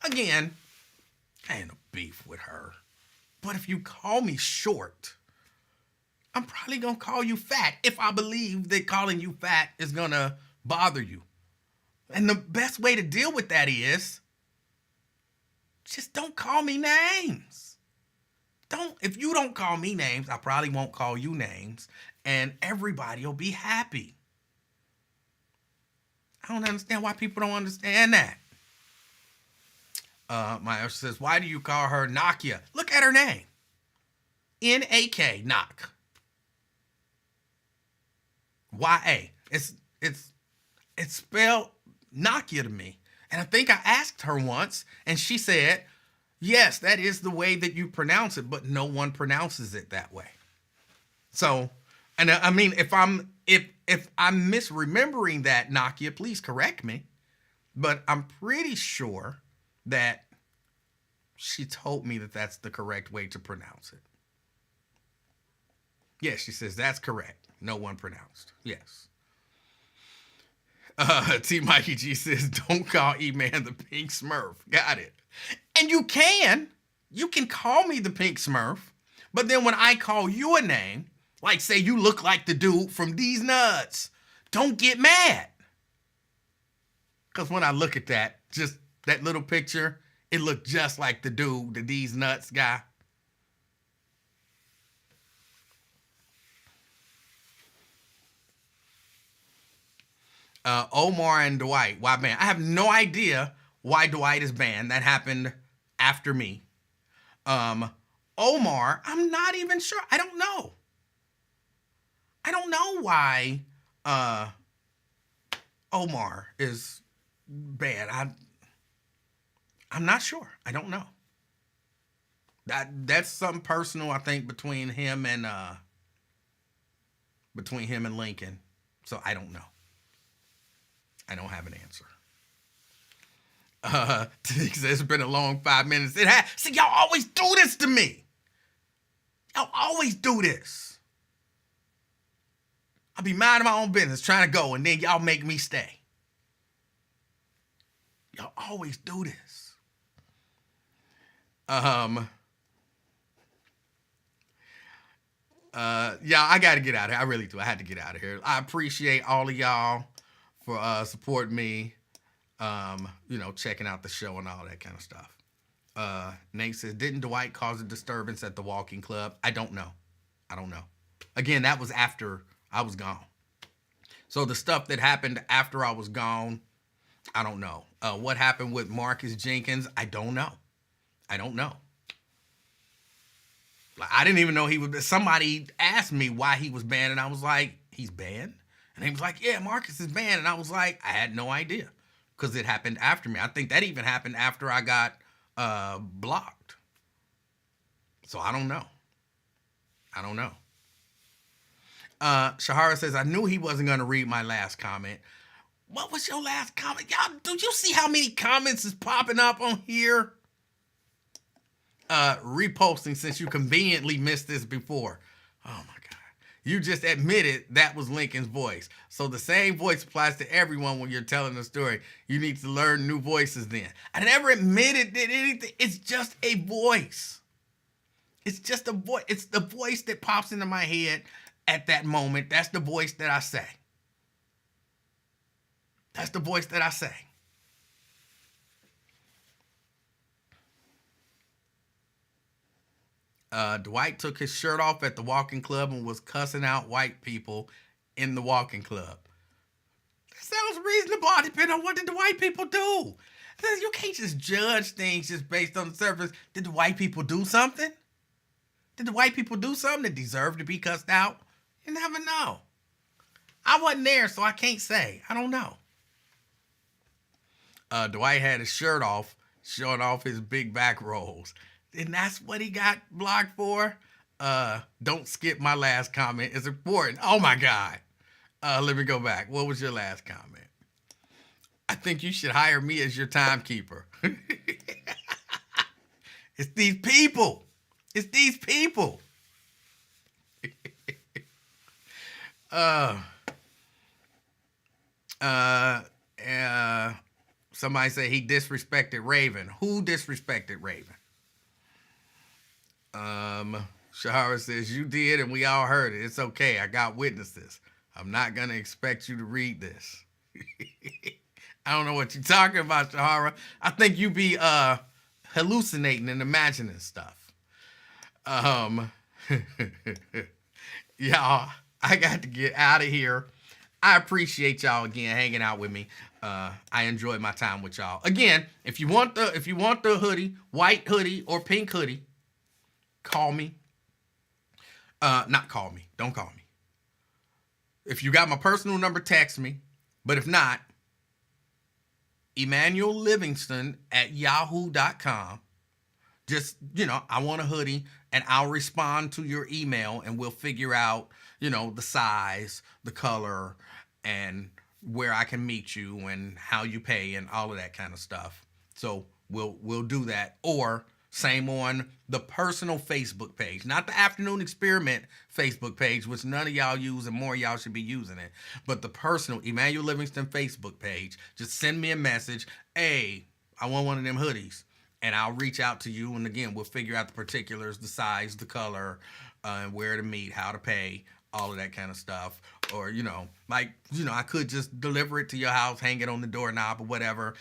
again, I ain't a beef with her. But if you call me short, I'm probably going to call you fat if I believe that calling you fat is going to bother you. And the best way to deal with that is just don't call me names. If you don't call me names, I probably won't call you names, and everybody will be happy. I don't understand why people don't understand that. Maya says, why do you call her Nakia? Look at her name. N-A-K, Knock. Y-A. It's spelled Nakia to me. And I think I asked her once, and she said, yes, that is the way that you pronounce it, but no one pronounces it that way. So, and I mean, if I'm misremembering that, Nakia, please correct me. But I'm pretty sure that she told me that that's the correct way to pronounce it. Yes, she says that's correct. No one pronounced. Yes. T. Mikey G says, don't call E-Man the Pink Smurf. Got it. And you can call me the Pink Smurf, but then when I call you a name, like say you look like the dude from These Nuts, don't get mad. Because when I look at that, just that little picture, it looked just like the dude, the These Nuts guy. Omar and Dwight, why banned? I have no idea why Dwight is banned. That happened after me. Omar, I'm not even sure. I don't know. I don't know why Omar is banned. I'm not sure. I don't know. That's something personal, I think, between him and Lincoln. So I don't know. I don't have an answer. It's been a long 5 minutes. See, y'all always do this to me. Y'all always do this. I'll be minding my own business, trying to go, and then y'all make me stay. Y'all always do this. Yeah, I got to get out of here. I really do. I had to get out of here. I appreciate all of y'all for supporting me, checking out the show and all that kind of stuff. Nate says, didn't Dwight cause a disturbance at the walking club? I don't know. Again, that was after I was gone. So the stuff that happened after I was gone, I don't know. What happened with Marcus Jenkins? I don't know. Like, I didn't even know he was. Somebody asked me why he was banned, and I was like, he's banned? And he was like, yeah, Marcus is banned. And I was like, I had no idea because it happened after me. I think that even happened after I got blocked. So I don't know. Shahara says, I knew he wasn't going to read my last comment. What was your last comment? Y'all, do you see how many comments is popping up on here? Reposting since you conveniently missed this before. Oh my God. You just admitted that was Lincoln's voice. So the same voice applies to everyone when you're telling a story. You need to learn new voices then. I never admitted that anything. It's just a voice. It's just a voice. It's the voice that pops into my head at that moment. That's the voice that I say. Dwight took his shirt off at the walking club and was cussing out white people in the walking club. That sounds reasonable, depending on what did the white people do. You can't just judge things just based on the surface. Did the white people do something? Did the white people do something that deserved to be cussed out? You never know. I wasn't there, so I can't say. I don't know. Dwight had his shirt off, showing off his big back rolls. And that's what he got blocked for. Don't skip my last comment. It's important. Oh my God. Let me go back. What was your last comment? I think you should hire me as your timekeeper. It's these people. Somebody say he disrespected Raven. Who disrespected Raven? Shahara says, you did and we all heard it. It's okay. I got witnesses. I'm not going to expect you to read this. I don't know what you're talking about, Shahara. I think you be hallucinating and imagining stuff. Y'all, I got to get out of here. I appreciate y'all again hanging out with me. I enjoyed my time with y'all. Again, if you want the hoodie, white hoodie or pink hoodie, call me. Not call me. Don't call me. If you got my personal number, text me. But if not, Emanuel Livingston at yahoo.com. Just, I want a hoodie, and I'll respond to your email, and we'll figure out, the size, the color, and where I can meet you and how you pay and all of that kind of stuff. So we'll do that. Or same on the personal Facebook page, not the Afternoon Experiment Facebook page, which none of y'all use and more of y'all should be using it, but the personal Emanuel Livingston Facebook page. Just send me a message. Hey, I want one of them hoodies. And I'll reach out to you. And again, we'll figure out the particulars, the size, the color, where to meet, how to pay, all of that kind of stuff. Or, I could just deliver it to your house, hang it on the doorknob or whatever,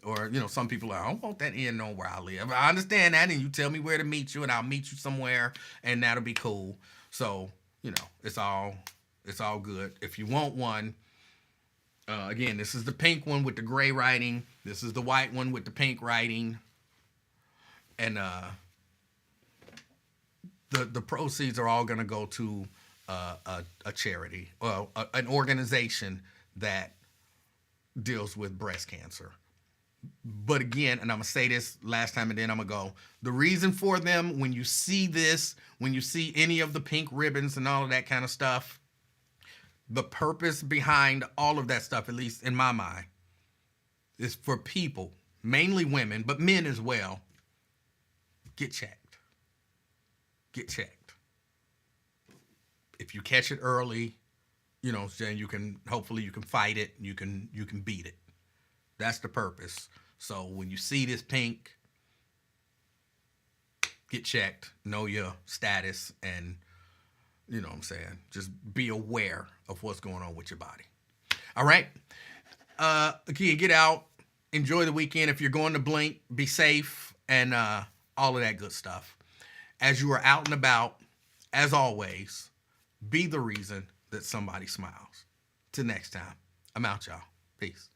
Or, some people are, I don't want that in on where I live. I understand that, and you tell me where to meet you, and I'll meet you somewhere, and that'll be cool. So, it's all good. If you want one, again, this is the pink one with the gray writing. This is the white one with the pink writing. And the proceeds are all going to go to a charity, well, an organization that deals with breast cancer. But again, and I'm going to say this last time and then I'm going to go, the reason for them, when you see this, when you see any of the pink ribbons and all of that kind of stuff, the purpose behind all of that stuff, at least in my mind, is for people, mainly women, but men as well. Get checked. Get checked. If you catch it early, then hopefully you can fight it. You can beat it. That's the purpose. So when you see this pink, get checked, know your status, and just be aware of what's going on with your body. All right. Again, get out, enjoy the weekend. If you're going to Blink, be safe, and all of that good stuff. As you are out and about, as always, be the reason that somebody smiles. Till next time, I'm out, y'all. Peace.